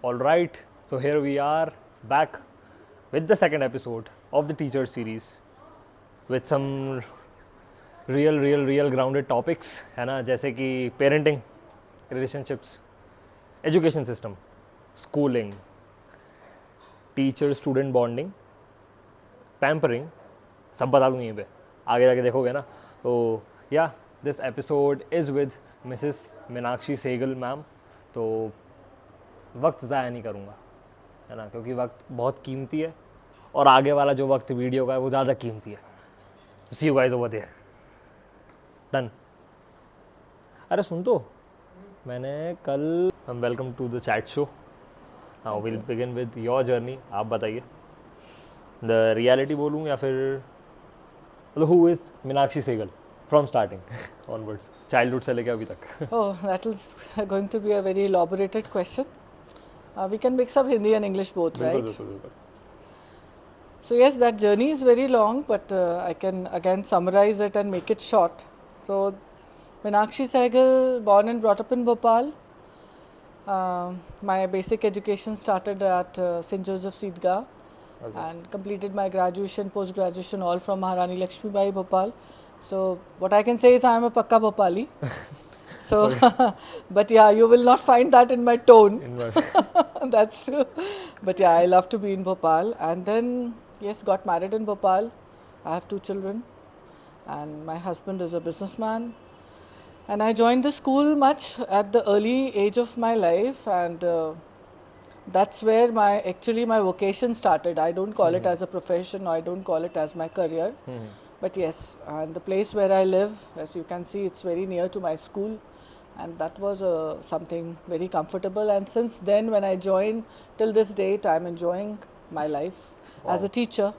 All right, so here we are back with the second episode of the teacher series with some real grounded topics है ना, जैसे कि parenting, relationships, education system, schooling, teacher student bonding, pampering, सब बता दूँ यहीं पे, आगे जाके देखोगे ना। तो या this episode is with Mrs Meenakshi Sehgal ma'am. तो वक्त ज़ाया नहीं करूँगा, है ना, क्योंकि वक्त बहुत कीमती है और आगे वाला जो वक्त वीडियो का है वो ज़्यादा कीमती है। See you guys over there. Done. अरे सुन तो, मैंने कल welcome to the chat show. Now will begin with your journey. आप बताइए, द रियलिटी बोलूँ या फिर who is Meenakshi Sehgal from starting onwards, childhood से लेके अभी तक। Oh, that is going to be a very elaborated question. We can mix up Hindi and English both, बिल्कुल right? बिल्कुल बिल्कुल। So yes, that journey is very long, but I can again summarize it and make it short. So, Meenakshi Sehgal, born and brought up in Bhopal. My basic education started at St. Joseph Seedga and completed my graduation, post-graduation all from Maharani Lakshmibai, Bhopal. So, what I can say is I am a Pakka Bhopali. So, but yeah, you will not find that in my tone. That's true. But yeah, I love to be in Bhopal. And then, yes, got married in Bhopal. I have 2 children. And my husband is a businessman. And I joined the school much at the early age of my life. And that's where my vocation started. I don't call it as a profession, or I don't call it as my career. But yes, and the place where I live, as you can see, it's very near to my school. And that was something very comfortable. And since then, when I joined, till this date, I'm enjoying my life as a teacher,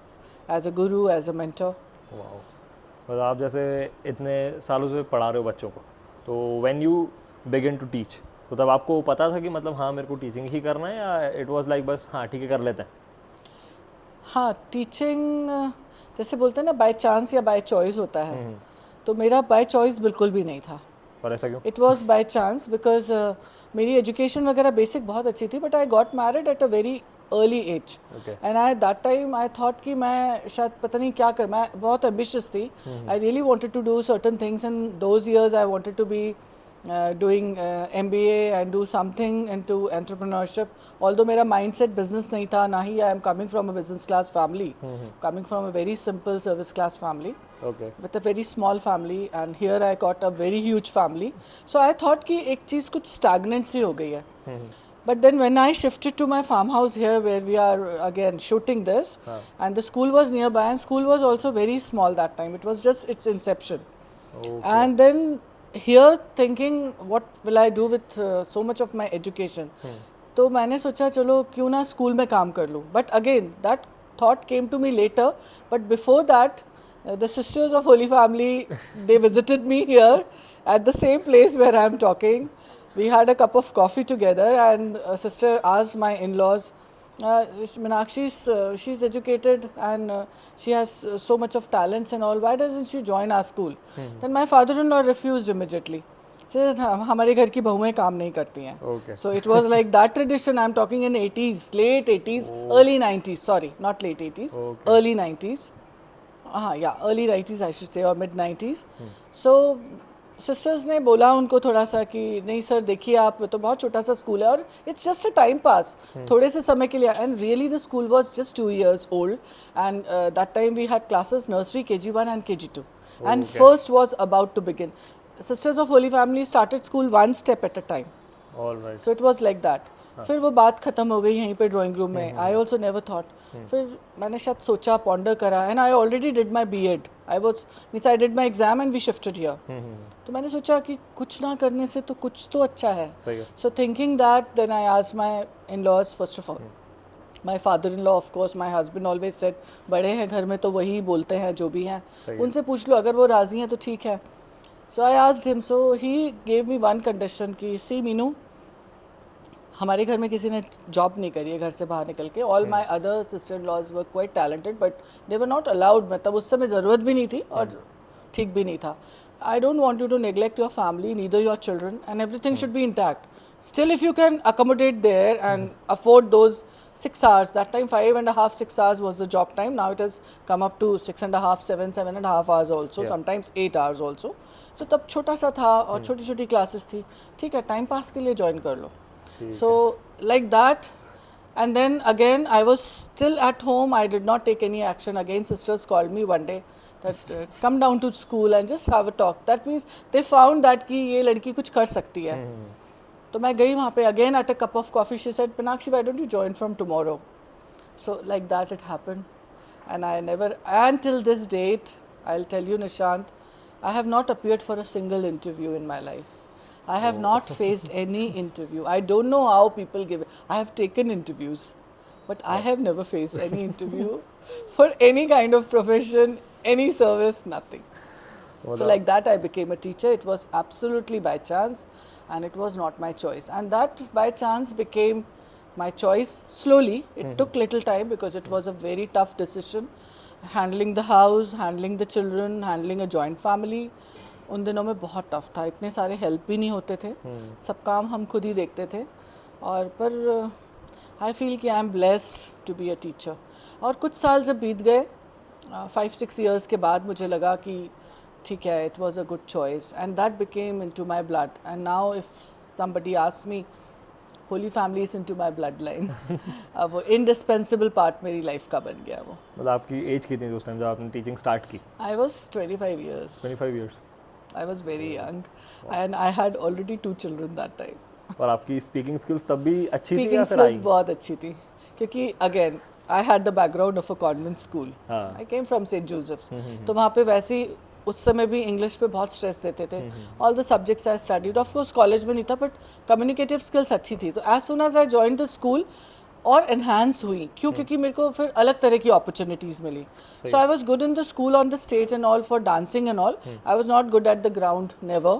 as a guru, as a mentor. Wow, मतलब आप जैसे इतने सालों से पढ़ा रहे हो बच्चों को, तो when you begin to teach, तो तब आपको पता था कि मतलब हाँ मेरे को टीचिंग ही करना है, या इट वाज लाइक बस हाँ ठीक है कर लेते हैं? हाँ, टीचिंग जैसे बोलते हैं ना, बाय चांस या बाय चॉइस होता है, तो मेरा बाय चॉइस बिल्कुल भी नहीं था. और ऐसा क्यों? It was by chance because मेरी एजुकेशन वगैरह बेसिक बहुत अच्छी थी, but I got married at a very early age. And I that time I thought कि मैं शायद पता नहीं क्या कर, मैं बहुत एम्बिशियस थी. I really wanted to do certain things in those years. I wanted to be doing MBA and do something into entrepreneurship. Although मेरा mindset business नहीं था, ना ही I am coming from a business class family. Coming from a very simple service class family. Okay. With a very small family, and here I got a very huge family. So I thought कि एक चीज़ कुछ stagnant सी हो गई है. But then when I shifted to my farmhouse here, where we are again shooting this, and the school was nearby, and school was also very small that time. It was just its inception. Okay. And then here thinking, what will I do with so much of my education? तो मैंने सोचा चलो क्यों ना school में काम कर लूँ. But again, that thought came to me later. But before that, the Sisters of Holy Family, they visited me here at the same place where I am talking. We had a cup of coffee together, and a sister asked my in-laws, Meenakshi, she's educated and she has so much of talents and all, why doesn't she join our school? Then my father-in-law refused immediately. He said, हमारे घर की बहुएं काम नहीं करती हैं. Okay. So it was like that tradition. I'm talking in 80s, late 80s, early 90s. Sorry, not late 80s, early 90s. Yeah, early 90s I should say, or mid 90s. So sisters ने बोला उनको थोड़ा सा कि नहीं sir देखिए, आप तो बहुत छोटा सा स्कूल है और it's just a time pass, थोड़े से समय के लिए. And really the school was just 2 years old, and that time we had classes nursery, KG1 and KG2, and first was about to begin. Sisters of Holy Family started school one step at a time. All right. So it was like that. फिर वो बात ख़त्म हो गई यहीं पे drawing room में. I also never thought. फिर मैंने शायद सोचा, पॉन्डर करा, and I already did my B.Ed. I did my exam and we shifted here. तो मैंने सोचा कि कुछ ना करने से तो कुछ तो अच्छा है. So thinking that, then I asked my in-laws first of all. My father-in-law, of course my husband always said, बड़े हैं घर में तो वही बोलते हैं जो भी हैं, उनसे पूछ लो, अगर वो राज़ी हैं तो ठीक है. So I asked him. So he gave me one condition कि सी मीनू, हमारे घर में किसी ने जॉब नहीं करी है घर से बाहर निकल के. All my other sister in laws were quite talented, but they were not allowed. मतलब उस समय ज़रूरत भी नहीं थी और ठीक भी नहीं था. I don't want you to neglect your family, neither your children, and everything should be intact. still if you can accommodate there and afford those 6 hours, that time 5.5, 6 hours was the job time. Now it has come up to 6.5, 7.5 hours also, sometimes 8 hours also. So तब छोटा सा था और छोटी छोटी classes थी, ठीक है टाइम पास के लिए ज्वाइन कर लो. So like that, and then again I was still at home. I did not take any action. Again sisters called me one day that come down to school and just have a talk. That means they found that कि ये लड़की कुछ कर सकती है. तो मैं गई वहाँ पे. Again at a cup of coffee she said, Meenakshi, why don't you join from tomorrow? So like that it happened, and I never, and till this date I'll tell you Nishant, I have not appeared for a single interview in my life. I have not faced any interview. I don't know how people give it. I have taken interviews, but I have never faced any interview for any kind of profession, any service, nothing. So like that I became a teacher. It was absolutely by chance, and it was not my choice. And that by chance became my choice slowly. It took little time because it was a very tough decision. Handling the house, handling the children, handling a joint family. उन दिनों में बहुत tough था. इतने सारे help भी नहीं होते थे. सब काम हम खुद ही देखते थे. और पर आई फील कि I am blessed to be a teacher. और कुछ साल जब बीत गए, 5-6 years के बाद मुझे लगा कि ठीक है, it was a good choice, and that became in to my blood. And now if somebody asks me, Holy Family is into my blood line. अब वो इंडिस्पेंसिबल पार्ट मेरी लाइफ का बन गया वो. मतलब आपकी एज कितनी थी उस टाइम जब आपने टीचिंग स्टार्ट की? I was 25 years. 25 years. I was very young, and I had already 2 children that time. और आपकी स्पीकिंग स्किल्स तब भी अच्छी थी या Speaking फिर आई? skills बहुत अच्छी थी, क्योंकि again I had the background of a convent school. I came from St. Joseph's. तो वहाँ पे वैसे ही उस समय भी इंग्लिश पे बहुत स्ट्रेस देते थे. All the subjects I studied, of course college में नहीं था, बट कम्युनिकेटिव स्किल्स अच्छी थी. तो as soon as I joined the school और एनहांस हुई. क्यों? क्योंकि मेरे को फिर अलग तरह की अपॉर्चुनिटीज़ मिली. So I was good in the school on the stage and all for dancing and all. I was not good at the ground, never.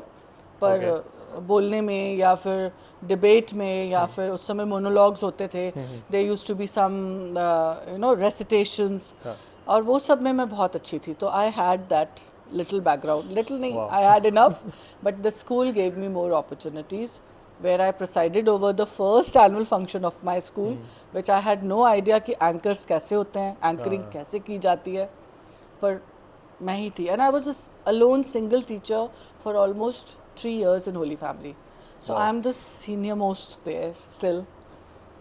पर बोलने में या फिर डिबेट में या फिर उस समय मोनोलॉग्स होते थे. They used to be some you know recitations, और वो सब में मैं बहुत अच्छी थी. तो I had that little background, little nahi, I had enough, but the school gave me more opportunities, where I presided over the first annual function of my school, which I had no idea कि anchors कैसे होते हैं, anchoring कैसे की जाती है, पर मैं ही थी. And I was a lone single teacher for almost 3 years in Holy Family, so I am the senior most there still.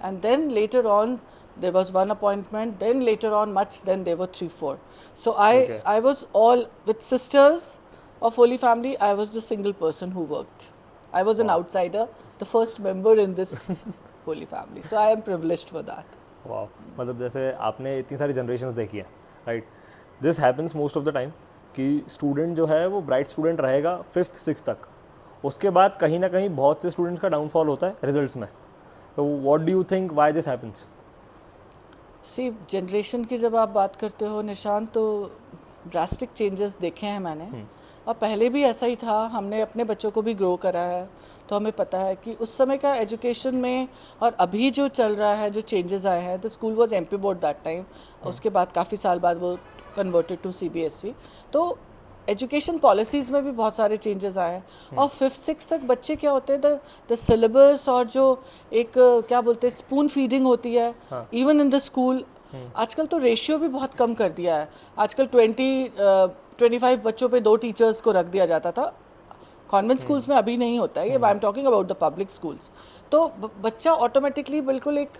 And then later on there was one appointment, then later on much, then there were 3-4. So I was all with sisters of Holy Family. I was the single person who worked. I was an outsider, the first member in this Holy Family. So I am privileged for that. वाह. मतलब जैसे आपने इतनी सारी generations देखी है, right? This happens most of the time कि student जो है वो ब्राइट स्टूडेंट रहेगा 5th 6th तक. उसके बाद कहीं ना कहीं बहुत से स्टूडेंट्स का डाउनफॉल होता है रिजल्ट्स में. तो what do you think why this happens? See, generation की जब आप बात करते हो निशांत, तो ड्रास्टिक चेंजेस देखे हैं मैंने. और पहले भी ऐसा ही था. हमने अपने बच्चों को भी ग्रो करा है, तो हमें पता है कि उस समय का एजुकेशन में और अभी जो चल रहा है, जो चेंजेस आए हैं. The school was MP board that time. उसके बाद काफ़ी साल बाद वो कन्वर्टेड टू CBSE. तो एजुकेशन पॉलिसीज़ में भी बहुत सारे चेंजेस आए हैं. और 5th 6th तक बच्चे क्या होते हैं, द सिलेबस और जो एक क्या बोलते हैं स्पून फीडिंग होती है, इवन इन द स्कूल. आजकल तो रेशियो भी बहुत कम कर दिया है. आजकल 20-25 बच्चों पे 2 टीचर्स को रख दिया जाता था. कॉन्वेंट स्कूल्स में अभी नहीं होता है ये. आई am talking about the public schools. तो बच्चा ऑटोमेटिकली बिल्कुल एक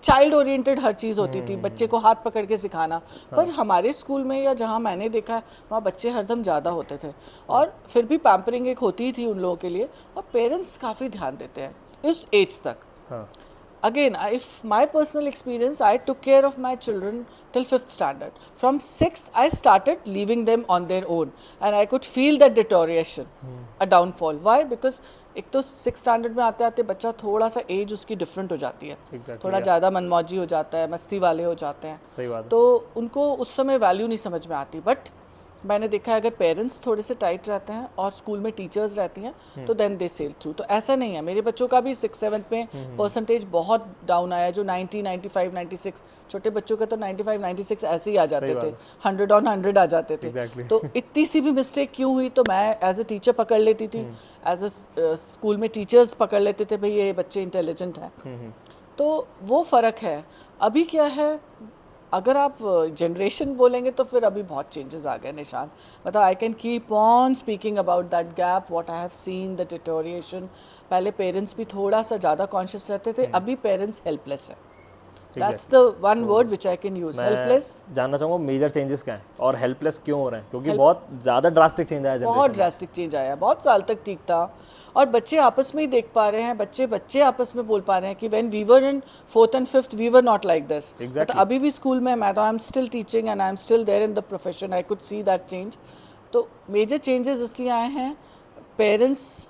चाइल्ड ओरिएंटेड हर चीज़ होती थी. बच्चे को हाथ पकड़ के सिखाना. पर हमारे स्कूल में या जहाँ मैंने देखा है, वहाँ बच्चे हरदम ज़्यादा होते थे. और फिर भी पैम्परिंग एक होती थी उन लोगों के लिए. और पेरेंट्स काफ़ी ध्यान देते हैं इस एज तक. Again, if my personal experience, I took care of my children till 5th standard. From 6th, I started leaving them on their own, and I could feel that deterioration, a downfall. Why? Because एक तो 6th standard में आते आते बच्चा थोड़ा सा as उसकी different हो जाती है. थोड़ा ज़्यादा मनमौजी हो जाता है, मस्ती वाले हो जाते हैं. सही बात है. तो उनको उस समय वैल्यू नहीं समझ में आती. बट मैंने देखा है अगर पेरेंट्स थोड़े से टाइट रहते हैं और स्कूल में टीचर्स रहती हैं तो देन दे सेल थ्रू। तो ऐसा नहीं है, मेरे बच्चों का भी 6-7 में परसेंटेज बहुत डाउन आया, जो 90, 95, 96, छोटे बच्चों का तो 95, 96 ऐसे ही आ जाते थे, 100 on 100 आ जाते थे। Exactly. तो इतनी सी भी मिस्टेक क्यों हुई, तो मैं एज अ टीचर पकड़ लेती थी, एज अ स्कूल में टीचर्स पकड़ लेते थे, भाई ये बच्चे इंटेलिजेंट हैं। तो वो फ़र्क है। अभी क्या है, अगर आप जनरेशन बोलेंगे तो फिर अभी बहुत चेंजेस आ गए निशान। मतलब I can keep on speaking about that gap, what I have scene, the deterioration. पहले पेरेंट्स भी थोड़ा सा ज़्यादा कॉन्शियस रहते थे, अभी पेरेंट्स हेल्पलेस है। That's the one word which I can use, helpless. जानना चाहूँगा मेजर चेंजेस क्या हैं और हेल्पलेस क्यों हो रहे हैं, क्योंकि बहुत ज़्यादा ड्रास्टिक चेंज आया बहुत ड्रास्टिक चेंज आया, बहुत साल तक ठीक था और बच्चे आपस में ही देख पा रहे हैं, बच्चे आपस में बोल पा रहे हैं कि when we were in 4th and 5th we were not like this. But अभी भी स्कूल में मैं तो I am still teaching and I am still there in the profession, I could see that change. तो major changes इसलिए आए हैं, parents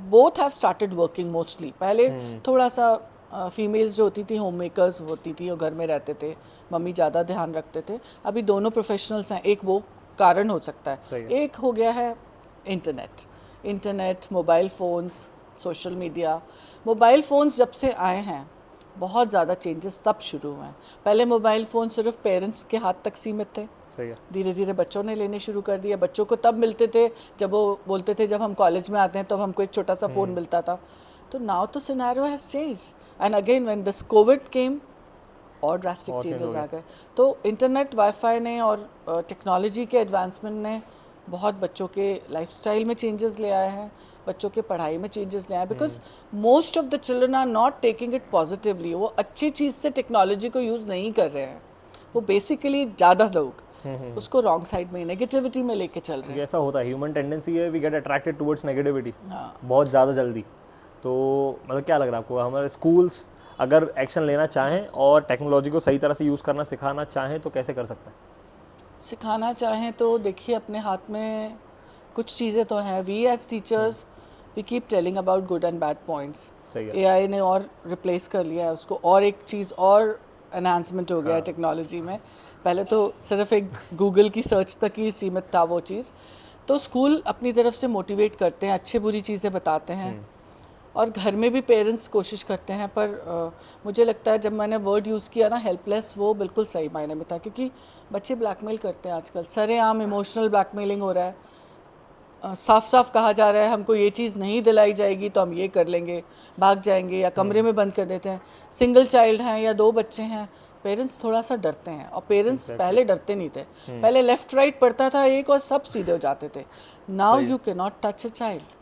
both have started working mostly. पहले थोड़ा सा फीमेल्स जो होती थी होम मेकर्स होती थी और घर में रहते थे, मम्मी ज़्यादा ध्यान रखते थे। अभी दोनों प्रोफेशनल्स हैं, एक वो कारण हो सकता है। एक हो गया है internet, mobile phones, social media. Mobile phones जब से आए हैं बहुत ज़्यादा चेंजेस तब शुरू हुए हैं। पहले मोबाइल फ़ोन सिर्फ पेरेंट्स के हाथ तक सीमित थे, धीरे धीरे बच्चों ने लेने शुरू कर दिया। बच्चों को तब मिलते थे जब वो बोलते थे जब हम कॉलेज में आते हैं तो हमको एक छोटा सा फ़ोन मिलता था। तो नाउ तो scenario has change and again when this Covid came और ड्रास्टिक चेंजेस आ गए। तो इंटरनेट, वाईफाई ने और टेक्नोलॉजी के एडवांसमेंट ने बहुत बच्चों के लाइफस्टाइल में चेंजेस ले आए हैं, बच्चों के पढ़ाई में चेंजेस ले आए, because most of the children are not taking it positively. वो अच्छी चीज़ से टेक्नोलॉजी को यूज़ नहीं कर रहे हैं, वो बेसिकली ज़्यादा लोग उसको रॉन्ग साइड में, नेगेटिविटी में लेके चल रहे हैं। ऐसा होता है, ह्यूमन टेंडेंसी है, we get attracted towards negativity बहुत ज़्यादा जल्दी। तो मतलब क्या लग रहा है आपको, हमारे स्कूल्स अगर एक्शन लेना चाहें और टेक्नोलॉजी को सही तरह से यूज़ करना सिखाना चाहें तो कैसे कर सकते हैं? सिखाना चाहें तो देखिए, अपने हाथ में कुछ चीज़ें तो हैं। We as teachers we keep telling about good and bad points. AI ने और रिप्लेस कर लिया है उसको, और एक चीज़ और एनहांसमेंट हो गया है टेक्नोलॉजी में। पहले तो सिर्फ एक गूगल की सर्च तक ही सीमित था वो चीज़। तो स्कूल अपनी तरफ से मोटिवेट करते हैं, अच्छे बुरी चीज़ें बताते हैं और घर में भी पेरेंट्स कोशिश करते हैं। पर मुझे लगता है जब मैंने वर्ड यूज़ किया ना हेल्पलेस, वो बिल्कुल सही मायने में था, क्योंकि बच्चे ब्लैकमेल करते हैं आजकल, सरेआम इमोशनल ब्लैकमेलिंग हो रहा है। साफ साफ कहा जा रहा है हमको ये चीज़ नहीं दिलाई जाएगी तो हम ये कर लेंगे, भाग जाएंगे या कमरे में बंद कर देते हैं। सिंगल चाइल्ड हैं या 2 बच्चे हैं, पेरेंट्स थोड़ा सा डरते हैं। और पेरेंट्स पहले डरते नहीं थे, पहले लेफ्ट राइट पढ़ता था एक और सब सीधे हो जाते थे। Now you can not touch a child.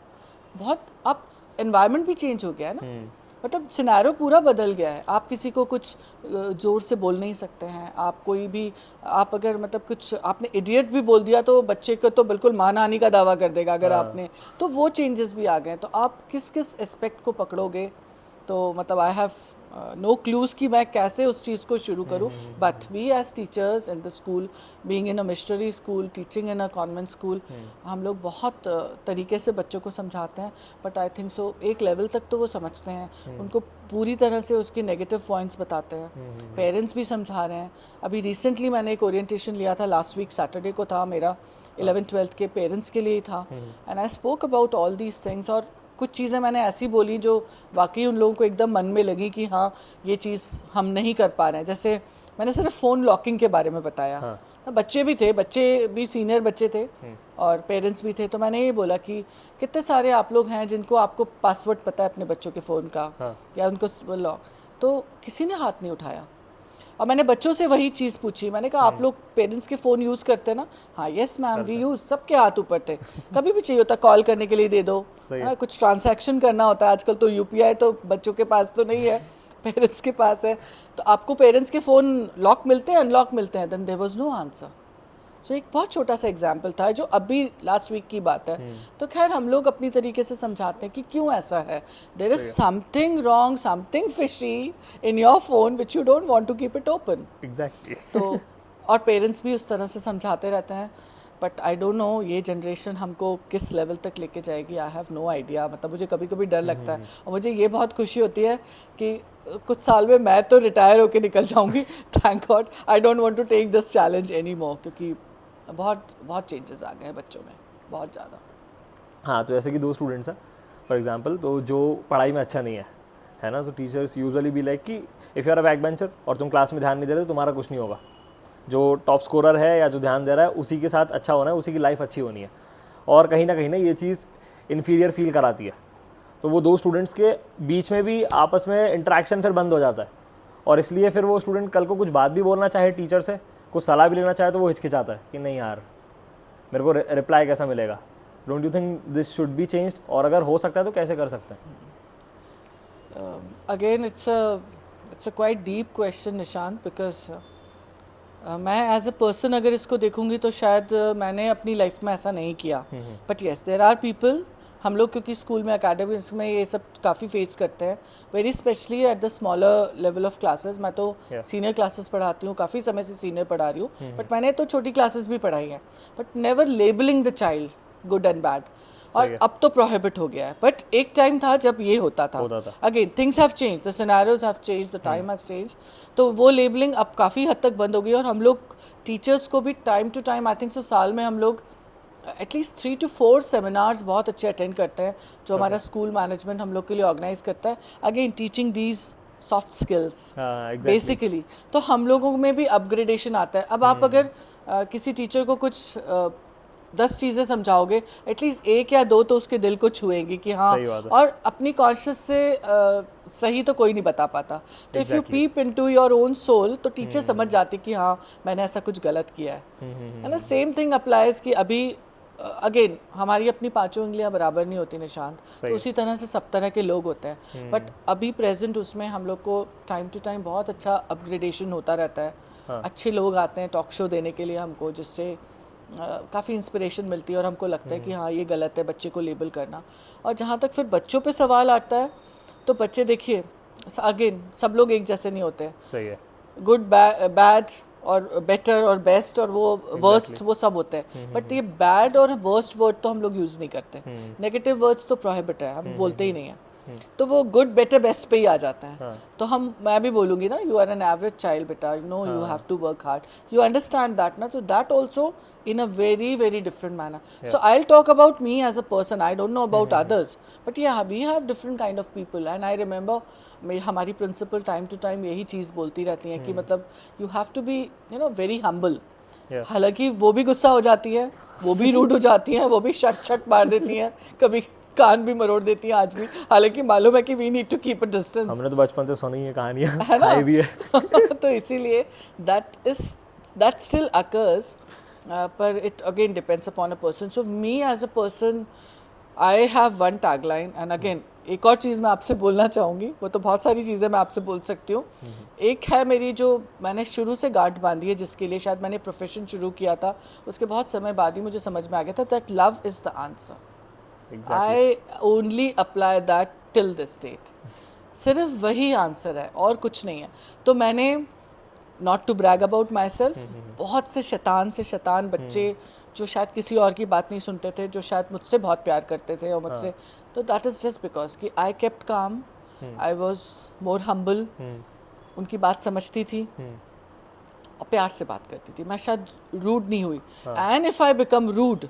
बहुत अब एनवायरनमेंट भी चेंज हो गया है ना, मतलब सिनेरियो पूरा बदल गया है। आप किसी को कुछ ज़ोर से बोल नहीं सकते हैं, आप कोई भी, आप अगर मतलब कुछ आपने इडियट भी बोल दिया तो बच्चे को तो बिल्कुल मानहानि का दावा कर देगा अगर आपने। तो वो चेंजेस भी आ गए। तो आप किस किस एस्पेक्ट को पकड़ोगे, तो मतलब आई हैव नो क्लूज़ कि मैं कैसे उस चीज़ को शुरू करूँ। But we as teachers in the school, being in a missionary school, teaching in a convent school, हम लोग बहुत तरीके से बच्चों को समझाते हैं। बट आई थिंक सो एक लेवल तक तो वो समझते हैं, उनको पूरी तरह से उसके नेगेटिव पॉइंट्स बताते हैं। पेरेंट्स भी समझा रहे हैं। अभी रिसेंटली मैंने एक ओरिएंटेशन लिया था, लास्ट वीक सैटरडे को था मेरा, 11th-12th के पेरेंट्स के लिए ही था। And I spoke about all these things. और कुछ चीज़ें मैंने ऐसी बोली जो वाकई उन लोगों को एकदम मन में लगी कि हाँ ये चीज़ हम नहीं कर पा रहे हैं। जैसे मैंने सिर्फ फ़ोन लॉकिंग के बारे में बताया। बच्चे भी थे, बच्चे भी सीनियर बच्चे थे और पेरेंट्स भी थे। तो मैंने ये बोला कि कितने सारे आप लोग हैं जिनको आपको पासवर्ड पता है अपने बच्चों के फ़ोन का, या उनको लॉक, तो किसी ने हाथ नहीं उठाया। और मैंने बच्चों से वही चीज़ पूछी, मैंने कहा आप लोग पेरेंट्स के फ़ोन यूज़ करते हैं ना? हाँ यस मैम वी यूज़। सबके हाथ ऊपर थे। कभी भी चाहिए होता कॉल करने के लिए दे दो, कुछ ट्रांसैक्शन करना होता है आजकल तो UPI तो बच्चों के पास तो नहीं है, पेरेंट्स के पास है। तो आपको पेरेंट्स के फ़ोन लॉक मिलते हैं, अनलॉक मिलते हैं? Then there was no answer. So एक बहुत छोटा सा एग्जाम्पल था जो अभी लास्ट वीक की बात है। तो खैर हम लोग अपनी तरीके से समझाते हैं कि क्यों ऐसा है, there is something wrong, something fishy in your phone which you don't want to keep it open. Exactly. तो और पेरेंट्स भी उस तरह से समझाते रहते हैं। बट आई डोंट नो ये जनरेशन हमको किस लेवल तक लेके जाएगी, आई हैव नो आइडिया। मतलब मुझे कभी कभी डर लगता है और मुझे ये बहुत खुशी होती है कि कुछ साल में मैं तो रिटायर होके निकल जाऊंगी, thank God. I don't want to take this challenge any more, क्योंकि बहुत बहुत चेंजेस आ गए हैं बच्चों में, बहुत ज़्यादा। हाँ, तो जैसे कि 2 स्टूडेंट्स हैं फॉर एग्जांपल, तो जो पढ़ाई में अच्छा नहीं है ना, तो टीचर्स यूजुअली भी लाइक कि if you are a back bencher और तुम क्लास में ध्यान नहीं दे रहे तो तुम्हारा कुछ नहीं होगा। जो टॉप स्कोरर है या जो ध्यान दे रहा है उसी के साथ अच्छा होना है, उसी की लाइफ अच्छी होनी है। और कहीं ना ये चीज़ इन्फीरियर फील कराती है। तो वो 2 स्टूडेंट्स के बीच में भी आपस में इंटरेक्शन फिर बंद हो जाता है, और इसलिए फिर वो स्टूडेंट कल को कुछ बात भी बोलना चाहे टीचर से, कुछ सलाह भी लेना चाहे, तो वो हिचकिचाता है कि नहीं यार मेरे को रिप्लाई कैसा मिलेगा। Don't you think this should be changed, और अगर हो सकता है तो कैसे कर सकते हैं? Again it's a quite deep question Nishant, because मैं एज अ पर्सन अगर इसको देखूंगी तो शायद मैंने अपनी लाइफ में ऐसा नहीं किया, but yes there are people, हम लोग क्योंकि स्कूल में अकेडमिक्स में ये सब काफ़ी फेस करते हैं, very specially at the smaller level of classes. मैं तो सीनियर क्लासेस पढ़ाती हूँ, काफ़ी समय से सीनियर पढ़ा रही हूँ, बट मैंने तो छोटी क्लासेस भी पढ़ाई है, but never labelling the child good and bad. और अब तो प्रोहिबिट हो गया है, बट एक टाइम था जब ये होता था। Again things have change, the scenarios have change, the time has change, तो वो लेबलिंग अब काफ़ी हद तक बंद हो गई। और हम लोग टीचर्स को भी time to time, I think so साल में हम लोग एटलीस्ट 3 to 4 सेमिनार्स बहुत अच्छे अटेंड करते हैं, जो हमारा स्कूल मैनेजमेंट हम लोग के लिए ऑर्गेनाइज करता है, again teaching these soft skills basically. तो हम लोगों में भी अपग्रेडेशन आता है। अब आप अगर किसी टीचर को कुछ 10 चीज़ें समझाओगे, एटलीस्ट 1 या 2 तो उसके दिल को छुएंगी कि हाँ, और अपनी कॉन्शियस से सही तो कोई नहीं बता पाता। तो if you peep into your own soul, तो टीचर समझ जाती कि हाँ मैंने ऐसा कुछ गलत किया है ना। सेम थिंग अप्लाइज कि अभी अगेन हमारी अपनी 5 उंगलियां बराबर नहीं होती निशांत, तो उसी तरह से सब तरह के लोग होते हैं, बट अभी प्रेजेंट उसमें हम लोग को टाइम टू टाइम बहुत अच्छा अपग्रेडेशन होता रहता है। अच्छे लोग आते हैं टॉक शो देने के लिए हमको, जिससे काफ़ी इंस्पिरेशन मिलती है और हमको लगता है कि हाँ ये गलत है बच्चे को लेबल करना। और जहाँ तक फिर बच्चों पे सवाल आता है, तो बच्चे देखिए अगेन सब लोग एक जैसे नहीं होते। सही है। गुड बैड और बेटर और बेस्ट और वो वर्स्ट वो सब होते हैं, बट ये बैड और वर्स्ट वर्ड तो हम लोग यूज़ नहीं करते। नेगेटिव वर्ड्स तो प्रोहिबिट है, हम बोलते ही नहीं हैं। तो वो गुड बेटर बेस्ट पे ही आ जाता है। तो मैं भी बोलूँगी ना, you are an average child बेटा, you know you have to work hard, you understand that ना, तो that also in a very very different manner. So I'll talk about me as a person, I don't know about others, but yeah we have different kind of people. And I remember हमारी principal time to time यही चीज़ बोलती रहती हैं कि मतलब you have to be you know very humble. हालांकि वो भी गुस्सा हो जाती है, वो भी रूड हो जाती हैं, वो भी शट मार देती हैं, कभी कान भी मरोड़ देती हैं आज भी, हालांकि मालूम है कि we need to keep a distance. हमने तो बचपन से सुनी है कहानियाँ, खाई भी है। तो इसीलिए that still occurs. But it again depends upon a person. So me as a person, I have one tagline, and again एक और चीज़ मैं आपसे बोलना चाहूँगी, वो तो बहुत सारी चीज़ें मैं आपसे बोल सकती हूँ। एक है मेरी जो मैंने शुरू से गांठ बांधी है, जिसके लिए शायद मैंने प्रोफेशन शुरू किया था, उसके बहुत समय बाद ही मुझे समझ में आ गया था, that love is the answer. I only apply that till this date. सिर्फ वही आंसर है और कुछ नहीं है। तो मैंने not to brag about myself, बहुत से शैतान बच्चे जो शायद किसी और की बात नहीं सुनते थे, जो शायद मुझसे बहुत प्यार करते थे और मुझसे, तो दैट इज़ जस्ट बिकॉज कि आई केप्ट काम, आई वॉज मोर हम्बल, उनकी बात समझती थी और प्यार से बात करती थी, मैं शायद रूड नहीं हुई। And if I become rude,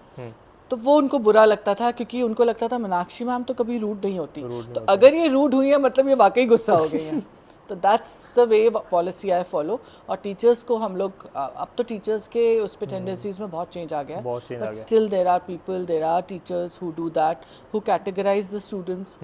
तो वो उनको बुरा लगता था, क्योंकि उनको लगता था मीनाक्षी मैम तो कभी रूड नहीं होती, तो अगर ये रूड हुई है मतलब ये वाकई गुस्सा हो गई है। तो that's the way policy I follow. और टीचर्स को हम लोग अब तो टीचर्स के उस पर टेंडेंसीज में बहुत चेंज आ गया, but still there are people, there are teachers who do that, who categorize the students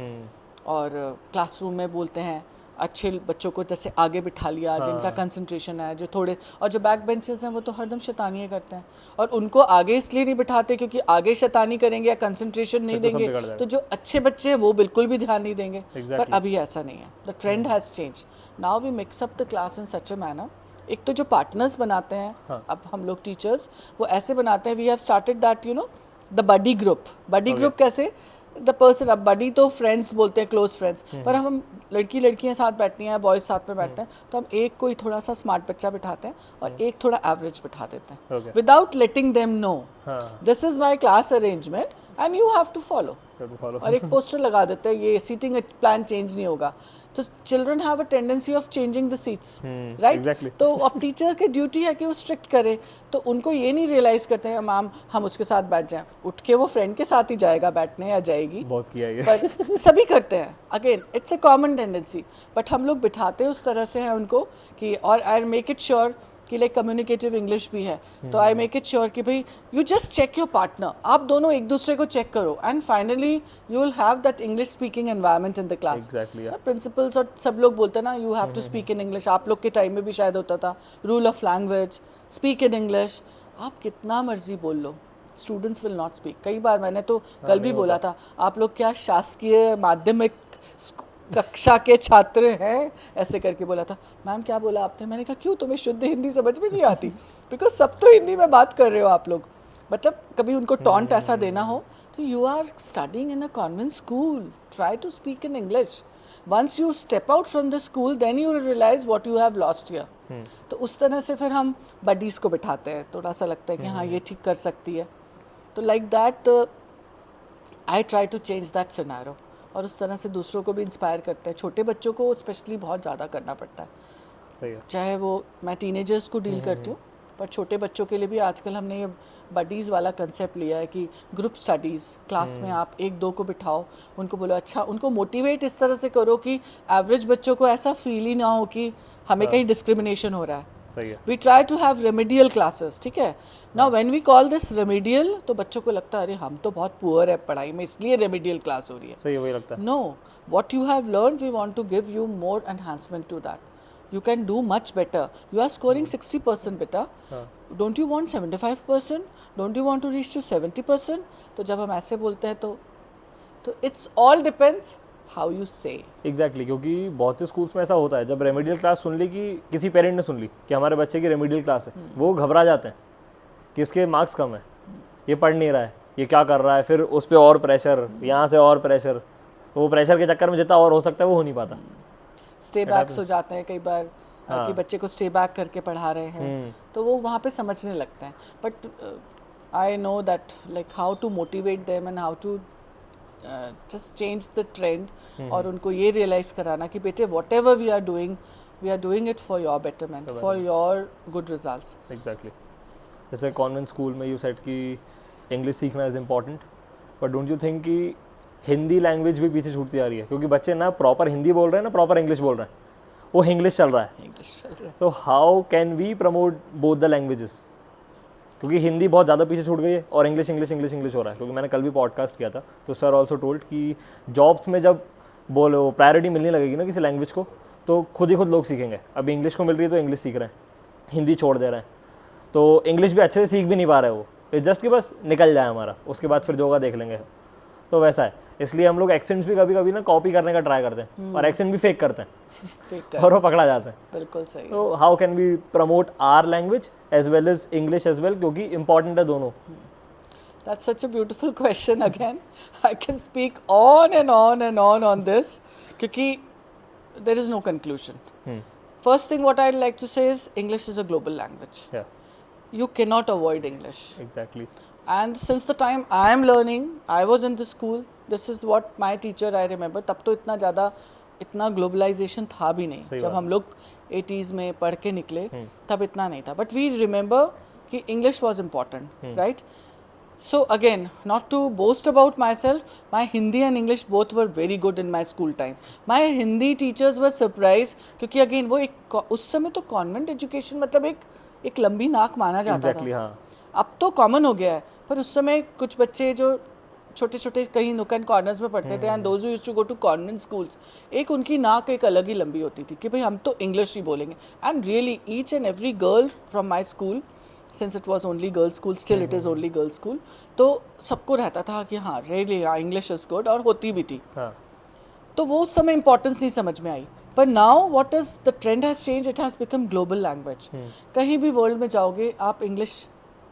और क्लासरूम में बोलते हैं अच्छे बच्चों को जैसे आगे बिठा लिया, जिनका कंसंट्रेशन है, जो थोड़े, और जो बैक बेंचर्स हैं वो तो हरदम शैतानियाँ करते हैं, और उनको आगे इसलिए नहीं बिठाते क्योंकि आगे शैतानी करेंगे या कंसंट्रेशन नहीं देंगे, तो जो अच्छे बच्चे हैं वो बिल्कुल भी ध्यान नहीं देंगे। पर अभी ऐसा नहीं है, the trend has change. Now we mix up the class in such a manner. एक तो जो पार्टनर्स बनाते हैं अब हम लोग टीचर्स, वो ऐसे बनाते हैं, we have started that you know the buddy group. Buddy group कैसे, द पर्सन, अब बडी तो फ्रेंड्स बोलते हैं, क्लोज फ्रेंड्स, पर हम लड़कियां साथ बैठती हैं, बॉयज़ साथ में बैठते हैं, तो हम एक कोई थोड़ा सा स्मार्ट बच्चा बिठाते हैं और एक थोड़ा एवरेज बिठा देते हैं, without letting them know this is my class arrangement and you have to follow. और एक पोस्टर लगा देते हैं, ये सीटिंग प्लान चेंज नहीं होगा। तो children have a tendency of changing the seats, right? exactly. तो अब टीचर की ड्यूटी है कि वो स्ट्रिक्ट करे, तो उनको ये नहीं रियलाइज करते हैं मैम हम उसके साथ बैठ जाएं, उठ के वो फ्रेंड के साथ ही जाएगा बैठने या जाएगी, बहुत किया ये। पर सभी करते हैं, again it's a common tendency, but हम लोग बिठाते उस तरह से हैं उनको कि, और आई मेक इट श्योर कि लाइक कम्युनिकेटिव इंग्लिश भी है, तो आई मेक इट श्योर कि भाई you just check your partner, आप दोनों एक दूसरे को चेक करो, and finally you will have that English speaking environment in the class. Exactly, yeah. Principals और सब लोग बोलते हैं ना you have to speak in English, आप लोग के टाइम में भी शायद होता था, rule of language, speak in English, आप कितना मर्जी बोल लो, स्टूडेंट्स विल नॉट स्पीक। कई बार मैंने तो कल भी बोला था, आप लोग क्या शासकीय माध्यमिक कक्षा के छात्र हैं, ऐसे करके बोला था। मैम क्या बोला आपने? मैंने कहा क्यों, तुम्हें शुद्ध हिंदी समझ में नहीं आती? बिकॉज सब तो हिंदी में बात कर रहे हो आप लोग, मतलब कभी उनको टॉन्ट ऐसा देना हो तो you are studying in a convent school, try to speak in English. Once you step out from the school then you realise what you have lost here. तो उस तरह से फिर हम बडीज़ को बिठाते हैं, थोड़ा सा लगता है कि हाँ ये ठीक कर सकती है, तो like that I try to change that scenario, और उस तरह से दूसरों को भी इंस्पायर करते हैं। छोटे बच्चों को स्पेशली बहुत ज़्यादा करना पड़ता है, सही है। चाहे वो मैं टीनेजर्स को डील करती हूँ, पर छोटे बच्चों के लिए भी आजकल हमने ये बडीज़ वाला कंसेप्ट लिया है कि ग्रुप स्टडीज़, क्लास में आप एक दो को बिठाओ, उनको बोलो अच्छा, उनको मोटिवेट इस तरह से करो कि एवरेज बच्चों को ऐसा फील ही ना हो कि हमें कहीं डिस्क्रिमिनेशन हो रहा है। सही है। We try to have remedial classes, ठीक है ना? When we call this remedial, तो बच्चों को लगता है अरे हम तो बहुत पुअर है पढ़ाई में, इसलिए रेमेडियल क्लास हो रही है। सही है, वही लगता है। No, what you have learn we want to give you more enhancement to that, you can do much better. You are scoring 60% beta, don't you want 75%? Don't you want to reach to 70%? तो जब हम ऐसे बोलते हैं तो it's all depends how you say. Exactly, क्योंकि बहुत से स्कूल्स में ऐसा होता है, जब रेमेडियल क्लास सुन ली कि किसी पेरेंट ने सुन ली कि हमारे बच्चे की रेमेडियल क्लास है, वो घबरा जाते हैं कि इसके मार्क्स कम है, ये पढ़ नहीं रहा है, ये क्या कर रहा है, फिर उस पर और प्रेशर, यहाँ से और प्रेशर, वो प्रेशर के चक्कर में जितना और हो सकता है वो हो नहीं पाता। स्टे बैक्स हो जाते हैं कई बार कि बच्चे को स्टे बैक करके पढ़ा रहे हैं, तो वो वहाँ पे समझने लगते हैं। But I know that like how to motivate them and how to just change the trend, और उनको ये रियलाइज़ कराना कि बेटे whatever we are doing it for your betterment, for your good results. Exactly. जैसे convent school में you said कि English सीखना is important, but don't you think कि हिंदी लैंग्वेज भी पीछे छूटती जा रही है? क्योंकि बच्चे ना प्रॉपर हिंदी बोल रहे हैं ना प्रॉपर इंग्लिश बोल रहे हैं, वो इंग्लिश चल रहा है। तो how can we promote both the languages? क्योंकि हिंदी बहुत ज़्यादा पीछे छूट गई है और इंग्लिश इंग्लिश इंग्लिश इंग्लिश हो रहा है। क्योंकि मैंने कल भी पॉडकास्ट किया था, तो सर ऑल्सो टोल्ड कि जॉब्स में जब बोलो प्रायोरिटी मिलने लगेगी ना किसी लैंग्वेज को, तो खुद ही खुद लोग सीखेंगे। अभी इंग्लिश को मिल रही है तो इंग्लिश सीख रहे हैं, हिंदी छोड़ दे रहे हैं, तो इंग्लिश भी अच्छे से सीख भी नहीं पा रहे वो, जस्ट कि बस निकल जाए हमारा, उसके बाद फिर जो होगा देख लेंगे। तो वैसा है, इसलिए हम लोग एक्सेंट्स भी कभी कभी ना कॉपी करने का ट्राई करते हैं, और एक्सेंट भी फेक करते हैं और वो पकड़ा जाता है। बिल्कुल सही। तो how can we promote our language as well as English as well, क्योंकि इंपॉर्टेंट है दोनों। That's such a beautiful question again. I can speak on and on and on this, क्योंकि there is no conclusion. First thing what I'd like to say is English is a global language. Yeah, You cannot avoid English. exactly. And since the time I am learning, I was in the school, this is what my teacher I remember, तब तो इतना globalisation था भी नहीं। जब हम लोग 80s में पढ़ के निकले तब इतना नहीं था, बट वी रिमेंबर कि English was important, right? So again, not to boast about myself, my Hindi and English both were very good in my school time. My Hindi teachers were surprised, क्योंकि again वो एक उस समय तो convent education मतलब एक लंबी नाक माना जाता Exactly, था। हाँ। अब तो कॉमन हो गया है, पर उस समय कुछ बच्चे जो छोटे छोटे कहीं नुक एंड कॉर्नर्स में पढ़ते थे, and those who used to go to convent schools, एक उनकी नाक एक अलग ही लंबी होती थी कि भाई हम तो इंग्लिश ही बोलेंगे। And really each and every girl from my school, since it was only girls school, still it is only girls school, तो सबको रहता था कि हाँ रियली हाँ इंग्लिश इज़ गुड, और होती भी थी। तो वो उस समय इंपॉर्टेंस नहीं समझ में आई। पर now what is the trend has change, it has become global language. कहीं भी वर्ल्ड में जाओगे आप इंग्लिश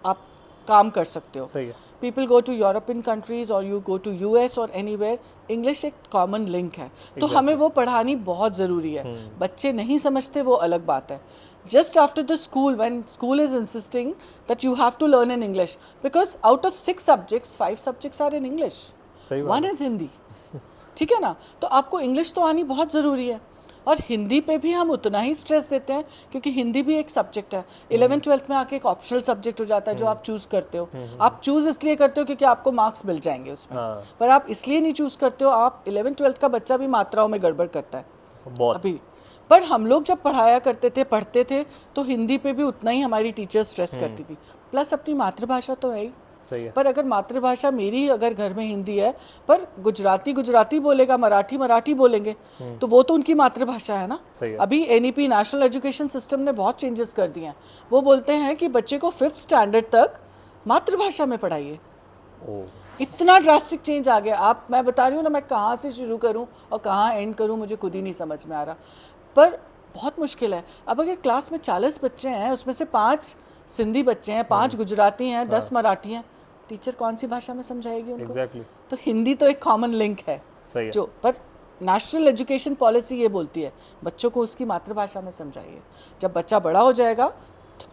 आप काम कर सकते हो। सही है। People go to European countries और यू गो टू यूएस और एनीवेयर, इंग्लिश एक कॉमन लिंक है। तो हमें वो पढ़ानी बहुत ज़रूरी है। बच्चे नहीं समझते वो अलग बात है। Just after the school, when school is insisting that you have to learn in English, because out of 6 subjects, 5 subjects are in English, 1 is Hindi, ठीक है ना? तो आपको इंग्लिश तो आनी बहुत ज़रूरी है। और हिंदी पे भी हम उतना ही स्ट्रेस देते हैं क्योंकि हिंदी भी एक सब्जेक्ट है। 11th-12th में आके एक ऑप्शनल सब्जेक्ट हो जाता है जो आप चूज़ करते हो। आप चूज़ इसलिए करते हो क्योंकि आपको मार्क्स मिल जाएंगे उसमें, पर आप इसलिए नहीं चूज़ करते हो। आप 11th-12th का बच्चा भी मात्राओं में गड़बड़ करता है बहुत। अभी। पर हम लोग जब पढ़ाया करते थे, पढ़ते थे, तो हिंदी पे भी उतना ही हमारी टीचर स्ट्रेस करती थी। प्लस अपनी मातृभाषा तो है ही, सही है। पर अगर मातृभाषा मेरी अगर घर में हिंदी है, पर गुजराती गुजराती बोलेगा, मराठी मराठी बोलेंगे, तो वो तो उनकी मातृभाषा है ना। सही है। अभी एनईपी नेशनल एजुकेशन सिस्टम ने बहुत चेंजेस कर दिए हैं। वो बोलते हैं कि बच्चे को 5th स्टैंडर्ड तक मातृभाषा में पढ़ाइए। इतना ड्रास्टिक चेंज आ गया। आप, मैं बता रही हूँ ना, मैं कहाँ से शुरू करूँ और कहाँ एंड करूँ मुझे खुद ही नहीं समझ में आ रहा, पर बहुत मुश्किल है। अब अगर क्लास में 40 बच्चे हैं, उसमें से 5 सिंधी बच्चे हैं, 5 गुजराती हैं, 10 मराठी हैं, टीचर कौन सी भाषा में समझाएगी उनको? Exactly. तो हिंदी तो एक कॉमन लिंक है। सही है। जो पर नेशनल एजुकेशन पॉलिसी ये बोलती है बच्चों को उसकी मातृभाषा में समझाइए। जब बच्चा बड़ा हो जाएगा,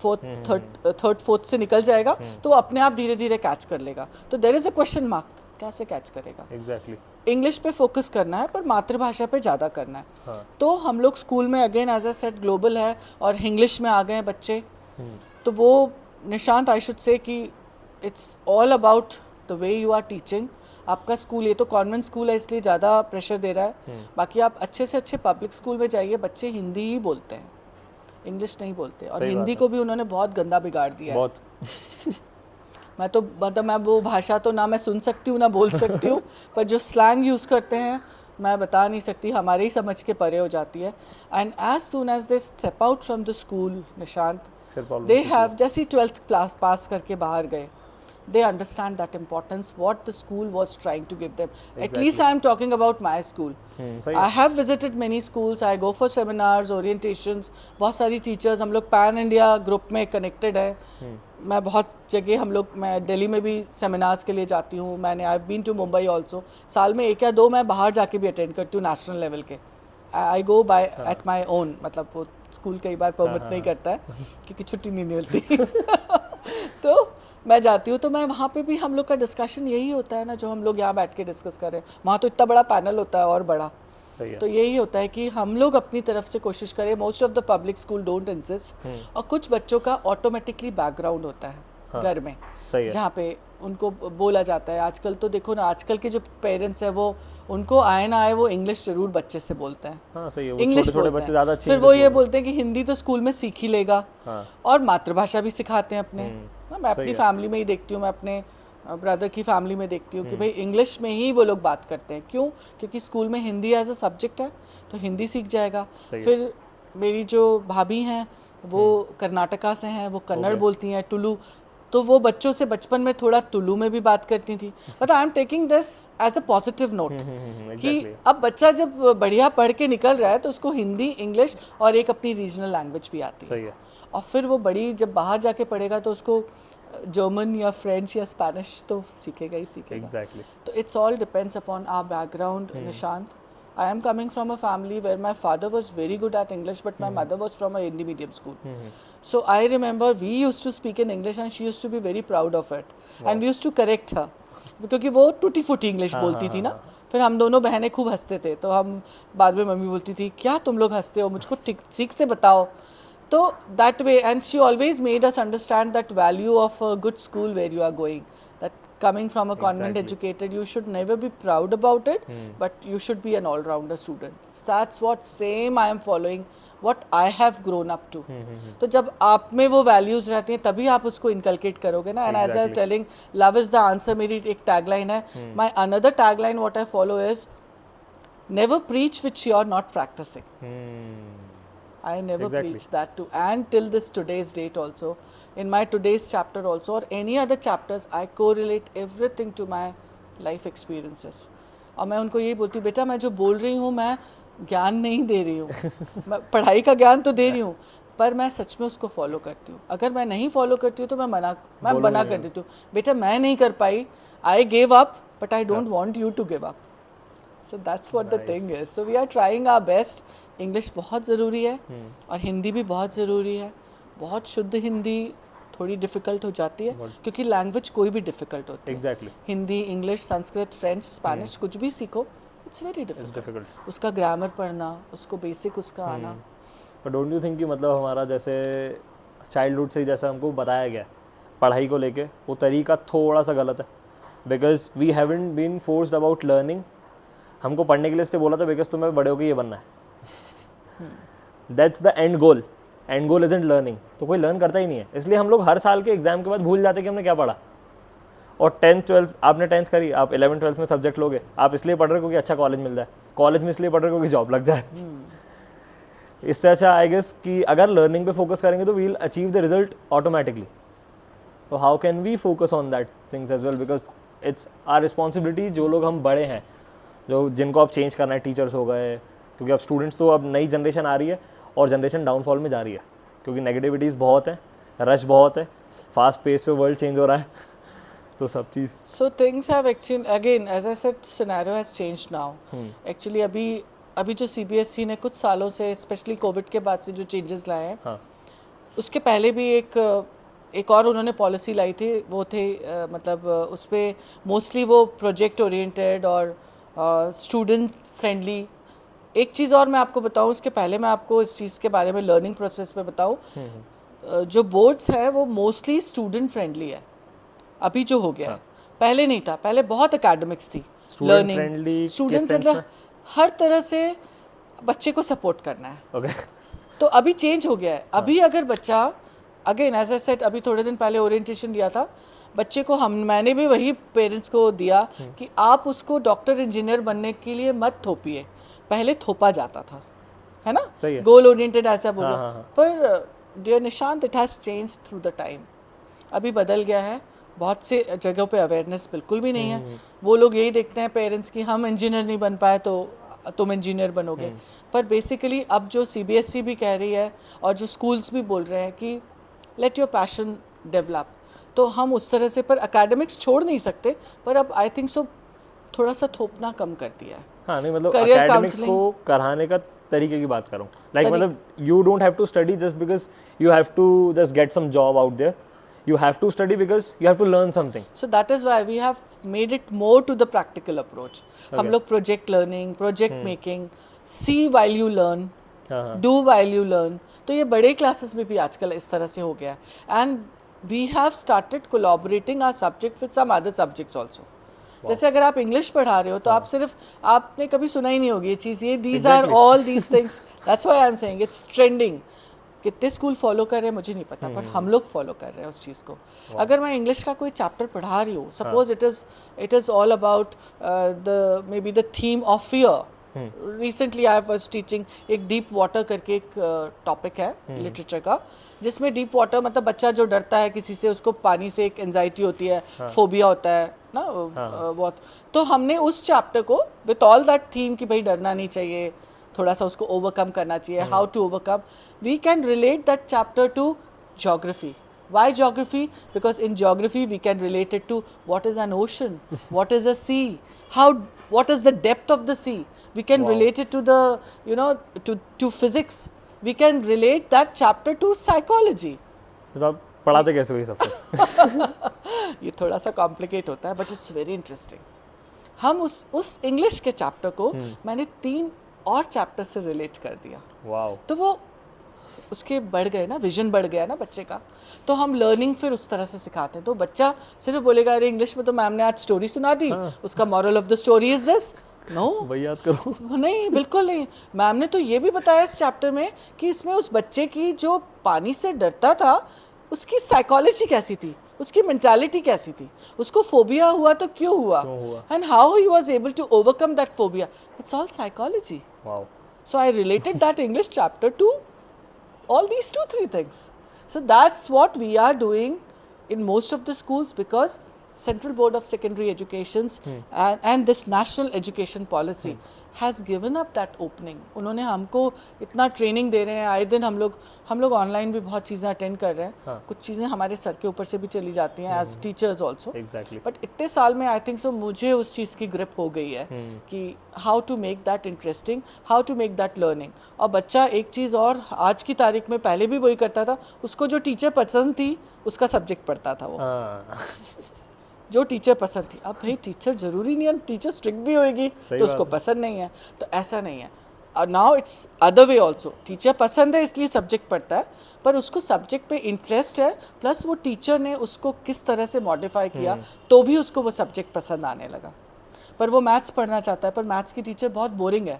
थर्ड फोर्थ से निकल जाएगा, तो वो अपने आप धीरे धीरे कैच कर लेगा। तो there is a question mark, कैसे कैच करेगा? एग्जैक्टली। इंग्लिश पे फोकस करना है, पर मातृभाषा पे ज़्यादा करना है। हाँ। तो हम लोग स्कूल में again as a set global है और इंग्लिश में आ गए हैं बच्चे, तो वो निशांत आई शुड से कि it's all about the way you are teaching. आपका स्कूल, ये तो कॉन्वेंट स्कूल है इसलिए ज़्यादा प्रेशर दे रहा है, बाकी आप अच्छे से अच्छे पब्लिक स्कूल में जाइए, बच्चे हिंदी ही बोलते हैं, इंग्लिश नहीं बोलते। और हिंदी को भी उन्होंने बहुत गंदा बिगाड़ दिया है। बहुत। मैं तो मतलब मैं वो भाषा तो ना मैं सुन सकती हूँ ना बोल सकती हूँ, पर जो स्लैंग यूज़ करते हैं मैं बता नहीं सकती, हमारे ही समझ के परे हो जाती है। And as soon as they step out from the school Nishant, they have, जैसे 12th क्लास पास करके बाहर गए, they understand that importance what the school was trying to give them. At least I am talking about my school. I have visited many schools, I go for seminars, orientations, बहुत सारी teachers, हम लोग pan India group में connected है। मैं बहुत जगह, हम लोग, मैं दिल्ली में भी सेमिनार्स के लिए जाती हूँ, मैंने I been to Mumbai also. साल में 1 या 2 मैं बाहर जाके भी अटेंड करती हूँ नेशनल लेवल के। आई गो बाय एट माई ओन, मतलब वो स्कूल कई बार परमिट नहीं करता है क्योंकि छुट्टी नहीं मिलती। तो मैं जाती हूँ, तो मैं वहाँ पे भी, हम लोग का डिस्कशन यही होता है ना जो हम लोग यहाँ बैठ के डिस्कस कर रहे हैं। वहाँ तो इतना बड़ा पैनल होता है और बड़ा। सही है। तो यही होता है कि हम लोग अपनी तरफ से कोशिश करें। Most of the public school don't insist, और कुछ बच्चों का ऑटोमेटिकली बैकग्राउंड होता है घर में, जहाँ पे उनको बोला जाता है। आजकल तो देखो ना, आजकल के जो पेरेंट्स हैं वो, उनको आए ना आए वो इंग्लिश जरूर बच्चे से बोलते हैं। हाँ, सही है। वो इंग्लिश छोटे बच्चे ज़्यादा अच्छे, फिर वो ये बोलते हैं कि हिंदी तो स्कूल में सीख ही लेगा। हाँ। और मातृभाषा भी सिखाते हैं अपने। मैं अपनी फैमिली में ही देखती हूँ, मैं अपने ब्रदर की फैमिली में देखती हूँ कि भाई इंग्लिश में ही वो लोग बात करते हैं। क्यों? क्योंकि स्कूल में हिंदी एज अ सब्जेक्ट है, तो हिंदी सीख जाएगा। फिर मेरी जो भाभी हैं वो कर्नाटका से हैं, वो कन्नड़ बोलती हैं, टुलू, तो वो बच्चों से बचपन में थोड़ा तुलु में भी बात करती थी। But I am taking this as a positive note कि अब बच्चा जब बढ़िया पढ़ के निकल रहा है तो उसको हिंदी, इंग्लिश और एक अपनी रीजनल लैंग्वेज भी आती है। और फिर वो बड़ी जब बाहर जाके पढ़ेगा तो उसको जर्मन या फ्रेंच या स्पेनिश तो सीखेगा ही सीखेगा। तो it's all depends upon our background Nishant. I am coming from a family where my father was very good at English, but my mother was from a Hindi medium school. So I remember we used to speak in English and she used to be very proud of it. And we used to correct her. क्योंकि वो टूटी फूटी English बोलती थी ना, फिर हम दोनों बहनें खूब हंसते थे। तो हम बाद में, मम्मी बोलती थी क्या तुम लोग हंसते हो, मुझको ठीक से बताओ। तो that way, and she always made us understand that value of a good school where you are going. That coming from a convent educated, you should never be proud about it, but you should be an all-rounder student. That's what same I am following, what I have grown up to. तो जब आप में वो values रहती हैं तभी आप उसको inculcate करोगे ना। And as I was telling, love is the answer, मेरी एक tagline है। My another tagline what I follow is never preach which you are not practicing. I never preach that too, and till this today's date also, in my today's chapter also, or any other chapters, I correlate everything to my life experiences. और मैं उनको यही बोलती हूँ, बेटा मैं जो बोल रही हूँ मैं ज्ञान नहीं दे रही हूँ, मैं पढ़ाई का ज्ञान तो दे रही हूँ, पर मैं सच में उसको फॉलो करती हूँ। अगर मैं नहीं फॉलो करती हूँ तो मैं मना कर देती हूँ, बेटा मैं नहीं कर पाई, I gave up, but I don't want you to give up. So that's what the thing is. So we are trying our best. English बहुत ज़रूरी है और हिंदी भी बहुत ज़रूरी है। बहुत शुद्ध हिंदी थोड़ी डिफ़िकल्ट हो जाती है क्योंकि लैंग्वेज कोई भी डिफ़िकल्ट होती है। Hindi, English, Sanskrit, French, Spanish, कुछ भी सीखो it's very it's difficult. Difficult. उसका ग्रामर पढ़ना, उसको बेसिक उसका आना. बट डोंट यू थिंक कि मतलब हमारा जैसे चाइल्डहुड से ही जैसा हमको बताया गया पढ़ाई को लेके, वो तरीका थोड़ा सा गलत है. Because we haven't been forced about learning. हमको पढ़ने के लिए इसलिए बोला था बिकॉज तुम्हें बड़े होकर ये बनना है. That's the end goal. And goal isn't learning. तो कोई लर्न करता ही नहीं है. इसलिए हम लोग हर साल के एग्जाम के बाद भूल जाते हैं कि हमने क्या पढ़ा. और 10th 12th आपने 10th करी, आप 11th 12th में सब्जेक्ट लोगे, आप इसलिए पढ़ रहे हो क्योंकि अच्छा कॉलेज मिल जाए, कॉलेज में इसलिए पढ़ रहे हो क्योंकि जॉब लग जाए. इससे अच्छा आई गेस कि अगर लर्निंग पे फोकस करेंगे तो we will achieve the result automatically. तो how can we focus on that things as well, because it's our responsibility. जो लोग हम बड़े हैं, जो जिनको अब चेंज करना है, टीचर्स हो गए, क्योंकि अब स्टूडेंट्स तो अब नई जनरेशन आ रही है और जनरेशन डाउनफॉल में जा रही है क्योंकि नेगेटिविटीज़ बहुत है, रश बहुत है, फास्ट पेस पे वर्ल्ड चेंज हो रहा है. तो सब चीज़. So things have actually, again, as I said, scenario has changed now. Actually अभी जो CBSE ने कुछ सालों से, स्पेशली कोविड के बाद से जो चेंजेस लाए हैं, हाँ. उसके पहले भी एक और उन्होंने पॉलिसी लाई थी. वो थे मतलब उस पर मोस्टली वो प्रोजेक्ट ओरिएंटेड और स्टूडेंट फ्रेंडली. एक चीज़ और मैं आपको बताऊं, उसके पहले मैं आपको इस चीज़ के बारे में लर्निंग प्रोसेस में बताऊं. जो बोर्ड्स है वो मोस्टली स्टूडेंट फ्रेंडली है अभी जो हो गया है. पहले नहीं था. पहले बहुत एकेडमिक्स थी. स्टूडेंट फ्रेंडली, स्टूडेंट मतलब हर तरह से बच्चे को सपोर्ट करना है. ओके. तो अभी चेंज हो गया है. अभी अगर बच्चा, अगेन एज आई सेड, अभी थोड़े दिन पहले ओरिएंटेशन दिया था बच्चे को. मैंने भी वही पेरेंट्स को दिया कि आप उसको डॉक्टर इंजीनियर बनने के लिए मत थोपिए. पहले थोपा जाता था, है ना, सही है. गोल ओरिएंटेड ऐसा बोलो. हाँ. पर dear Nishant, it has change through the time. अभी बदल गया है. बहुत से जगहों पे अवेयरनेस बिल्कुल भी नहीं है. वो लोग यही देखते हैं पेरेंट्स की, हम इंजीनियर नहीं बन पाए तो तुम इंजीनियर बनोगे. पर बेसिकली अब जो CBSE भी कह रही है और जो स्कूल्स भी बोल रहे हैं कि लेट योर पैशन डेवलप, तो हम उस तरह से, पर एकेडमिक्स छोड़ नहीं सकते. पर अब आई थिंक सो थोड़ा सा थोपना कम कर दिया है. हाँ, नहीं मतलब Career एकेडमिक्स counseling. को कराने का तरीके की बात करूँ. लाइक मतलब you don't have to study just because you have to just get some job out there. You have to study because you have to learn something. So that is why we have made it more to the practical approach. हम लोग project learning, project making, see while you learn, do while you learn. तो ये बड़े classes में भी आजकल इस तरह से हो गया. And we have started collaborating our subject with some other subjects also. जैसे अगर आप इंग्लिश पढ़ा रहे हो तो आप सिर्फ, आपने कभी सुना ही नहीं होगी ये चीज़, ये these are all these things. That's why I'm saying it's trending. कितने स्कूल फॉलो कर रहे हैं मुझे नहीं पता, पर हम लोग फॉलो कर रहे हैं उस चीज़ को. अगर मैं इंग्लिश का कोई चैप्टर पढ़ा रही हूँ, suppose it is all about the may be the theme of fear. Recently I was teaching एक डीप वाटर करके एक टॉपिक है लिटरेचर का, जिसमें डीप वाटर मतलब बच्चा जो डरता है किसी से, उसको पानी से एक एंजाइटी होती है, फोबिया होता है ना, बहुत. तो हमने उस चैप्टर को विथ ऑल दैट थीम कि भाई डरना नहीं चाहिए, थोड़ा सा उसको ओवरकम करना चाहिए, how to overcome. We can relate that chapter to geography. Why geography? Because in geography we can relate it to what is an ocean, what is a sea, what is the depth of the sea. We can relate it to the, to physics. We can relate that chapter to psychology. तो आप पढ़ाते कैसे हो ये सब? ये थोड़ा सा कॉम्प्लिकेट होता है, बट इट्स वेरी इंटरेस्टिंग. हम उस इंग्लिश के चैप्टर को मैंने 3 और चैप्टर से रिलेट कर दिया. वाओ. तो वो उसके बढ़ गए ना, विजन बढ़ गया ना बच्चे का. तो हम लर्निंग फिर उस तरह से सिखाते हैं. तो बच्चा सिर्फ बोलेगा अरे इंग्लिश में तो मैम ने आज स्टोरी सुना दी, उसका moral of the story is this. No, वही याद करो. नहीं, बिल्कुल नहीं. मैम ने तो ये भी बताया इस चैप्टर में कि इसमें उस बच्चे की जो पानी से डरता था उसकी साइकोलॉजी कैसी थी, उसकी मेंटालिटी कैसी थी, उसको फोबिया हुआ तो क्यों हुआ, and how he was able to overcome that phobia. It's all psychology. Wow. So I related that English chapter to all these 2-3 things. So that's what we are doing in most of the schools, because Central Board of Secondary Educations and this National Education Policy has given up that opening. उन्होंने हमको इतना training दे रहे हैं. आए दिन हम लोग online भी बहुत चीज़ें अटेंड कर रहे हैं. कुछ चीज़ें हमारे सर के ऊपर से भी चली जाती हैं as teachers also. Exactly. But इतने साल में आई थिंक सो मुझे उस चीज़ की ग्रिप हो गई है कि how to make that interesting, how to make that learning. और बच्चा एक चीज़ और आज की तारीख में, पहले भी वही करता था, उसको जो टीचर पसंद थी उसका सब्जेक्ट पढ़ता था वो. जो टीचर पसंद थी। अब भाई टीचर ज़रूरी नहीं है टीचर स्ट्रिक्ट भी होएगी तो उसको पसंद नहीं है, तो ऐसा नहीं है। Now it's other way also, teacher पसंद है इसलिए सब्जेक्ट पढ़ता है, पर उसको सब्जेक्ट पे इंटरेस्ट है, प्लस वो टीचर ने उसको किस तरह से मॉडिफाई किया तो भी उसको वो सब्जेक्ट पसंद आने लगा। पर वो मैथ्स पढ़ना चाहता है, पर मैथ्स की टीचर बहुत बोरिंग है,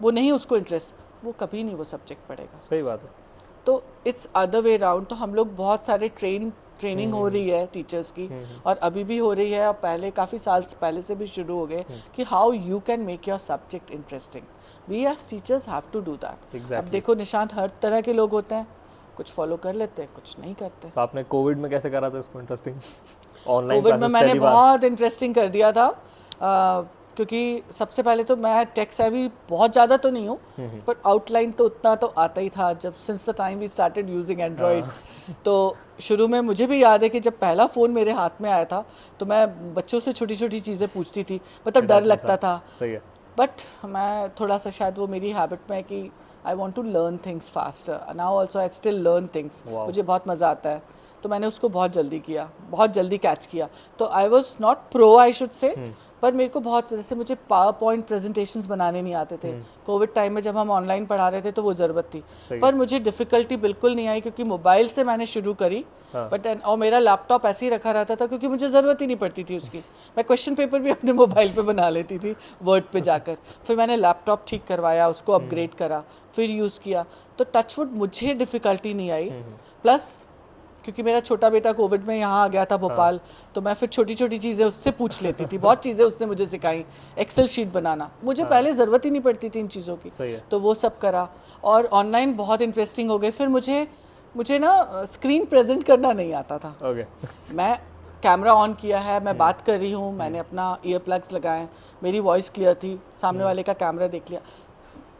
वो नहीं उसको इंटरेस्ट, वो कभी नहीं वो सब्जेक्ट पढ़ेगा। सही बात है। तो इट्स अदर वे राउंड। तो हम लोग बहुत सारे ट्रेनिंग हो रही है टीचर्स की, और अभी भी हो रही है, और पहले काफ़ी साल पहले से भी शुरू हो गए कि how you can make your subject interesting. We as teachers have to do that. अब देखो निशांत, हर तरह के लोग होते हैं, कुछ फॉलो कर लेते हैं, कुछ नहीं करते। तो आपने कोविड में कैसे करा था इसको इंटरेस्टिंग? ऑनलाइन कोविड में मैंने बहुत इंटरेस्टिंग कर दिया था, क्योंकि सबसे पहले तो मैं टेक सेवी बहुत ज़्यादा तो नहीं हूँ, पर आउटलाइन तो उतना तो आता ही था जब since the time we started using androids. तो शुरू में मुझे भी याद है कि जब पहला फ़ोन मेरे हाथ में आया था तो मैं बच्चों से छोटी छोटी चीज़ें पूछती थी, मतलब डर लगता था। सही है। बट मैं थोड़ा सा, शायद वो मेरी हैबिट में है कि I want to learn things faster, now also I still learn things. मुझे बहुत मज़ा आता है, तो मैंने उसको बहुत जल्दी किया, बहुत जल्दी कैच किया। तो आई was not pro I should से, पर मेरे को बहुत, जैसे मुझे पावर पॉइंट प्रेजेंटेशंस बनाने नहीं आते थे। कोविड टाइम में जब हम ऑनलाइन पढ़ा रहे थे तो वो ज़रूरत थी, पर मुझे डिफ़िकल्टी बिल्कुल नहीं आई, क्योंकि मोबाइल से मैंने शुरू करी। बट और मेरा लैपटॉप ऐसे ही रखा रहता था, क्योंकि मुझे ज़रूरत ही नहीं पड़ती थी उसकी। मैं क्वेश्चन पेपर भी अपने मोबाइल पे बना लेती थी, वर्ड पे जाकर। फिर मैंने लैपटॉप ठीक करवाया, उसको अपग्रेड करा, फिर यूज़ किया, तो टचवुड मुझे डिफ़िकल्टी नहीं आई। प्लस क्योंकि मेरा छोटा बेटा कोविड में यहाँ आ गया था भोपाल, तो मैं फिर छोटी छोटी चीज़ें उससे पूछ लेती थी। बहुत चीज़ें उसने मुझे सिखाई, एक्सेल शीट बनाना, मुझे पहले ज़रूरत ही नहीं पड़ती थी इन चीज़ों की। तो वो सब करा, और ऑनलाइन बहुत इंटरेस्टिंग हो गए। फिर मुझे ना स्क्रीन प्रेजेंट करना नहीं आता था। मैं कैमरा ऑन किया है, मैं बात कर रही हूँ, मैंने अपना ईयर प्लग्स लगाए, मेरी वॉइस क्लियर थी, सामने वाले का कैमरा देख लिया,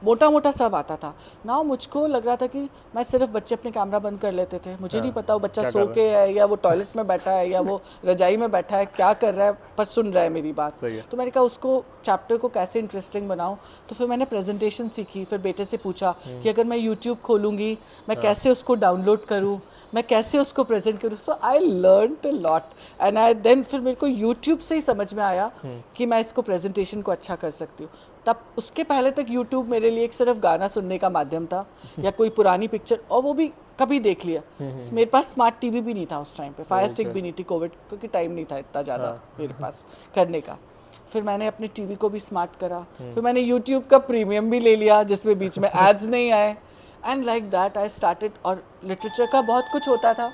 मोटा मोटा सब आता था ना। मुझको लग रहा था कि मैं सिर्फ, बच्चे अपने कैमरा बंद कर लेते थे, मुझे नहीं पता वो बच्चा सो के है या वो टॉयलेट में बैठा है या वो रजाई में बैठा है, क्या कर रहा है, पर सुन रहा है मेरी बात। तो मैंने कहा उसको चैप्टर को कैसे इंटरेस्टिंग बनाऊं। तो फिर मैंने प्रेजेंटेशन सीखी, फिर बेटे से पूछा कि अगर मैं यूट्यूब खोलूँगी मैं कैसे उसको डाउनलोड करूँ, मैं कैसे उसको प्रेजेंट करूँ। So I learn a lot and I then, फिर मेरे को यूट्यूब से ही समझ में आया कि मैं इसको प्रेजेंटेशन को अच्छा कर सकती हूँ। तब उसके पहले तक यूट्यूब मेरे लिए एक सिर्फ गाना सुनने का माध्यम था, या कोई पुरानी पिक्चर, और वो भी कभी देख लिया। मेरे पास स्मार्ट टीवी भी नहीं था उस टाइम पे, फायर स्टिक भी नहीं थी, कोविड क्योंकि टाइम नहीं था इतना ज़्यादा मेरे पास करने का। फिर मैंने अपने टीवी को भी स्मार्ट करा, फिर मैंने यूट्यूब का प्रीमियम भी ले लिया जिसमें बीच में एड्स नहीं आए, and like that I started. और लिटरेचर का बहुत कुछ होता था।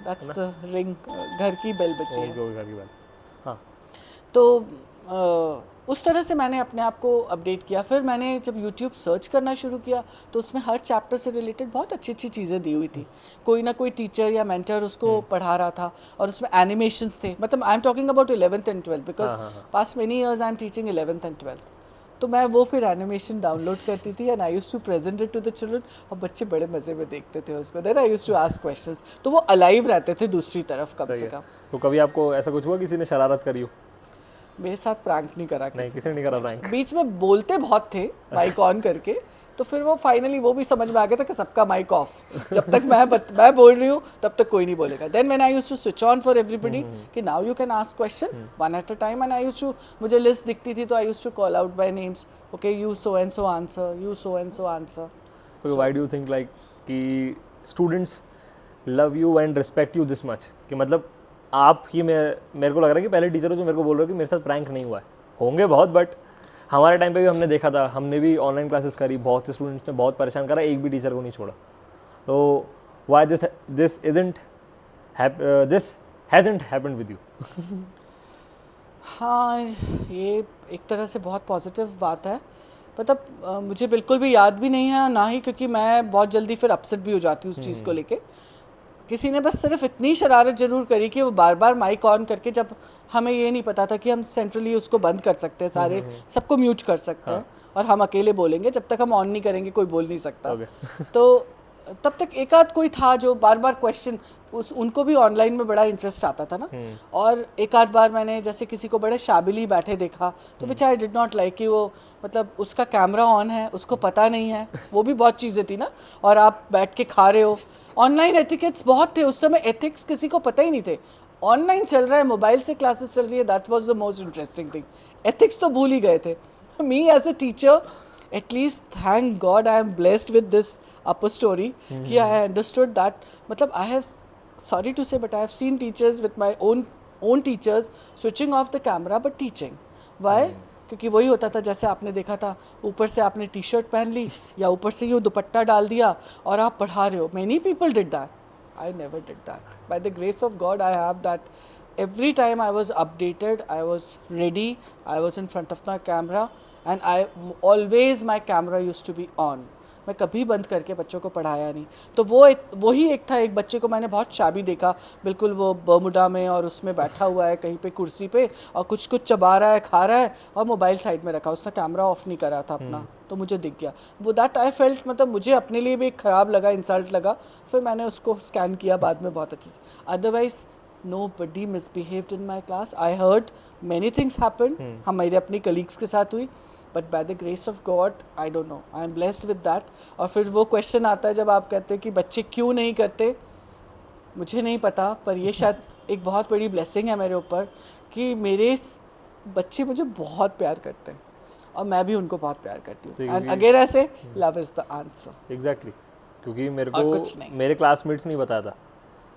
दैट्स द रिंग, घर की बेल बची है। हाँ। तो उस तरह से मैंने अपने आप को अपडेट किया। फिर मैंने जब YouTube सर्च करना शुरू किया तो उसमें हर चैप्टर से रिलेटेड बहुत अच्छी अच्छी चीज़ें दी हुई थी। कोई ना कोई टीचर या मेंटर उसको पढ़ा रहा था, और उसमें एनिमेशंस थे। मतलब I am talking about 11th and 12th, because past many years I am teaching 11th and 12th। तो मैं वो फिर एनिमेशन डाउनलोड करती थी and I used to present it to the children, और बच्चे बड़े मज़े में देखते थे उसको। Then I used to ask questions, तो वो अलाइव रहते थे दूसरी तरफ कम से कम। तो कभी आपको ऐसा कुछ हुआ किसी ने शरारत करी हो? मेरे साथ प्रैंक नहीं करा किसी ने नहीं करा प्रैंक। बीच में बोलते बहुत थे माइक ऑन करके, तो फिर वो फाइनली वो भी समझ में आ गया था कि सबका माइक ऑफ, जब तक मैं बोल रही हूँ तब तक कोई नहीं बोलेगा। Then when I used to switch on for everybody कि now you can ask question one at a time, and I used to, मुझे लिस्ट दिखती थी तो I used to call out by names, okay you so and so answer, you so and so answer. So why do you think like कि students love you and respect you this much? कि मतलब आप ही, मेरे को लग रहा है कि पहले टीचर हो जो मेरे को बोल रहे हो कि मेरे साथ प्रैंक नहीं हुआ है, होंगे बहुत, बट हमारे टाइम पे भी हमने देखा था, हमने भी ऑनलाइन क्लासेस करी, बहुत से स्टूडेंट्स ने बहुत परेशान करा, एक भी टीचर को नहीं छोड़ा। तो why this hasn't happened with you? हाँ, ये एक तरह से बहुत पॉजिटिव बात है। मतलब मुझे बिल्कुल भी याद भी नहीं है, ना ही, क्योंकि मैं बहुत जल्दी फिर अपसेट भी हो जाती हूँ उस चीज़ को लेके। किसी ने बस सिर्फ इतनी शरारत ज़रूर करी कि वो बार बार माइक ऑन करके, जब हमें ये नहीं पता था कि हम सेंट्रली उसको बंद कर सकते हैं, सारे सबको म्यूट कर सकते हैं, और हम अकेले बोलेंगे, जब तक हम ऑन नहीं करेंगे कोई बोल नहीं सकता। तो तब तक एक आध कोई था जो बार बार क्वेश्चन, उनको भी ऑनलाइन में बड़ा इंटरेस्ट आता था ना, और एक आध बार मैंने जैसे किसी को बड़े शाबिली बैठे देखा तो विच आई डिड नॉट लाइक कि वो मतलब उसका कैमरा ऑन है, उसको पता नहीं है, वो भी बहुत चीज़ें थी ना, और आप बैठ के खा रहे हो। ऑनलाइन एटिकेट्स बहुत थे उस समय, एथिक्स किसी को पता ही नहीं थे। ऑनलाइन चल रहा है, मोबाइल से क्लासेस चल रही है, that was the most interesting thing. Ethics तो भूल ही गए थे। Me as a teacher, at least thank God I am blessed with this upper story कि I understood that, मतलब I have, sorry to say but I have seen teachers with my own teachers switching off the camera but teaching. Why? क्योंकि वही होता था जैसे आपने देखा था, ऊपर से आपने टी शर्ट पहन ली या ऊपर से ये दुपट्टा डाल दिया और आप पढ़ा रहे हो। Many people did that. I never did that. By the grace of God I have that. Every time I was updated, I was ready, I was in front of my camera and I always my camera used to be on. मैं कभी बंद करके बच्चों को पढ़ाया नहीं। तो वही एक था, एक बच्चे को मैंने बहुत शाबी देखा, बिल्कुल वो बर्मुडा में और उसमें बैठा हुआ है कहीं पे कुर्सी पे और कुछ चबा रहा है, खा रहा है और मोबाइल साइड में रखा, उसने कैमरा ऑफ नहीं करा था अपना, तो मुझे दिख गया वो। दैट आई फेल्ट, मतलब मुझे अपने लिए भी ख़राब लगा, इंसल्ट लगा, फिर मैंने उसको स्कैन किया बाद में बहुत अच्छे से। Otherwise nobody misbehaved in my class. I heard many things happen, हमारे अपनी colleagues के साथ हुई, but by the grace of God, I don't know, I am blessed with that. और फिर वो question आता है जब आप कहते हैं कि बच्चे क्यों नहीं करते, मुझे नहीं पता, पर ये शायद एक बहुत बड़ी blessing है मेरे ऊपर कि मेरे बच्चे मुझे बहुत प्यार करते हैं और मैं भी उनको बहुत प्यार करती हूँ। And again I say, love is the answer. Exactly. क्योंकि मेरे को मेरे क्लासमेट्स नहीं बताया था,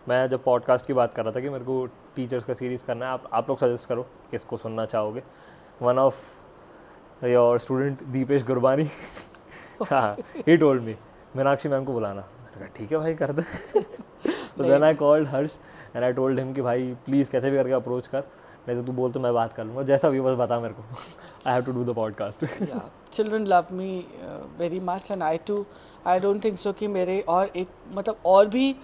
मैं जब पॉडकास्ट की बात कर रहा था कि मेरे को टीचर्स का सीरीज़ करना है, आप लोग सजेस्ट करो किसको सुनना चाहोगे। One of your student Deepesh Gurbani, हाँ, he told me Meenakshi ma'am को बुलाना। मैंने कहा ठीक है भाई, कर दे। तो then I called Harsh and I told him कि भाई प्लीज़ कैसे भी करके अप्रोच कर, नहीं तो तू बोल तो मैं बात कर लूँगा, जैसा भी बस बता मेरे को। I have to do the podcast. Children love me very much and I don't think so कि मेरे और एक मतलब और भी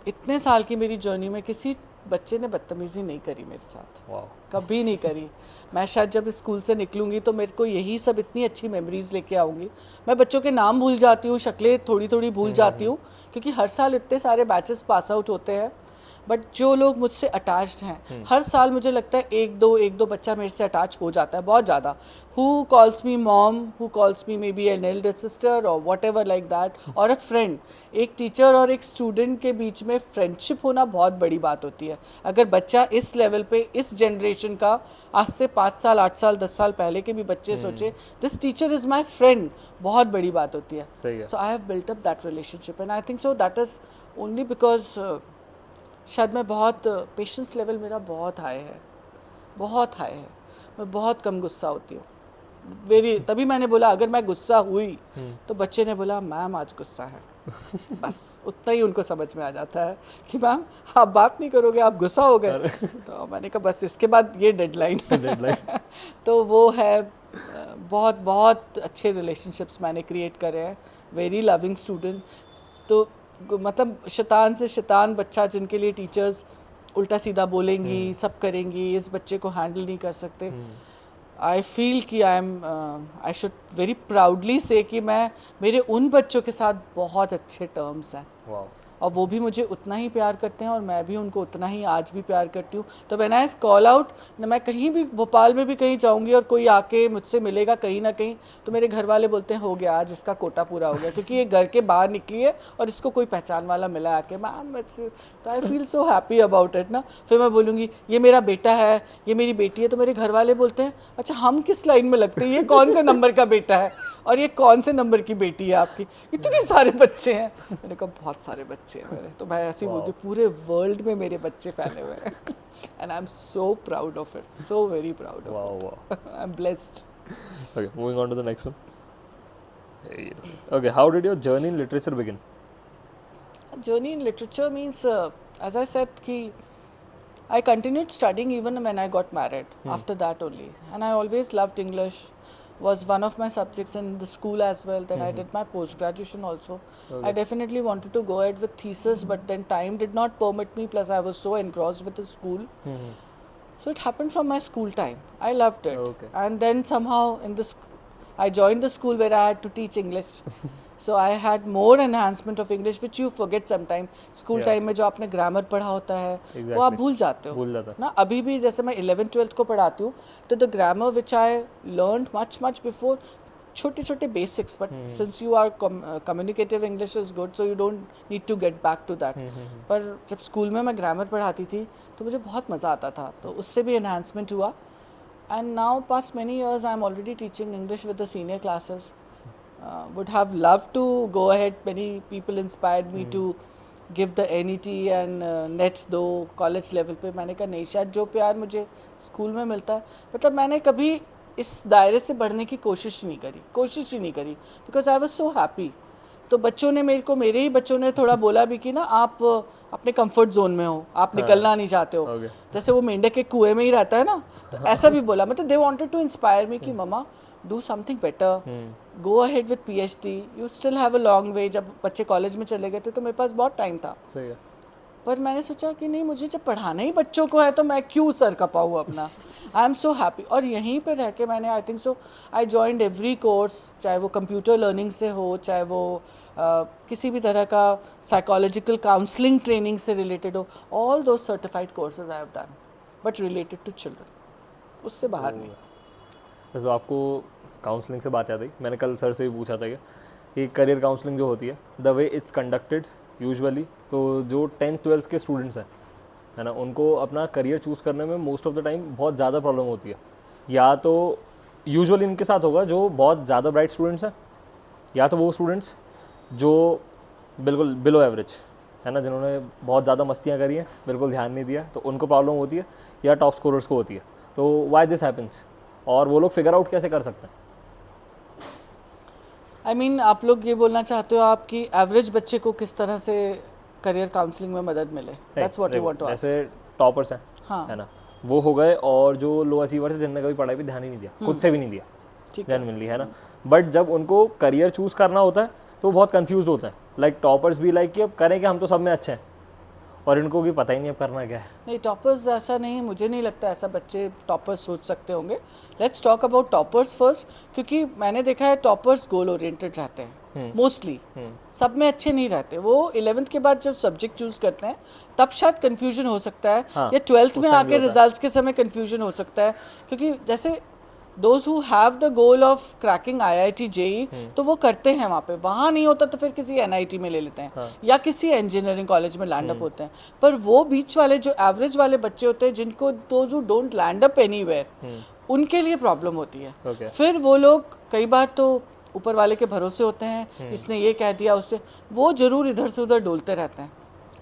इतने साल की मेरी जर्नी में किसी बच्चे ने बदतमीज़ी नहीं करी मेरे साथ। wow. कभी नहीं करी। मैं शायद जब स्कूल से निकलूँगी तो मेरे को यही सब इतनी अच्छी मेमोरीज़ लेके आऊँगी। मैं बच्चों के नाम भूल जाती हूँ, शक्लें थोड़ी थोड़ी भूल जाती हूँ, क्योंकि हर साल इतने सारे बैचेस पास आउट होते हैं, बट जो लोग मुझसे अटैच्ड हैं, हर साल मुझे लगता है एक दो बच्चा मेरे से अटैच हो जाता है, बहुत ज़्यादा। Who calls me mom, who calls me may be an elder sister और वॉट एवर लाइक दैट, और अ फ्रेंड। एक टीचर और एक स्टूडेंट के बीच में फ्रेंडशिप होना बहुत बड़ी बात होती है। अगर बच्चा इस लेवल पे, इस जनरेशन का, आज से 5 साल 8 साल 10 साल पहले के भी बच्चे सोचे this teacher is my friend, बहुत बड़ी बात होती है। So I have built up that relationship and I think so that is only because शायद मैं बहुत पेशेंस लेवल मेरा बहुत हाई है, बहुत हाई है। मैं बहुत कम गुस्सा होती हूँ वेरी। तभी मैंने बोला अगर मैं गुस्सा हुई तो बच्चे ने बोला मैम आज गुस्सा है। बस उतना ही उनको समझ में आ जाता है कि मैम आप बात नहीं करोगे, आप गुस्सा हो गए। तो मैंने कहा बस इसके बाद ये डेडलाइन है। तो वो है, बहुत बहुत अच्छे रिलेशनशिप्स मैंने क्रिएट करे हैं, वेरी लविंग स्टूडेंट। तो मतलब शैतान से शैतान बच्चा जिनके लिए टीचर्स उल्टा सीधा बोलेंगी, सब करेंगी, इस बच्चे को हैंडल नहीं कर सकते। आई फील कि आई शुड वेरी प्राउडली से कि मैं मेरे उन बच्चों के साथ बहुत अच्छे टर्म्स हैं। और वो भी मुझे उतना ही प्यार करते हैं और मैं भी उनको उतना ही आज भी प्यार करती हूँ। तो व्हेन आई कॉल आउट, मैं कहीं भी भोपाल में भी कहीं जाऊँगी और कोई आके मुझसे मिलेगा कहीं ना कहीं, तो मेरे घर वाले बोलते हैं हो गया आज इसका कोटा पूरा हो गया, क्योंकि ये घर के बाहर निकली है और इसको कोई पहचान वाला मिला आके मैम मुझसे। तो I feel so happy about it ना। फिर मैं बोलूँगी ये मेरा बेटा है, ये मेरी बेटी है, तो मेरे घर वाले बोलते हैं अच्छा हम किस लाइन में लगते हैं, ये कौन से नंबर का बेटा है और ये कौन से नंबर की बेटी है आपकी, इतने सारे बच्चे हैं। मैंने कहा बहुत सारे बच्चे हैं मेरे। तो मैं ऐसे ही बोलती हूँ पूरे वर्ल्ड में मेरे बच्चे फैले हुए हैं and I am so proud of it, so very proud of it. I am blessed. Okay, moving on to the next one. Okay, how did your journey in literature begin? Journey in literature means, as I said, कि I continued studying even when I got married. After that only, and I always loved English. Was one of my subjects in the school as well. Then I did my post graduation also. Okay. I definitely wanted to go ahead with thesis, but then time did not permit me. Plus, I was so engrossed with the school. So it happened from my school time. I loved it. Okay. And then somehow in this, I joined the school where I had to teach English. So I had more enhancement of English which you forget sometime. School Yeah. time में जो आपने grammar पढ़ा होता है वो Exactly. आप भूल जाते हो भूल जाता है। ना. अभी भी जैसे मैं 11th 12th को पढ़ाती हूँ तो the grammar which I learned much before, छोटे छोटे basics, but since you are communicative English is good so you don't need to get back to that. पर जब स्कूल में मैं ग्रामर पढ़ाती थी तो मुझे बहुत मज़ा आता था, तो उससे भी एनहांसमेंट हुआ. And now past many years I am already teaching English with the senior classes. would have loved to go ahead. Many people inspired me to give the NET and NETs दो college level पे. मैंने कहा नहीं, शायद जो प्यार मुझे school में मिलता है, मतलब मैंने कभी इस दायरे से बढ़ने की कोशिश ही नहीं करी because I was so happy. तो बच्चों ने मेरे ही बच्चों ने थोड़ा बोला भी कि ना आप अपने कंफर्ट जोन में हो, आप निकलना नहीं चाहते हो. Okay. जैसे वो मेंढक के कुएं में ही रहता है ना, तो ऐसा भी बोला. मतलब they wanted to inspire me कि mama do something better, go ahead with PhD, you still have a long way. जब बच्चे कॉलेज में चले गए थे तो मेरे पास बहुत टाइम था. सही है. पर मैंने सोचा कि नहीं, मुझे जब पढ़ाना ही बच्चों को है तो मैं क्यों सर कपाऊँ अपना. I am so happy. और यहीं पे रह के मैंने आई think so I joined every course, चाहे वो कंप्यूटर लर्निंग से हो, चाहे वो किसी भी तरह का साइकोलॉजिकल काउंसलिंग ट्रेनिंग से रिलेटेड हो. All those certified courses I have done but related to children, उससे बाहर नहीं. तो आपको काउंसलिंग से बात याद आई, मैंने कल सर से भी पूछा था कि करियर काउंसलिंग जो होती है, the way it's conducted usually, तो जो 10th 12th के स्टूडेंट्स हैं, है ना, उनको अपना करियर चूज़ करने में मोस्ट ऑफ द टाइम बहुत ज़्यादा प्रॉब्लम होती है. या तो यूजुअली इनके साथ होगा जो बहुत ज़्यादा ब्राइट स्टूडेंट्स हैं, या तो वो स्टूडेंट्स जो बिल्कुल बिलो एवरेज है ना, जिन्होंने बहुत ज़्यादा मस्तियाँ करी हैं, बिल्कुल ध्यान नहीं दिया, तो उनको प्रॉब्लम होती है, या टॉप स्कोरर्स को होती है. तो व्हाई दिस हैपेंस, और वो लोग फिगर आउट कैसे कर सकते हैं? आई मीन आप लोग ये बोलना चाहते हो आपकी एवरेज बच्चे को किस तरह से करियर काउंसलिंग में मदद मिले? That's what you want to ask. जैसे टॉपर्स हैं, हाँ. है ना, वो हो गए, और जो लो अचीवर्स हैं जिनने कभी पढ़ाई पे ध्यान ही नहीं दिया, खुद से भी नहीं दिया, ठीक है. जेन्युइनली, है ना. बट जब उनको करियर चूज़ करना होता है तो बहुत कंफ्यूज होते हैं. लाइक टॉपर्स भी लाइक कि अब करें कि हम तो सब में अच्छे हैं, और इनको भी पता ही नहीं अब करना क्या है. नहीं, टॉपर्स ऐसा नहीं, मुझे नहीं लगता ऐसा बच्चे टॉपर्स सोच सकते होंगे. Let's talk about toppers first, क्योंकि मैंने देखा है टॉपर्स गोल ओरिएंटेड रहते हैं मोस्टली. सब में अच्छे नहीं रहते. वो 11th के बाद जब सब्जेक्ट चूज करते हैं तब शायद कन्फ्यूजन हो सकता है, हाँ, या 12th उस में time आके भी होता है. रिजल्ट्स के समय कन्फ्यूजन हो सकता है. क्योंकि जैसे those who have the goal of cracking IIT JEE, तो वो करते हैं वहाँ पे. वहाँ नहीं होता तो फिर किसी NIT में ले लेते हैं, हाँ. या किसी इंजीनियरिंग कॉलेज में लैंड अप होते हैं. पर वो बीच वाले जो एवरेज वाले बच्चे होते हैं, जिनको those who don't land up anywhere, उनके लिए प्रॉब्लम होती है. Okay. फिर वो लोग कई बार तो ऊपर वाले के भरोसे होते हैं, इसने ये कह दिया, उससे वो जरूर इधर से उधर डोलते रहते हैं.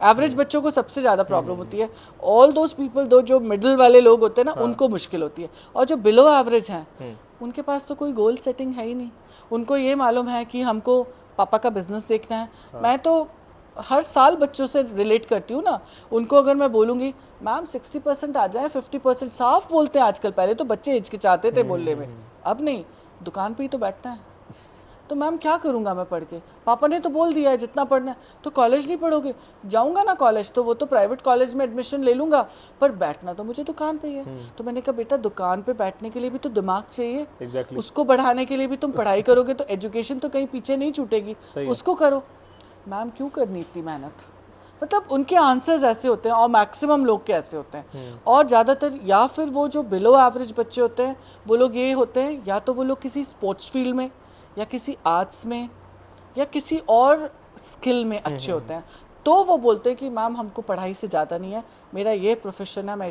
एवरेज बच्चों को सबसे ज़्यादा प्रॉब्लम होती है. ऑल दोज पीपल, दो जो मिडिल वाले लोग होते हैं ना, उनको मुश्किल होती है. और जो बिलो एवरेज हैं, उनके पास तो कोई गोल सेटिंग है ही नहीं. उनको ये मालूम है कि हमको पापा का बिजनेस देखना है. मैं तो हर साल बच्चों से रिलेट करती हूँ ना. उनको अगर मैं बोलूँगी मैम 60% आ जाए, 50%, साफ बोलते हैं आजकल. पहले तो बच्चे हिचकिचाते थे बोलने में, अब नहीं. दुकान पे ही तो बैठना है, तो मैम क्या करूँगा मैं पढ़ के? पापा ने तो बोल दिया है जितना पढ़ना है. तो कॉलेज नहीं पढ़ोगे? जाऊँगा ना कॉलेज, तो वो तो प्राइवेट कॉलेज में एडमिशन ले लूँगा, पर बैठना तो मुझे दुकान पे ही है. तो मैंने कहा बेटा, दुकान पे बैठने के लिए भी तो दिमाग चाहिए. Exactly. उसको बढ़ाने के लिए भी तुम पढ़ाई करोगे तो एजुकेशन तो कहीं पीछे नहीं छूटेगी. उसको करो. मैम क्यों करनी इतनी मेहनत? मतलब उनके आंसर्स ऐसे होते हैं, और मैक्सिमम लोग के ऐसे होते हैं. और ज़्यादातर, या फिर वो जो बिलो एवरेज बच्चे होते हैं, वो लोग ये होते हैं, या तो वो लोग किसी स्पोर्ट्स फील्ड में, या किसी आर्ट्स में, या किसी और स्किल में अच्छे होते हैं. तो वो बोलते हैं कि मैम हमको पढ़ाई से ज़्यादा नहीं है, मेरा ये प्रोफेशन है, मैं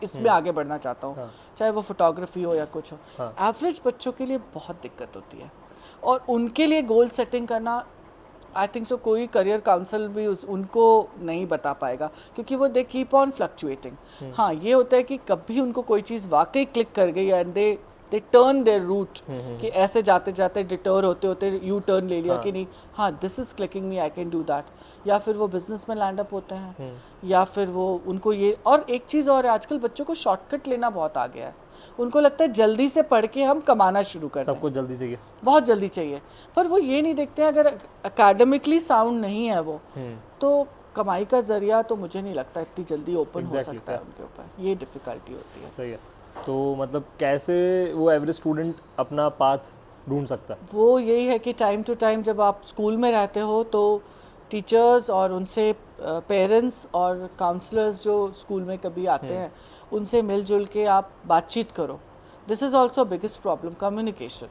इसमें आगे बढ़ना चाहता हूँ. चाहे वो फोटोग्राफी हो या कुछ हो. एवरेज बच्चों के लिए बहुत दिक्कत होती है, और उनके लिए गोल सेटिंग करना, आई थिंक सो कोई करियर काउंसल भी उनको नहीं बता पाएगा, क्योंकि वो दे कीप ऑन फ्लक्चुएटिंग. हाँ, ये होता है कि कभी उनको कोई चीज़ वाकई क्लिक कर गई and they turn their route, कि ऐसे जाते जाते डिटर होते होते यू टर्न ले लिया. कि नहीं, हाँ this is clicking me, I can do that. या फिर वो बिजनेस में लैंड अप होते हैं, या फिर वो उनको ये. और एक चीज़ और है, आजकल बच्चों को शॉर्टकट लेना बहुत आ गया है. उनको लगता है जल्दी से पढ़ के हम कमाना शुरू कर दें, सब कुछ जल्दी चाहिए, बहुत जल्दी चाहिए. पर वो ये नहीं देखते हैं, अगर एकेडमिकली साउंड नहीं है वो, तो कमाई का जरिया तो मुझे नहीं लगता इतनी जल्दी ओपन हो सकता है उनके ऊपर. ये डिफ़िकल्टी होती है. सही है. तो मतलब कैसे वो एवरेज स्टूडेंट अपना पाथ ढूंढ सकता है? वो यही है कि टाइम टू टाइम जब आप स्कूल में रहते हो तो टीचर्स और उनसे पेरेंट्स और काउंसलर्स जो स्कूल में कभी आते हैं उनसे मिलजुल के आप बातचीत करो. This is also biggest problem, communication.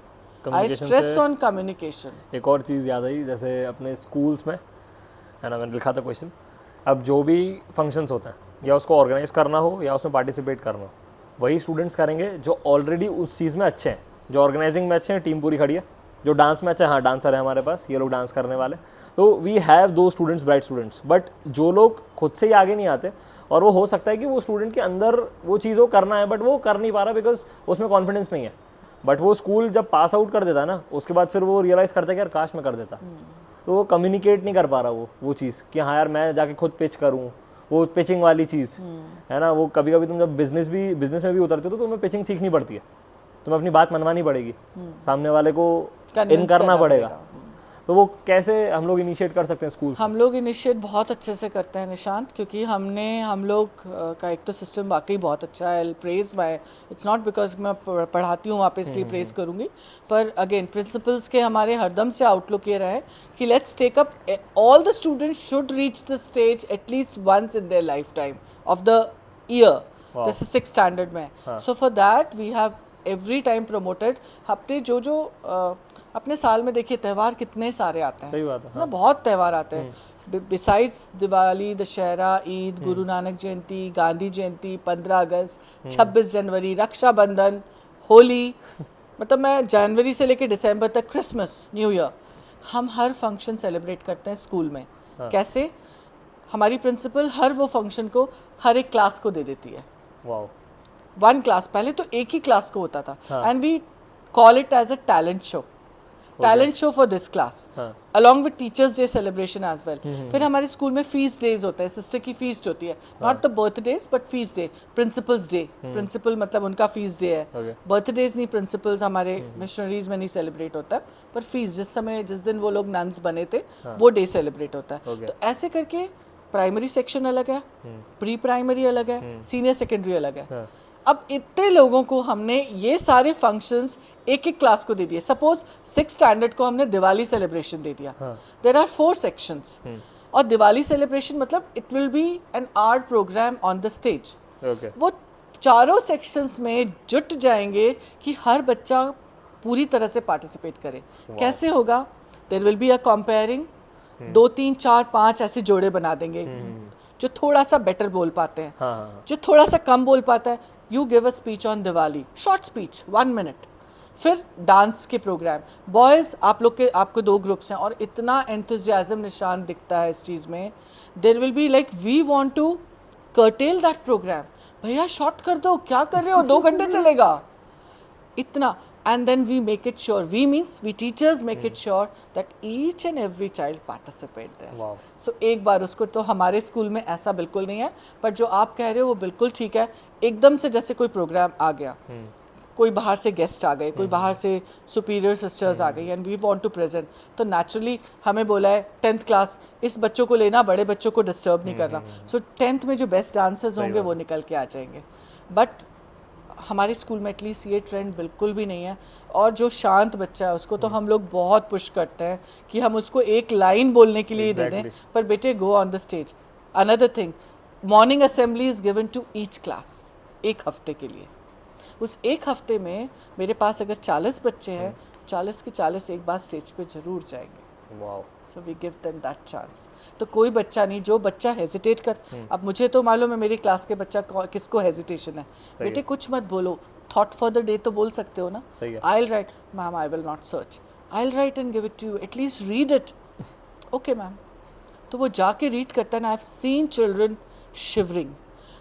I stress on communication. एक और चीज़ याद आई, जैसे अपने स्कूल्स में है ना, मैंने लिखा था क्वेश्चन, अब जो भी फंक्शंस होते हैं या उसको ऑर्गेनाइज करना हो या उसमें पार्टिसिपेट करना हो, वही स्टूडेंट्स करेंगे जो ऑलरेडी उस चीज़ में अच्छे हैं, जो ऑर्गेनाइजिंग में अच्छे हैं, टीम पूरी खड़ी है, जो डांस में अच्छे हैं, हाँ डांसर है हमारे पास, ये लोग डांस करने वाले, तो वी हैव दो स्टूडेंट्स, ब्राइट स्टूडेंट्स. बट जो लोग खुद से ही आगे नहीं आते, और वो हो सकता है कि वो स्टूडेंट के अंदर वो चीज़ वो करना है बट वो कर नहीं पा रहा बिकॉज उसमें कॉन्फिडेंस नहीं है, बट वो स्कूल जब पास आउट कर देता है ना, उसके बाद फिर वो रियलाइज़ करता है कि यार काश में कर देता. तो वो कम्युनिकेट नहीं कर पा रहा वो चीज़ कि हाँ यार मैं जाके खुद पिच करूँ, वो पिचिंग वाली चीज़ है ना. वो कभी कभी तुम जब बिजनेस में भी उतरते हो तो तुम्हें पिचिंग सीखनी पड़ती है, तुम्हें अपनी बात मनवानी पड़ेगी, सामने वाले को इन करना पड़ेगा. तो वो कैसे हम लोग इनिशिएट कर सकते हैं स्कूल? हम लोग इनिशिएट बहुत अच्छे से करते हैं निशांत, क्योंकि हम लोग का एक तो सिस्टम वाकई बहुत अच्छा है. Praise my, it's not because मैं पढ़ाती हूँ वहाँ पे इसलिए प्रेज करूँगी, पर अगेन प्रिंसिपल्स के हमारे हरदम से आउटलुक ये रहे कि let's take up, all the students should reach the stage at least once in their lifetime of the year. This is 6th standard में. So for that we have every time promoted. अपने जो अपने साल में देखिए त्यौहार कितने सारे आते हैं. सही बात है, ना बहुत त्यौहार आते हैं. बिसाइड्स दिवाली, दशहरा, ईद, गुरु नानक जयंती, गांधी जयंती, 15 अगस्त, 26 जनवरी, रक्षाबंधन, होली, मतलब मैं जनवरी से लेकर दिसंबर तक, क्रिसमस, न्यू ईयर, हम हर फंक्शन सेलिब्रेट करते हैं स्कूल में. कैसे? हमारी प्रिंसिपल हर वो फंक्शन को हर एक क्लास को दे देती है. वाओ. 1 क्लास, पहले तो एक ही क्लास को होता था, and we call it as a talent show. Talent show for this class along with teachers day celebration as well. फिर हमारे स्कूल में फीस डेज होते हैं, सिस्टर की फीस्ट होती है, not the birthdays but feast day. Principals day, principal मतलब उनका फीस डे है. बर्थडेज नहीं, प्रिंसिपल्स हमारे मिशनरीज में नहीं सेलिब्रेट होता, पर फीस जिस दिन वो लोग नन्स बने थे वो डे सेलिब्रेट होता है. तो ऐसे करके प्राइमरी सेक्शन अलग है, प्री प्राइमरी अलग है, सीनियर सेकेंडरी अलग है. अब इतने लोगों को हमने ये सारे फंक्शंस एक एक क्लास को दे दिए. सपोज 6th स्टैंडर्ड को हमने दिवाली सेलिब्रेशन दे दिया. देयर आर 4 सेक्शंस, और दिवाली सेलिब्रेशन मतलब it will be an art programme on the stage. वो चारों सेक्शंस में जुट जाएंगे कि हर बच्चा पूरी तरह से पार्टिसिपेट करे. कैसे होगा? There will be a compering. 2, 3, 4, 5 ऐसे जोड़े बना देंगे जो थोड़ा सा बेटर बोल पाते हैं, जो थोड़ा सा कम बोल पाता है. You give a speech on Diwali, short speech 1 minute. फिर डांस के प्रोग्राम. बॉयज़ आपको 2 ग्रुप्स हैं और इतना एंथुजियाज्म निशान दिखता है इस चीज़ में. There will be like we want to curtail that programme. भैया शॉर्ट कर दो, क्या कर रहे हो, 2 घंटे चलेगा इतना. And then we make it sure, we means we teachers make it sure that each and every child participate there. Wow. So एक बार उसको, तो हमारे स्कूल में ऐसा बिल्कुल नहीं है, पर जो आप कह रहे हो वो बिल्कुल ठीक है. एकदम से जैसे कोई प्रोग्राम आ गया, कोई बाहर से गेस्ट आ गए, कोई बाहर से सुपीरियर सिस्टर्स आ गई, and we want to present, तो नेचुरली हमें बोला है 10th क्लास इस बच्चों को लेना, बड़े बच्चों को डिस्टर्ब नहीं करना. सो 10th में जो बेस्ट डांसर्स होंगे वो निकल के आ जाएंगे. बट हमारे स्कूल में एटलीस्ट ये ट्रेंड बिल्कुल भी नहीं है. और जो शांत बच्चा है उसको तो हम लोग बहुत पुश करते हैं कि हम उसको एक लाइन बोलने के लिए दे दें, पर बेटे go on the stage. Another thing, morning assembly is given to each class, 1 हफ्ते के लिए. उस 1 हफ्ते में मेरे पास अगर 40 बच्चे हैं, 40 के 40 एक बार स्टेज पे ज़रूर जाएंगे. Wow. So we give them that chance. तो कोई बच्चा नहीं, जो बच्चा हेजिटेट कर, अब मुझे तो मालूम है मेरी क्लास के बच्चा किसको हेजिटेशन है. बेटे कुछ मत बोलो, थॉट फॉर द डे तो बोल सकते हो ना. I will write, ma'am I will not search, I will write and give it to you, at least read it. Okay ma'am. तो वो जाके रीड करता है ना. I have seen children shivering,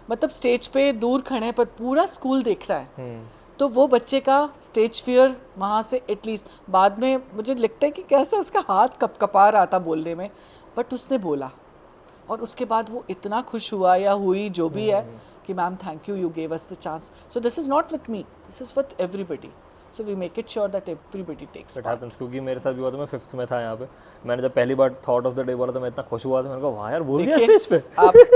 मतलब स्टेज पे दूर खड़े हैं पर पूरा स्कूल देख रहा है. तो वो बच्चे का स्टेज फियर वहाँ से एटलीस्ट, बाद में मुझे लगता है कि कैसे उसका हाथ कपकपा रहा था बोलने में, बट उसने बोला, और उसके बाद वो इतना खुश हुआ या हुई जो भी है कि ma'am thank you, you gave us the chance. So this is not with me, this is with everybody. So we make it sure that everybody takes it happens. क्योंकि मेरे साथ भी हुआ था, मैं 5th में था यहाँ पे, मैंने जब पहली बार थॉट ऑफ द डे बोला था, मैं इतना खुश हुआ था, मैंने कहा वाह यार बोल दिया स्टेज पे.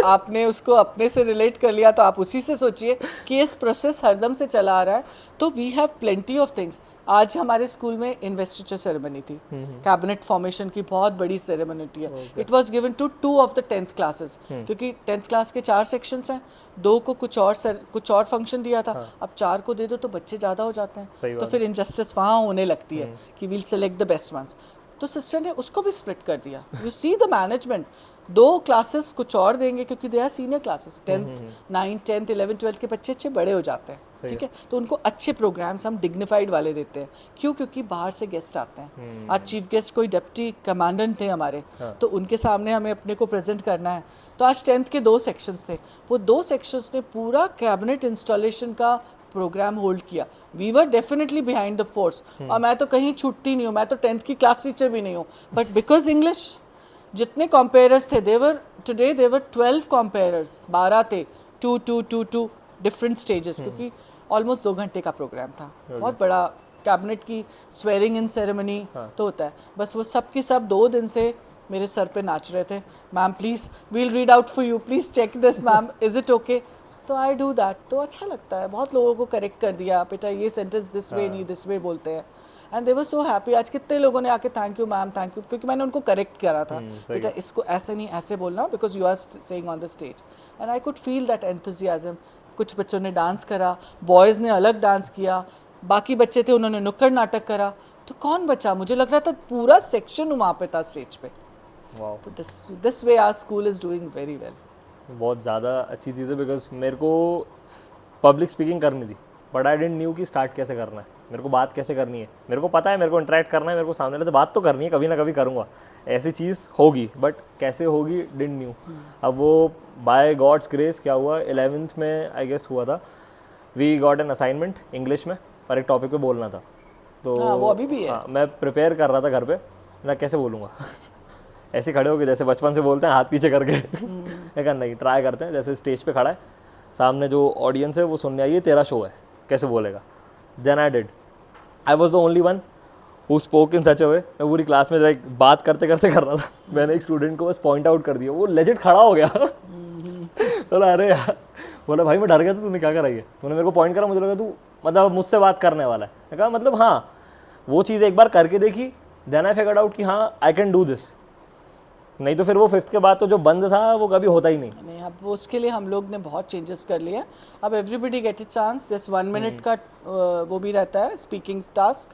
आपने उसको अपने से रिलेट कर लिया, तो आप उसी से सोचिए कि इस प्रोसेस हरदम से चला आ रहा है. तो we have plenty of things. आज हमारे स्कूल में इन्वेस्टिचर सेरेमनी थी, कैबिनेट फॉर्मेशन की बहुत बड़ी सेरेमनी है। It was given to 2 of the 10th classes, क्योंकि 10th क्लास के 4 सेक्शंस हैं, 2 को कुछ और फंक्शन दिया था। अब 4 को दे दो तो बच्चे ज़्यादा हो जाते हैं, तो फिर इनजस्टिस वहाँ होने लगती है कि we'll select the best ones. तो सिस्टर ने उसको भी स्प्लिट कर दिया। You see the management, 2 classes कुछ और देंगे क्योंकि they are senior classes, 10th 9th 10th 11th 12th के बच्चे अच्छे बड़े हो जाते हैं, ठीक है, तो उनको अच्छे प्रोग्राम्स हम डिग्निफाइड वाले देते हैं। क्यों? क्योंकि बाहर से गेस्ट आते हैं। आज चीफ गेस्ट कोई डिप्टी कमांडेंट थे हमारे, तो उनके सामने हमें अपने को प्रेजेंट करना है। तो आज 10th के 2 सेक्शंस थे, वो 2 सेक्शंस ने पूरा कैबिनेट इंस्टॉलेशन का प्रोग्राम होल्ड किया। We were definitely behind the force, और मैं तो कहीं छूटती नहीं हूँ, मैं तो 10th की क्लास टीचर भी नहीं हूँ, बट बिकॉज इंग्लिश जितने कॉम्पेयरर्स थे, देवर 12 कॉम्पेयरर्स, 12 थे, 2 डिफरेंट स्टेजेस, क्योंकि ऑलमोस्ट 2 घंटे का प्रोग्राम था। बहुत बड़ा कैबिनेट की स्वेरिंग इन सेरेमनी तो होता है। बस वो सब की सब 2 दिन से मेरे सर पे नाच रहे थे, ma'am please we'll read out for you, please check this ma'am, is it okay. तो आई डू दैट, तो अच्छा लगता है। बहुत लोगों को करेक्ट कर दिया, बेटा ये सेंटेंस दिस वे नहीं, दिस वे बोलते हैं, and they were so happy. आज कितने लोगों ने आके thank you ma'am, thank you, क्योंकि मैंने उनको करेक्ट करा था, बेटा इसको ऐसे नहीं ऐसे बोलना, because you are saying on the stage, and I could feel that enthusiasm. कुछ बच्चों ने डांस करा, बॉयज़ ने अलग डांस किया, बाकी बच्चे थे उन्होंने नुक्कड़ नाटक करा, तो कौन बचा? मुझे लग रहा था पूरा सेक्शन वहाँ पे था स्टेज पे। तो this way our school is doing very well. बहुत ज़्यादा अच्छी चीज़ है, बिकॉज मेरे को पब्लिक स्पीकिंग करनी थी, बट आई डिडंट न्यू कि स्टार्ट कैसे करना है, मेरे को बात कैसे करनी है। मेरे को पता है मेरे को इंटरेक्ट करना है, मेरे को सामने वाले से बात तो करनी है, कभी ना कभी करूँगा, ऐसी चीज़ होगी, बट कैसे होगी डिडंट न्यू। अब वो बाय गॉड्स ग्रेस क्या हुआ, 11th में आई गेस हुआ था, we got an assignment English में, और एक टॉपिक पे बोलना था। तो वो अभी भी है। हाँ, मैं प्रिपेयर कर रहा था घर पे, मैं कैसे बोलूँगा ऐसे खड़े हो गए जैसे बचपन से बोलते हैं, हाथ पीछे करके मैं कहा नहीं, ट्राई करते हैं। जैसे स्टेज पे खड़ा है, सामने जो ऑडियंस है वो सुनने आई है, तेरा शो है, कैसे बोलेगा। Then I did, I was the only one who spoke in such a way. मैं पूरी क्लास में लाइक बात करते करते कर रहा था, मैंने एक स्टूडेंट को बस पॉइंट आउट कर दिया, वो लेजिट खड़ा हो गया बोला अरे यार, बोला भाई मैं डर गया था, तूने क्या करा है, तूने मेरे को पॉइंट करा, मुझे लगा तू मतलब मुझसे बात करने वाला है। मैं कहा मतलब हाँ, वो चीज़ एक बार करके देखी, देन आई फिगर्ड आउट कि हाँ आई कैन डू दिस। नहीं तो फिर वो 5th के बाद तो जो बंद था वो कभी होता ही नहीं। अब वो उसके लिए हम लोग ने बहुत चेंजेस कर लिए। अब everybody gate a chance, just 1 minute का वो भी रहता है स्पीकिंग टास्क,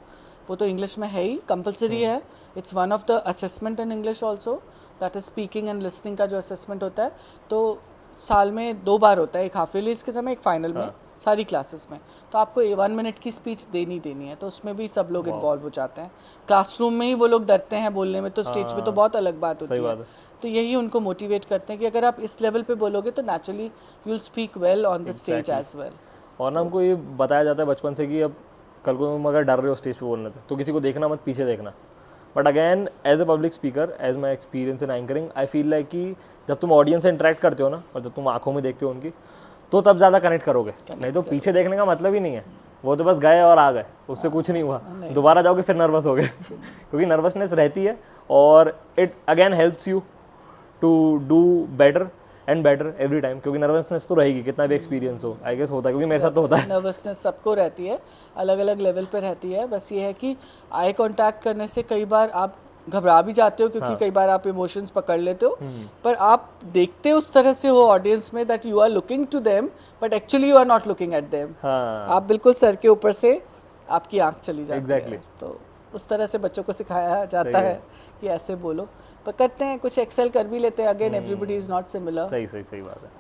वो तो इंग्लिश में है ही, कंपलसरी है। It's one of the assessment in English also, that is speaking and listening का जो असेसमेंट होता है, तो साल में 2 बार होता है, एक हाफ ईयरली के समय, एक फाइनल में, सारी क्लासेस में। तो आपको 1 मिनट की स्पीच देनी है, तो उसमें भी सब लोग इन्वॉल्व हो जाते हैं। क्लासरूम में ही वो लोग डरते हैं बोलने में, तो स्टेज पे तो बहुत अलग बात होती है। तो यही उनको मोटिवेट करते हैं कि अगर आप इस लेवल पे बोलोगे तो naturally you will speak well on the stage as well. और ना हमको ये बताया जाता है बचपन से कि अब कल को तुम अगर डर रहे हो स्टेज पे बोलने तो किसी को देखना मत, पीछे देखना। But again as a public speaker, as my experience in anchoring, I feel like कि जब तुम ऑडियंस से इंटरेक्ट करते हो ना, और जब तुम आंखों में देखते हो उनकी, तो तब ज़्यादा कनेक्ट करोगे। नहीं तो पीछे देखने का मतलब ही नहीं है, वो तो बस गए और आ गए, उससे कुछ नहीं हुआ। दोबारा जाओगे फिर नर्वस हो गए क्योंकि नर्वसनेस रहती है, और it again helps you to do better and better every time, क्योंकि नर्वसनेस तो रहेगी कितना भी एक्सपीरियंस हो, आई गेस होता है, क्योंकि मेरे साथ तो होता है। नर्वसनेस सबको रहती है, अलग अलग लेवल पे रहती है। बस ये है कि आई कांटेक्ट करने से कई बार आप घबरा भी जाते हो, क्योंकि कई बार आप इमोशंस पकड़ लेते हो, पर आप देखते उस तरह से हो ऑडियंस में that you are looking to them, but actually you are not looking at them. आप बिल्कुल सर के ऊपर से आपकी आंख चली जाती है। तो उस तरह से बच्चों को सिखाया जाता है कि ऐसे बोलो, पर करते हैं, कुछ एक्सेल कर भी लेते हैं। Again everybody is not similar. सही बात है।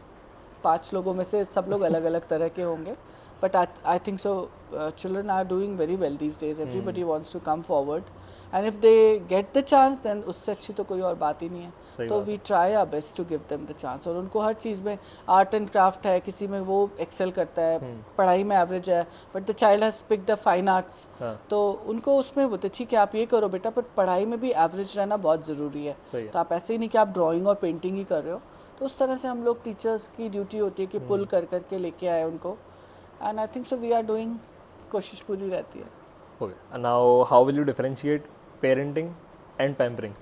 5 लोगों में से सब लोग अलग अलग तरह के होंगे, but I think so children are doing very well these days. Everybody wants to come forward, and if they get the chance, then उससे अच्छी तो कोई और बात ही नहीं है। तो we try our best to give them the chance, और उनको हर चीज़ में, आर्ट एंड क्राफ्ट है, किसी में वो एक्सेल करता है, पढ़ाई में एवरेज है, but the child has picked a fine arts, तो उनको उसमें बोलते ठीक है आप ये करो बेटा, पर पढ़ाई में भी एवरेज रहना बहुत ज़रूरी है। तो आप ऐसे ही नहीं कि आप ड्राइंग और पेंटिंग ही कर रहे हो। तो उस तरह से हम लोग टीचर्स की ड्यूटी होती है कि पुल कर करके लेके आए उनको, and I think so we are doing, कोशिश पूरी रहती है। Okay, now how will you differentiate parenting and pampering?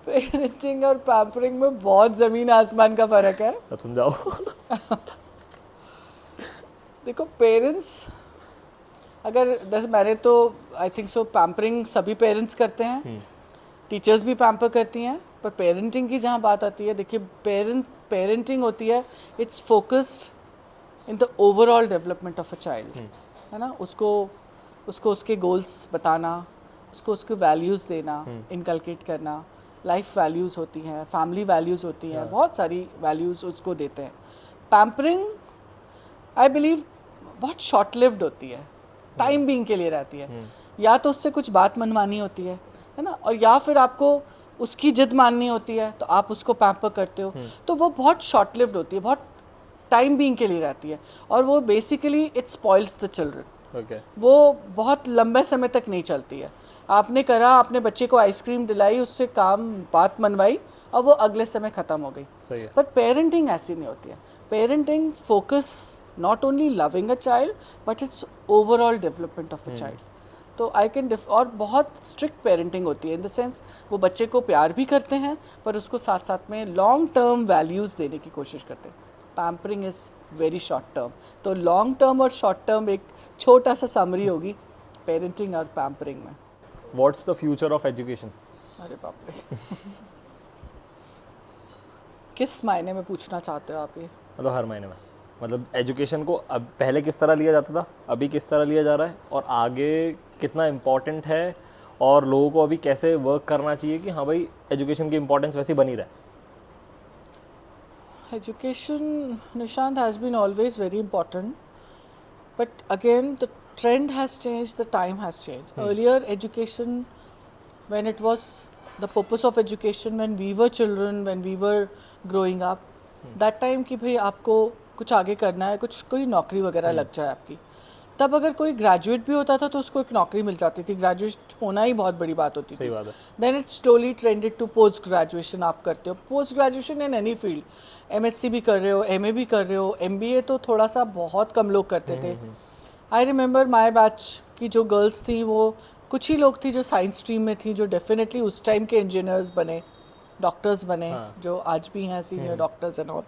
Parenting और पैम्परिंग में बहुत ज़मीन आसमान का फ़र्क है। तो समझाओ। देखो, पेरेंट्स अगर जैसे मैंने तो आई थिंक सो पैम्परिंग सभी पेरेंट्स करते हैं, टीचर्स भी पैम्पर करती हैं, पर पेरेंटिंग की जहाँ बात आती है, देखिए पेरेंटिंग होती है, it's focused in the overall development of a child, है ना। उसको उसके गोल्स बताना, उसको उसके वैल्यूज़ देना, इनकलकेट करना, लाइफ वैल्यूज़ होती हैं, फैमिली वैल्यूज़ होती हैं, बहुत सारी वैल्यूज़ उसको देते हैं। पैम्परिंग आई बिलीव बहुत शॉर्ट लिव्ड होती है, टाइम बीइंग के लिए रहती है, या तो उससे कुछ बात मनवानी होती है ना, और या फिर आपको उसकी जिद माननी होती है तो आप उसको पैम्पर करते हो, तो वो बहुत शॉर्ट लिव्ड होती है, बहुत टाइम बीइंग के लिए रहती है, और वो basically it spoils the children. वो बहुत लंबे समय तक नहीं चलती है। आपने करा, आपने बच्चे को आइसक्रीम दिलाई, उससे काम बात मनवाई, और वो अगले समय ख़त्म हो गई। सही है। पर पेरेंटिंग ऐसी नहीं होती है। Parenting focus not only loving a child but it's overall development of a child. तो आई कैन और बहुत स्ट्रिक्ट पेरेंटिंग होती है, इन द सेंस वो बच्चे को प्यार भी करते हैं, पर उसको साथ साथ में लॉन्ग टर्म वैल्यूज़ देने की कोशिश करते हैं। Pampering is very short term. तो लॉन्ग टर्म और शॉर्ट टर्म एक छोटा सा समरी होगी पेरेंटिंग और पैम्परिंग में। What's the future of education? अरे बाप रे किस मायने में पूछना चाहते हो आप ये? मतलब हर महीने में, मतलब एजुकेशन को अब पहले किस तरह लिया जाता था, अभी किस तरह लिया जा रहा है, और आगे कितना इम्पोर्टेंट है, और लोगों को अभी कैसे वर्क करना चाहिए कि हाँ भाई एजुकेशन की इम्पोर्टेंस वैसे बनी रहे। Education, Nishant, has been always very important, but again the trend has changed, the time has changed. Earlier education, when it was the purpose of education, when we were children, when we were growing up, that time कि भाई आपको कुछ आगे करना है, कुछ कोई नौकरी वगैरह लग जाए आपकी, तब अगर कोई ग्रेजुएट भी होता था तो उसको एक नौकरी मिल जाती थी। ग्रेजुएट होना ही बहुत बड़ी बात होती सही थी। बात है। Then it slowly trended to post graduation. आप करते हो post graduation in any field, MSc भी कर रहे हो, एमए भी कर रहे हो, एमबीए तो थोड़ा सा बहुत कम लोग करते थे। आई रिमेंबर माई बैच की जो गर्ल्स थी, वो कुछ ही लोग थी जो साइंस स्ट्रीम में थी, जो डेफिनेटली उस टाइम के इंजीनियर्स बने, डॉक्टर्स बने, जो आज भी हैं सीनियर डॉक्टर्स एंड ऑल।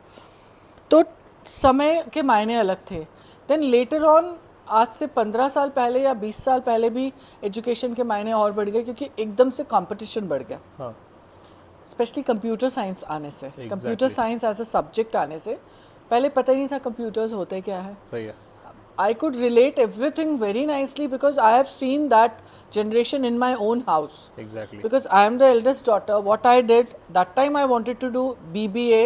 तो समय के मायने अलग थे। देन लेटर ऑन, आज से 15 साल पहले या 20 साल पहले भी एजुकेशन के मायने और बढ़ गए, क्योंकि एकदम से कंपटीशन बढ़ गया। हाँ, स्पेशली कंप्यूटर साइंस आने से, computer science as a subject आने से, पहले पता ही नहीं था कंप्यूटर्स होते क्या है। सही है। I could relate everything very nicely because I have seen that generation in my own house. Exactly. Because I am the eldest daughter. What I did, that time I wanted to do BBA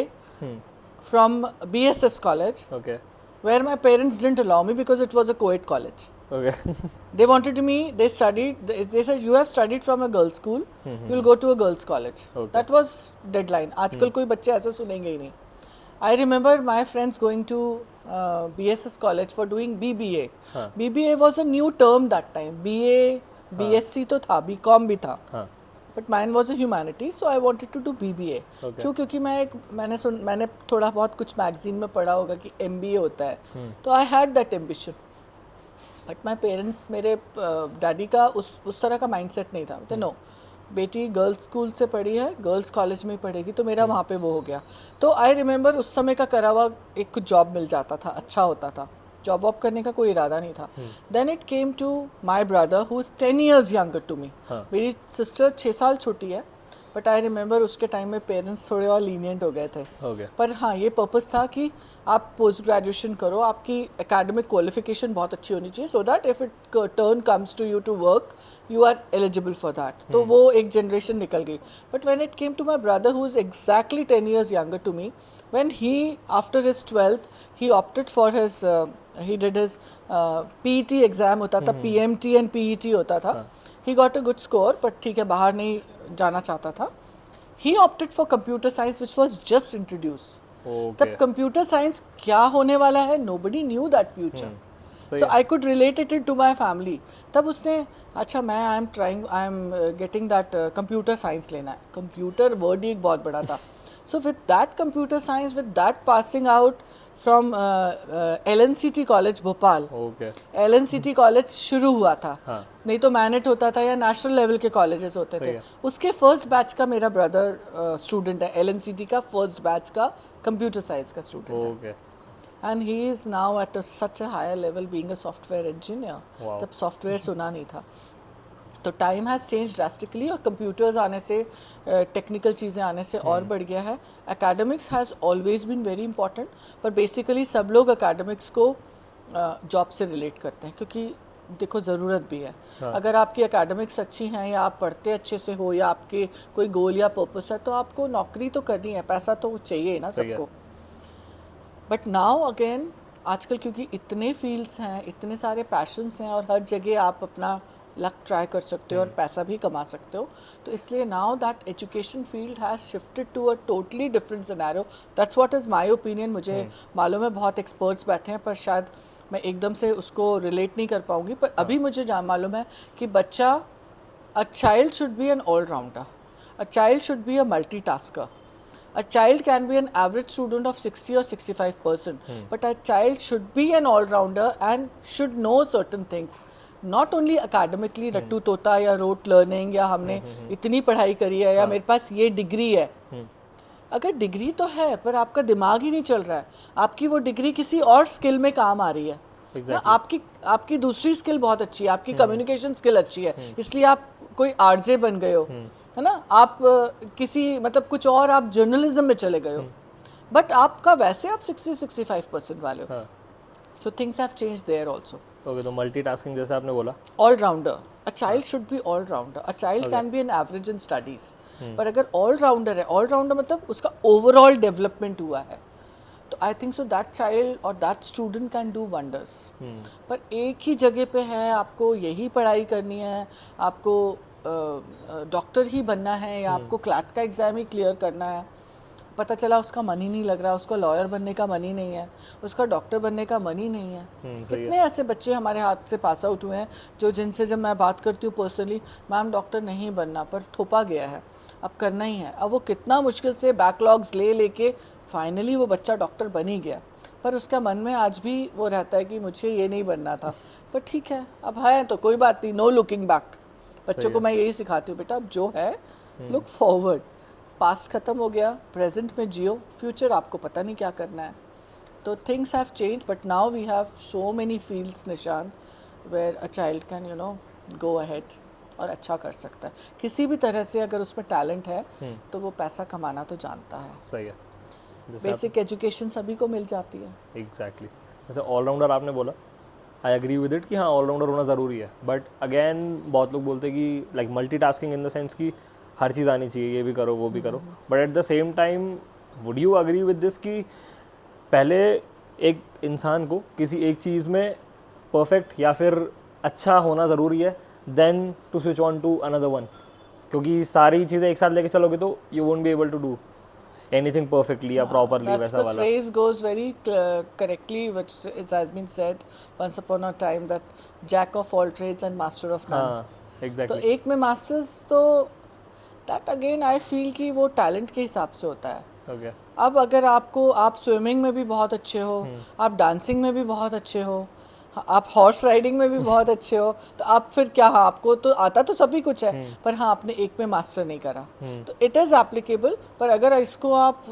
from BSS college, Okay. where my parents didn't allow me because it was a co-ed college. Okay. They wanted me, they studied, they said you have studied from a girls school, you will go to a girls college. Okay. That was deadline. आजकल कोई बच्चे ऐसे सुनेंगे ही नहीं. I remember my friends going to BSS college for doing BBA. BBA was a new term that time. BA, BSc तो था, BCom भी था. हाँ. But mine was a humanities, so I wanted to do BBA. Okay. क्यों? क्योंकि मैंने थोड़ा बहुत कुछ मैगजीन में पढ़ा होगा कि MBA होता है, तो I had that ambition. But my parents, मेरे डैडी का उस तरह का माइंडसेट नहीं था। तो नो, बेटी गर्ल्स स्कूल से पढ़ी है, गर्ल्स कॉलेज में ही पढ़ेगी, तो मेरा वहाँ पे वो हो गया। तो आई रिमेंबर उस समय का करा हुआ एक कुछ जॉब मिल जाता था, अच्छा होता था, जॉब वॉब करने का कोई इरादा नहीं था। Then it came to my brother who is 10 years younger to me. मेरी सिस्टर 6 साल छोटी है, बट आई रिमेंबर उसके टाइम में पेरेंट्स थोड़े और लीनियंट हो गए थे। पर हाँ, ये पर्पस था कि आप पोस्ट ग्रेजुएशन करो, आपकी एकेडमिक क्वालिफिकेशन बहुत अच्छी होनी चाहिए, so that if it turn comes to you to work, you are eligible for that. तो वो एक जनरेशन निकल गई। But when it came to my brother who is exactly 10 years younger to me, when he after his 12th he opted for his he did his PET exam होता था, PMT and PET होता था। he got a good score, but ठीक है, बाहर नहीं जाना चाहता था। he opted for computer science which was just introduced. तब computer science क्या होने वाला है, nobody knew that future. So I could relate it to my family. तब उसने, अच्छा मैं I am getting that computer science लेना है। computer word ही एक बहुत बड़ा था। So with that computer science, with that passing out from LNCT College Bhopal. Okay. LNCT College शुरू हुआ था। नहीं तो मैनेट होता था या नेशनल लेवल के कॉलेजेस होते थे। उसके फर्स्ट बैच का मेरा ब्रदर स्टूडेंट है, LNCT का फर्स्ट बैच का कंप्यूटर साइंस का स्टूडेंट है। and he is now at such a higher level being a software engineer. Wow. तब सॉफ्टवेयर सुना नहीं था. तो टाइम हैज़ चेंज ड्रास्टिकली और कंप्यूटर्स आने से टेक्निकल चीज़ें आने से और बढ़ गया है. Academics has always been very important, पर बेसिकली सब लोग एकेडमिक्स को जॉब से रिलेट करते हैं, क्योंकि देखो ज़रूरत भी है. अगर आपकी एकेडमिक्स अच्छी हैं या आप पढ़ते अच्छे से हो या आपके कोई गोल या पर्पस है, तो आपको नौकरी तो करनी है, पैसा तो चाहिए ना सबको. बट नाउ अगेन आजकल क्योंकि इतने फील्ड्स हैं, इतने सारे पैशंस हैं और हर जगह आप अपना लक ट्राई कर सकते हो और पैसा भी कमा सकते हो, तो इसलिए now that education field has shifted to a totally different scenario. That's what is my opinion. मुझे मालूम है बहुत एक्सपर्ट्स बैठे हैं, पर शायद मैं एकदम से उसको रिलेट नहीं कर पाऊंगी. पर अभी मुझे मालूम है कि बच्चा, a child should be an allrounder, a child should be a multitasker. A child can be an average student of 60 or 65%, but a child should be an all-rounder and should know certain things. Not only academically, रट्टू तोता या rote learning या हमने इतनी पढ़ाई करी है या मेरे पास ये डिग्री है. अगर डिग्री तो है पर आपका दिमाग ही नहीं चल रहा है, आपकी वो डिग्री किसी और स्किल में काम आ रही है. आपकी दूसरी स्किल बहुत अच्छी है, आपकी कम्युनिकेशन स्किल अच्छी है, इसलिए आप कोई आरजे बन गए हो, है ना. आप किसी मतलब कुछ और आप जर्नलिज्म में चले गए हो, बट आपका वैसे आप 60-65% वाले हो. So things have changed there also. Okay, तो मल्टीटास्किंग जैसे आपने बोला, allrounder, a child should be allrounder. A child can be an average in studies, पर अगर ऑलराउंडर है, ऑलराउंडर मतलब उसका ओवरऑल डेवलपमेंट हुआ है, तो I think so that child और that student can do wonders. पर एक ही जगह पे है, आपको यही पढ़ाई करनी है, आपको डॉक्टर ही बनना है या आपको क्लैट का एग्ज़ाम ही क्लियर करना है. पता चला उसका मन ही नहीं लग रहा, उसको लॉयर बनने का मन ही नहीं है, उसका डॉक्टर बनने का मन ही नहीं है. कितने ऐसे बच्चे हमारे हाथ से पास आउट हुए हैं जो जिनसे जब मैं बात करती हूँ पर्सनली, मैम डॉक्टर नहीं बनना, पर थोपा गया है, अब करना ही है. अब वो कितना मुश्किल से बैकलॉग्स लेके फाइनली वो बच्चा डॉक्टर बन ही गया, पर उसका मन में आज भी वो रहता है कि मुझे ये नहीं बनना था. पर ठीक है, अब है तो कोई बात नहीं, नो लुकिंग बैक. बच्चों को मैं यही सिखाती हूँ, बेटा अब जो है लुक फॉरवर्ड. पास्ट ख़त्म हो गया, प्रेजेंट में जियो, फ्यूचर आपको पता नहीं क्या करना है. तो things have change, but now we have so many fields निशान where a child can you know go ahead और अच्छा कर सकता है. किसी भी तरह से अगर उसमें टैलेंट है तो वो पैसा कमाना तो जानता है. सही है. बेसिक एजुकेशन सभी को मिल जाती है. एग्जैक्टली. जैसे ऑलराउंडर आपने बोला, आई एग्री विद इट कि हाँ ऑलराउंडर होना ज़रूरी है, बट अगेन बहुत लोग बोलते हैं कि like multitasking in the sense कि हर चीज़ आनी चाहिए, ये भी करो वो भी करो. But at the same time would you agree with this कि पहले एक इंसान को किसी एक चीज़ में परफेक्ट या फिर अच्छा होना ज़रूरी है then to switch on to another one, क्योंकि सारी चीज़ें एक साथ लेके चलोगे तो you won't be able to do anything perfectly या properly वैसा वाला. The phrase goes very correctly, which it has been said once upon a time that jack of all trades and master of none. हाँ, exactly. तो एक में masters तो that again I feel कि वो talent के हिसाब से होता है. Okay. अब अगर आप स्विमिंग में भी बहुत अच्छे हो, आप डांसिंग में भी बहुत अच्छे हो, आप हॉर्स राइडिंग में भी बहुत अच्छे हो, तो आप फिर क्या, हाँ आपको तो आता तो सभी कुछ है, पर हाँ आपने एक में मास्टर नहीं करा, तो इट इज़ एप्लीकेबल. पर अगर इसको आप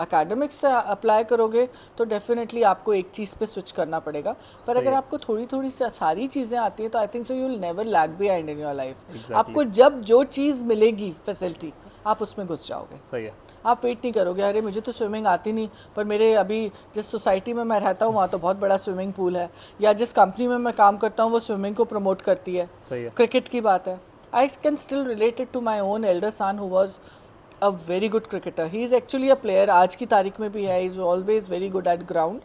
एकेडमिक्स से अप्लाई करोगे तो डेफिनेटली आपको एक चीज़ पे स्विच करना पड़ेगा. पर अगर आपको थोड़ी थोड़ी सारी चीज़ें आती हैं तो I think so you will never lag behind in your life. आपको जब जो चीज़ मिलेगी फैसिलिटी, आप उसमें घुस जाओगे. सही है. आप वेट नहीं करोगे, अरे मुझे तो स्विमिंग आती नहीं, पर मेरे अभी जिस सोसाइटी में मैं रहता हूँ वहाँ तो बहुत बड़ा स्विमिंग पूल है, या जिस कंपनी में मैं काम करता हूँ वो स्विमिंग को प्रमोट करती है. सही है. क्रिकेट की बात है, I can still relate it to my own elder son who was a very good cricketer. He is actually a player, आज की तारीख में भी है, is always very good at ground.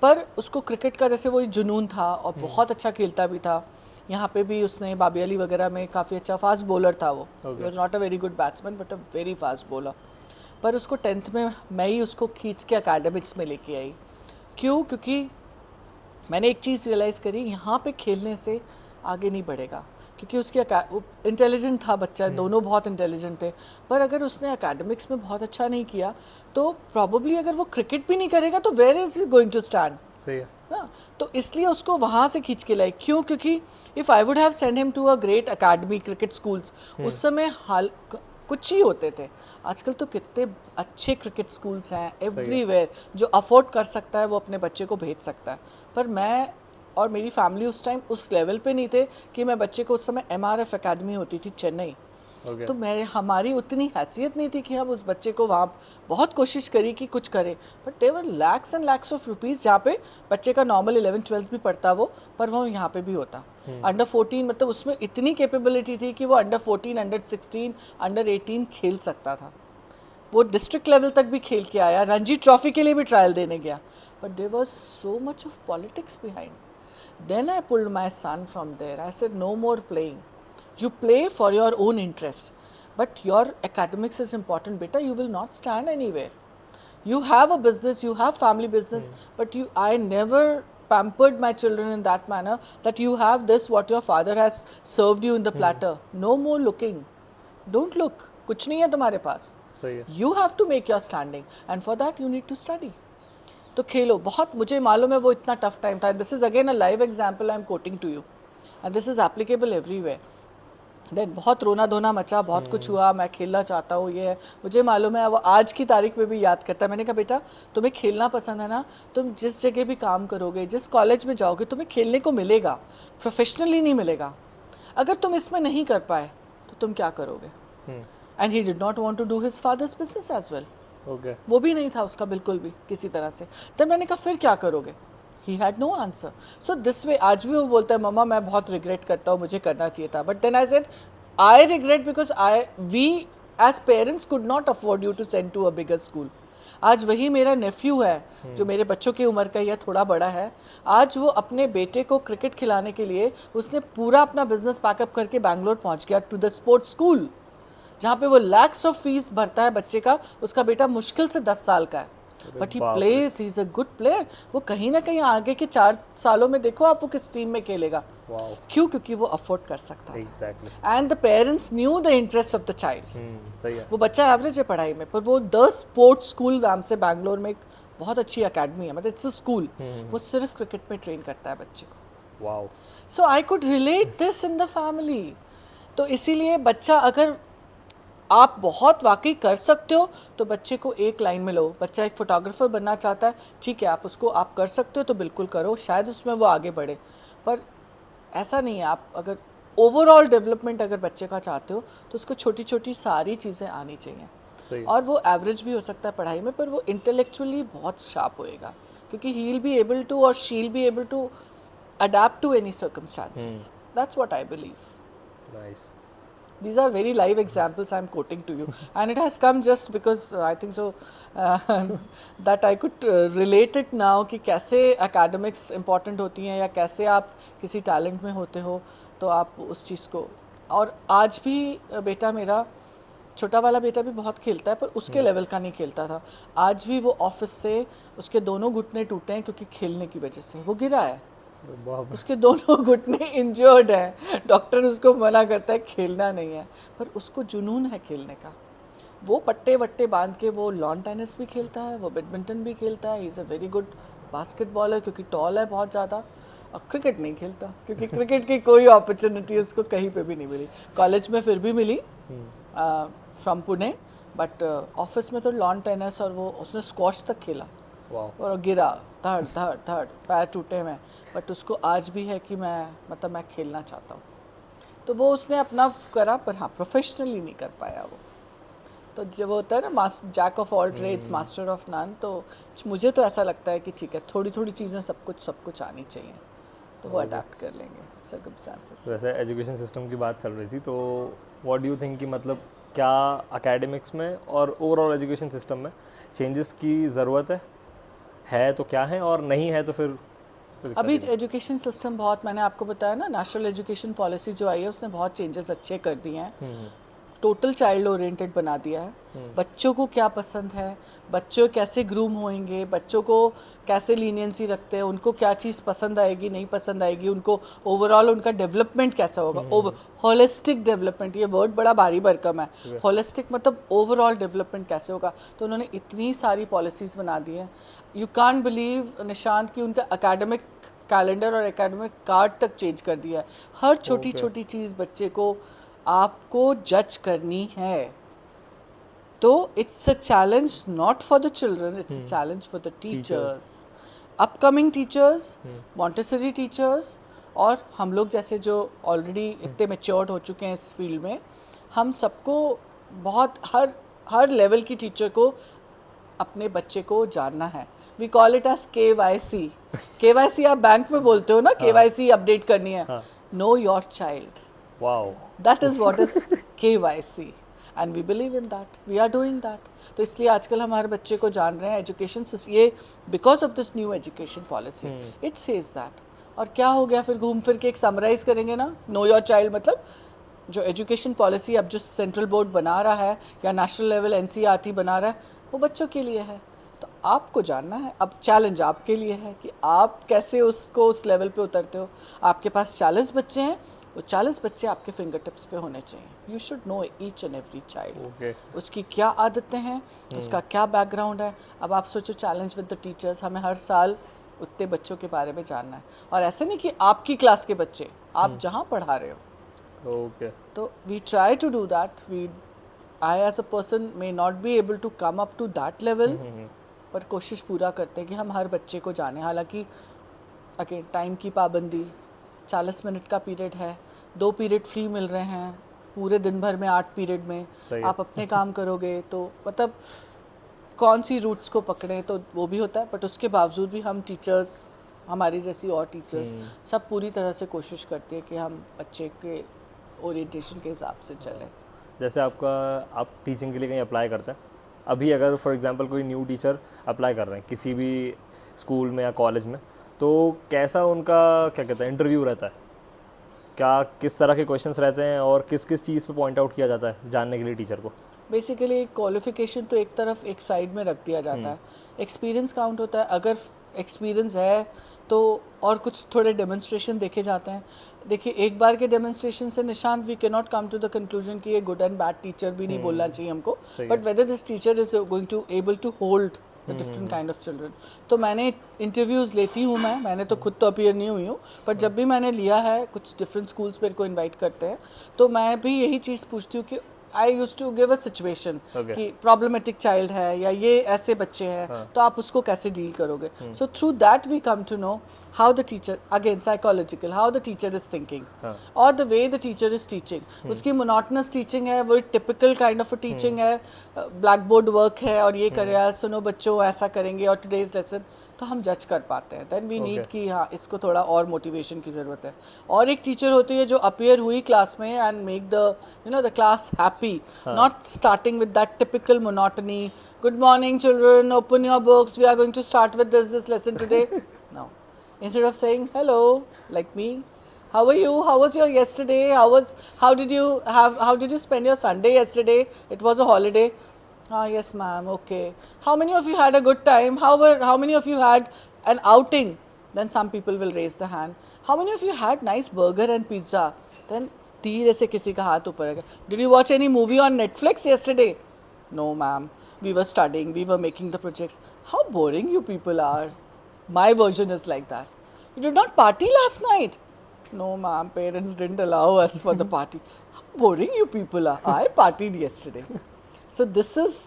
पर उसको क्रिकेट का जैसे वही जुनून था और बहुत अच्छा खेलता भी था. यहाँ पे भी उसने बाबी अली वगैरह में काफ़ी अच्छा फास्ट बॉलर था वो. He was not a very good batsman but a very fast bowler. पर उसको 10th में मैं ही उसको खींच के एकेडमिक्स में लेके आई. क्यों? क्योंकि मैंने एक चीज़ रियलाइज़ करी, यहाँ पे खेलने से आगे नहीं बढ़ेगा, क्योंकि उसकी इंटेलिजेंट था बच्चा, दोनों बहुत इंटेलिजेंट थे. पर अगर उसने एकेडमिक्स में बहुत अच्छा नहीं किया तो प्रॉबली अगर वो क्रिकेट भी नहीं करेगा तो where is he going to stand. सही है. हाँ, तो इसलिए उसको वहाँ से खींच के लाई. क्यों? क्योंकि if I would have send him to a great academy cricket schools, उस समय कुछ ही होते थे। आजकल तो कितने अच्छे क्रिकेट स्कूल्स हैं एवरीवेयर, जो अफोर्ड कर सकता है वो अपने बच्चे को भेज सकता है। पर मैं और मेरी फैमिली उस टाइम उस लेवल पे नहीं थे कि मैं बच्चे को, उस समय MRF एकेडमी होती थी चेन्नई, Okay. तो मेरे हमारी उतनी हैसियत नहीं थी कि हम उस बच्चे को वहाँ, बहुत कोशिश करी कि कुछ करें, but there were lakhs and lakhs of rupees, जहाँ पे बच्चे का नॉर्मल 11th-12th भी पढ़ता वो, पर वो यहाँ पे भी होता। अंडर 14 मतलब उसमें इतनी कैपेबिलिटी थी कि वो अंडर 14, अंडर 16, अंडर 18 खेल सकता था। वो डिस्ट्रिक्ट लेवल तक भी खेल के आया, रणजी ट्रॉफी के लिए भी ट्रायल देने गया, but there was so much of politics behind. Then I pulled my son from there, I said no more playing, you play for your own interest, but your academics is important beta, you will not stand anywhere. You have a business, you have family business, but I never pampered my children in that manner that you have this what your father has served you in the platter. No more looking, don't look, kuch nahi hai tumhare paas. सही है। You have to make your standing, and for that you need to study. तो खेलो। बहुत मुझे मालूम है वो इतना tough time था। This is again a live example I am quoting to you, and this is applicable everywhere. Then बहुत रोना धोना मचा, बहुत कुछ हुआ, मैं खेलना चाहता हूँ, ये है, मुझे मालूम है। वो आज की तारीख में भी याद करता है। मैंने कहा बेटा तुम्हें खेलना पसंद है ना, तुम जिस जगह भी काम करोगे, जिस कॉलेज में जाओगे, तुम्हें खेलने को मिलेगा, प्रोफेशनली नहीं मिलेगा। अगर तुम इसमें नहीं कर पाए तो तुम क्या करोगे? And he did not want to do his father's business as well. Okay. वो भी नहीं था उसका बिल्कुल भी किसी तरह से। तब मैंने कहा फिर क्या करोगे? He had no answer. So this way आज भी वो बोलता है मम्मा मैं बहुत रिग्रेट करता हूँ, मुझे करना चाहिए था। But then I said I regret because we as parents could not afford you to send to a bigger school. आज वही मेरा नेफ्यू है जो मेरे बच्चों की उम्र का ही है, थोड़ा बड़ा है। आज वो अपने बेटे को क्रिकेट खिलाने के लिए उसने पूरा अपना बिजनेस पैकअप करके बैंगलोर पहुंच गया टू द स्पोर्ट्स स्कूल, जहाँ पे वो लैक्स ऑफ फीस भरता है बच्चे का। उसका बेटा मुश्किल से 10 साल का है, but he plays, he is a good player. वो कहीं ना कहीं आगे के 4 सालों में देखो आप वो किस टीम में खेलेगा। Wow. क्यों? क्योंकि वो अफोर्ड कर सकता था। Exactly. And the parents new the interest of the child. सही है। वो बच्चा एवरेज है पढ़ाई में, पर वो द स्पोर्ट्स स्कूल नाम से बैंगलोर में एक बहुत अच्छी अकेडमी है, मतलब इट्स अ स्कूल, वो सिर्फ क्रिकेट में ट्रेन करता है बच्चे को। Wow. So I could relate this in the family. तो इसीलिए बच्चा, अगर आप बहुत वाकई कर सकते हो तो बच्चे को एक लाइन में लो। बच्चा एक फोटोग्राफर बनना चाहता है, ठीक है, आप उसको आप कर सकते हो तो बिल्कुल करो, शायद उसमें वो आगे बढ़े। पर ऐसा नहीं है, आप अगर ओवरऑल डेवलपमेंट अगर बच्चे का चाहते हो तो उसको छोटी छोटी सारी चीज़ें आनी चाहिए। सही। और वो एवरेज भी हो सकता है पढ़ाई में, पर वो इंटेलेक्चुअली बहुत शार्प होएगा, क्योंकि he will be able to और she will be able to adapt to any circumstances. That's what I believe. Nice. These are very live examples I'm quoting to you, and it has come just because I think so that I could relate it now कि कैसे academics important होती हैं, या कैसे आप किसी talent में होते हो तो आप उस चीज़ को। और आज भी बेटा मेरा, छोटा वाला बेटा भी बहुत खेलता है, पर उसके लेवल का नहीं खेलता था। आज भी वो ऑफिस से उसके दोनों घुटने टूटे हैं क्योंकि खेलने की वजह से वो गिरा है। उसके दोनों घुटने इंजर्ड हैं, डॉक्टर उसको मना करता है खेलना नहीं है, पर उसको जुनून है खेलने का। वो पट्टे वट्टे बांध के वो लॉन टेनिस भी खेलता है, वो बैडमिंटन भी खेलता है। He is a very good basketballer क्योंकि टॉल है बहुत ज़्यादा। और क्रिकेट नहीं खेलता क्योंकि क्रिकेट की कोई अपॉर्चुनिटी उसको कहीं पे भी नहीं मिली। कॉलेज में फिर भी मिली फ्रॉम पुणे, बट ऑफिस में तो लॉन टेनिस, और वो उसने स्क्वॉश तक खेला। और गिरा, थर्ड पैर टूटे में, बट उसको आज भी है कि मैं खेलना चाहता हूँ। तो वो उसने अपना करा, पर हाँ प्रोफेशनली नहीं कर पाया वो। तो जब वो होता है ना jack of all trades master of none, तो मुझे तो ऐसा लगता है कि ठीक है, थोड़ी थोड़ी चीज़ें सब कुछ आनी चाहिए, तो वो अडेप्ट कर लेंगे सर्कमस्टेंसेस। वैसे एजुकेशन सिस्टम की बात चल रही थी, तो व्हाट डू यू थिंक कि मतलब क्या एकेडमिक्स में और ओवरऑल एजुकेशन सिस्टम में चेंजेस की ज़रूरत है तो क्या है, और नहीं है तो फिर अभी एजुकेशन सिस्टम बहुत, मैंने आपको बताया ना, नेशनल एजुकेशन पॉलिसी जो आई है उसने बहुत चेंजेस अच्छे कर दिए हैं। टोटल चाइल्ड ओरिएंटेड बना दिया है। बच्चों को क्या पसंद है, बच्चों कैसे ग्रूम होंगे, बच्चों को कैसे लीनियंसी रखते हैं, उनको क्या चीज़ पसंद आएगी नहीं पसंद आएगी, उनको ओवरऑल उनका डेवलपमेंट कैसा होगा। होलिस्टिक डेवलपमेंट, ये वर्ड बड़ा भारी भरकम है। होलिस्टिक मतलब ओवरऑल डेवलपमेंट कैसे होगा। तो उन्होंने इतनी सारी पॉलिसीज़ बना दी हैं, यू कांट बिलीव निशांत कि उनका एकेडमिक कैलेंडर और एकेडमिक कार्ड तक चेंज कर दिया है। हर छोटी छोटी चीज़ बच्चे को आपको जज करनी है। तो it's a challenge not for the children, it's a challenge for the teachers, upcoming teachers, Montessori teachers, और हम लोग जैसे जो ऑलरेडी इतने मैच्योर्ड हो चुके हैं इस फील्ड में, हम सबको बहुत हर लेवल की टीचर को अपने बच्चे को जानना है. We call it as KYC. KYC आप बैंक में बोलते हो ना, KYC अपडेट करनी है. Know your child. Wow. That is what is KYC, and we believe in that, we are doing that. तो इसलिए आजकल हमारे बच्चे को जान रहे हैं एजुकेशन, ये because of this new education policy it says that. और क्या हो गया फिर, घूम फिर के एक समराइज करेंगे ना, नो योर चाइल्ड मतलब जो एजुकेशन पॉलिसी अब जो सेंट्रल बोर्ड बना रहा है या नेशनल लेवल NCERT बना रहा है, वो बच्चों के लिए है. तो आपको जानना है, अब चैलेंज आपके लिए है कि आप कैसे उसको उस लेवल पे उतरते हो. आपके पास 40 बच्चे हैं, वो 40 बच्चे आपके फिंगर टिप्स पे होने चाहिए. You should know each and every child, उसकी क्या आदतें हैं, उसका क्या बैकग्राउंड है. अब आप सोचो चैलेंज विद द टीचर्स, हमें हर साल उतने बच्चों के बारे में जानना है. और ऐसे नहीं कि आपकी क्लास के बच्चे, आप जहाँ पढ़ा रहे हो. तो we try to do that. I as a person may not be able to come up to that level, पर कोशिश पूरा करते हैं कि हम हर बच्चे को जाने. हालांकि अगेन टाइम की पाबंदी, 40 मिनट का पीरियड है, 2 पीरियड फ्री मिल रहे हैं, पूरे दिन भर में 8 पीरियड में आप अपने काम करोगे तो मतलब कौन सी रूट्स को पकड़ें, तो वो भी होता है. बट उसके बावजूद भी हम टीचर्स, हमारी जैसी और टीचर्स सब पूरी तरह से कोशिश करती है कि हम बच्चे के ओरिएंटेशन के हिसाब से चलें. जैसे आप टीचिंग के लिए कहीं अप्लाई करते हैं, अभी अगर फॉर एग्जांपल कोई न्यू टीचर अप्लाई कर रहे हैं किसी भी स्कूल में या कॉलेज में, तो कैसा उनका क्या कहते हैं इंटरव्यू रहता है, क्या किस तरह के क्वेश्चंस रहते हैं और किस किस चीज़ पे पॉइंट आउट किया जाता है जानने के लिए टीचर को? बेसिकली क्वालिफिकेशन तो एक तरफ एक साइड में रख दिया जाता है, एक्सपीरियंस काउंट होता है. अगर एक्सपीरियंस है तो और कुछ थोड़े डेमोन्स्ट्रेशन देखे जाते हैं. देखिए एक बार के डेमोन्स्ट्रेशन से निशान we can not come to the conclusion कि ये गुड एंड बैड टीचर भी नहीं बोलना चाहिए हमको, but whether this teacher is going to able to hold the different kind of children. तो मैंने इंटरव्यूज़ लेती हूँ, मैंने तो खुद तो अपीयर नहीं हुई हूँ, बट जब भी मैंने लिया है, कुछ डिफरेंट स्कूल्स मेरे को इन्वाइट करते हैं, तो मैं भी यही चीज़ पूछती हूँ कि I use to give a situation कि प्रॉब्लमेटिक चाइल्ड है या ये ऐसे बच्चे हैं, तो आप उसको कैसे डील करोगे. So through that we come to know how the teacher, again psychological, how the teacher is thinking और the way the teacher is teaching. उसकी मोनोटनस टीचिंग है, वो typical kind of a teaching है, blackboard work है और ये करे यार सुनो बच्चों ऐसा करेंगे और टुडेज लेसन, तो हम जज कर पाते हैं. देन वी नीड कि हाँ इसको थोड़ा और मोटिवेशन की ज़रूरत है. और एक टीचर होती है जो अपीयर हुई क्लास में and make the class happy, not starting with that typical monotony. Good morning children, open your books, we are going to start with this lesson today. No, instead of saying hello like me, how are you, how was your yesterday, how did you spend your Sunday yesterday, it was a holiday. Yes ma'am, okay. How many of you had a good time, how many of you had an outing? Then some people will raise the hand. How many of you had nice burger and pizza? Then धीरे से किसी का हाथ ऊपर आएगा. Did you watch any movie on Netflix yesterday? No ma'am, we were studying, we were making the projects. How boring you people are. My version is like that. You did not party last night? No ma'am, parents didn't allow us for the party. How boring you people are. I partied yesterday. So this is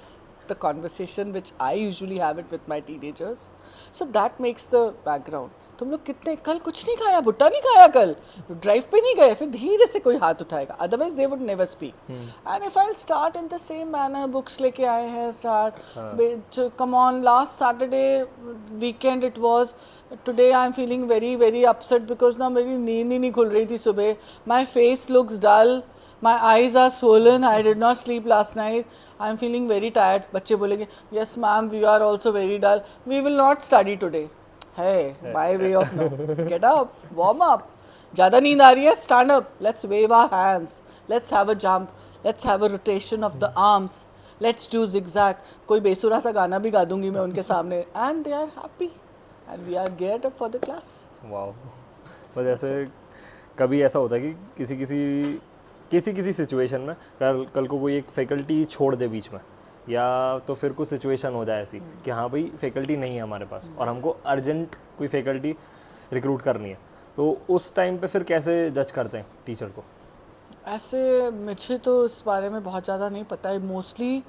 the conversation which I usually have it with my teenagers. So that makes the background. तुम लोग कितने कल कुछ नहीं खाया, भुट्टा नहीं खाया कल, ड्राइव पे नहीं गए, फिर धीरे से कोई हाथ उठाएगा, otherwise they would never speak. And if I start in the same manner, books लेके आए हैं, start come on, last Saturday weekend it was, today I am feeling very very upset because ना मेरी नींद ही नहीं खुल रही थी सुबह, my face looks dull, my eyes are swollen, I did not sleep last night, I am feeling very tired. बच्चे बोलेंगे yes ma'am, we are also very dull, we will not study today. Hey, my way of no, get up, warm up. ज़्यादा नींद आ रही है, stand up, let's wave our hands, let's have a jump, let's have a rotation of the arms, let's do zigzag. कोई बेसुरा सा गाना भी गा दूंगी मैं उनके सामने, and they are happy and we are geared up for the class. Wow. बस ऐसे कभी ऐसा होता है कि किसी सिचुएशन में कल को कोई एक फैकल्टी छोड़ दे बीच में, या तो फिर कुछ सिचुएशन हो जाए ऐसी कि हाँ भाई फैकल्टी नहीं है हमारे पास और हमको अर्जेंट कोई फैकल्टी रिक्रूट करनी है, तो उस टाइम पे फिर कैसे जज करते हैं टीचर को? ऐसे मुझे तो इस बारे में बहुत ज़्यादा नहीं पता है. मोस्टली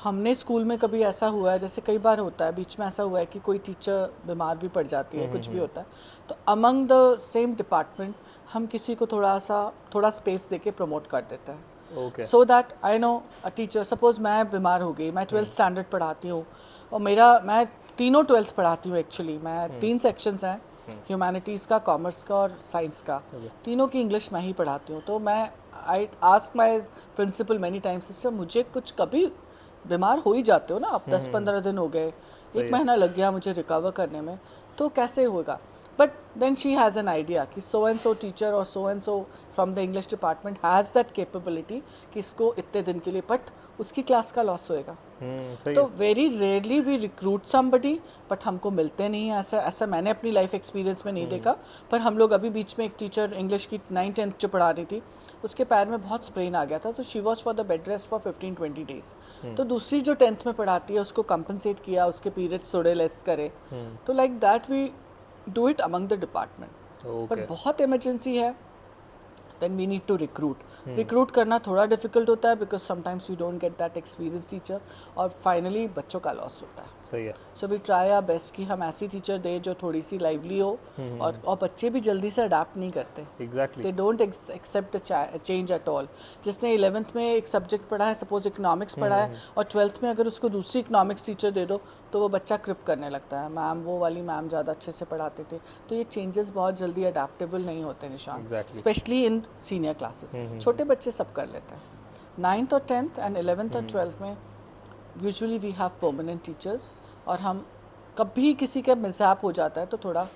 हमने स्कूल में कभी ऐसा हुआ है, जैसे कई बार होता है बीच में ऐसा हुआ है कि कोई टीचर बीमार भी पड़ जाती है, कुछ भी होता है, तो अमंग द सेम डिपार्टमेंट हम किसी को थोड़ा स्पेस देके प्रमोट कर देते हैं, so that I know a teacher, suppose मैं बीमार हो गई, मैं 12th स्टैंडर्ड पढ़ाती हूँ और मैं तीनों 12th पढ़ाती हूँ एक्चुअली, मैं 3 सेक्शंस हैं, ह्यूमैनिटीज़ का, कॉमर्स का और साइंस का, तीनों की इंग्लिश मैं ही पढ़ाती हूँ। तो मैं I ask my principal many times, sister मुझे कुछ कभी बीमार हो ही जाते हो ना आप, 10-15 दिन हो गए, 1 महीना लग गया मुझे रिकवर करने में, तो कैसे होगा? But then she has an idea कि सो एंड सो टीचर और so and so from the English department has that capability कि इसको इतने दिन के लिए, बट उसकी क्लास का लॉस होएगा। तो very rarely we recruit somebody, but हमको मिलते नहीं है, ऐसा मैंने अपनी लाइफ एक्सपीरियंस में नहीं देखा। पर हम लोग अभी बीच में एक टीचर इंग्लिश की 9th-10th जो पढ़ा रही थी, उसके पैर में बहुत स्प्रेन आ गया था, तो she was for the bed rest for 15-20 days. तो दूसरी जो 10th में पढ़ाती है उसको कंपनसेट किया, उसके पीरियड्स थोड़े लेस करे, तो like that we do it among the department. पर बहुत इमरजेंसी है, then we need to recruit करना थोड़ा डिफिकल्ट होता है, because sometimes you don't get that experience teacher, और फाइनली बच्चों का लॉस होता है। सही है। So we try our best कि हम ऐसी टीचर दें जो थोड़ी सी लाइवली हो, और बच्चे भी जल्दी से अडाप्ट नहीं करते, exactly, they don't accept the change at all. जिसने 11th में एक सब्जेक्ट पढ़ा है, सपोज इकोनॉमिक्स पढ़ा है, और 12th में अगर उसको दूसरी इकोनॉमिक्स टीचर दे दो तो वो बच्चा क्रिप करने लगता है, मैम वो वाली मैम ज़्यादा अच्छे से पढ़ाते थे। तो ये चेंजेस बहुत जल्दी अडेप्टेबल नहीं होते निशान, स्पेशली इन सीनियर क्लासेस। छोटे बच्चे सब कर लेते हैं। 9th और 10th एंड 11th और 12th में usually we have permanent teachers, और हम कभी किसी का मिसहैप हो जाता है तो थोड़ा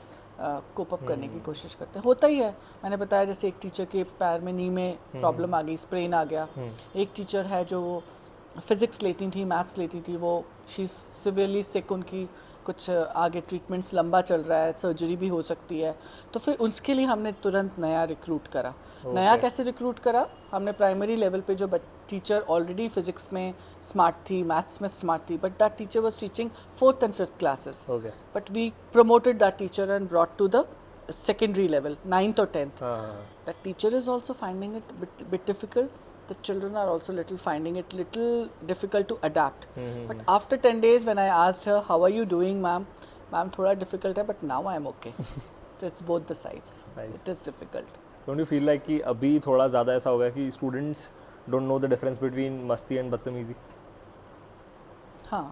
कोप अप करने की कोशिश करते हैं। होता ही है, मैंने बताया जैसे एक टीचर के पैर में नी में प्रॉब्लम आ गई, स्प्रेन आ गया। एक टीचर है जो फिज़िक्स लेती थी, मैथ्स लेती थी, वो शी सिवियरली सिक, उनकी कुछ आगे ट्रीटमेंट्स लंबा चल रहा है, सर्जरी भी हो सकती है, तो फिर उसके लिए हमने तुरंत नया रिक्रूट करा। नया कैसे रिक्रूट करा? हमने प्राइमरी लेवल पे जो टीचर ऑलरेडी फिजिक्स में स्मार्ट थी, मैथ्स में स्मार्ट थी, but that teacher was teaching 4th and 5th classes, but we promoted that teacher and brought to the secondary level, 9th or 10th. That teacher is also finding it bit difficult. The children are also finding it little difficult to adapt. But after 10 days when I asked her, how are you doing ma'am? Ma'am thoda difficult hai, but now I am okay. So it's both the sides. Nice. It is difficult. Don't you feel like कि अभी थोड़ा ज़्यादा ऐसा हो गया कि students don't know the difference between मस्ती and बदतमीजी? हाँ,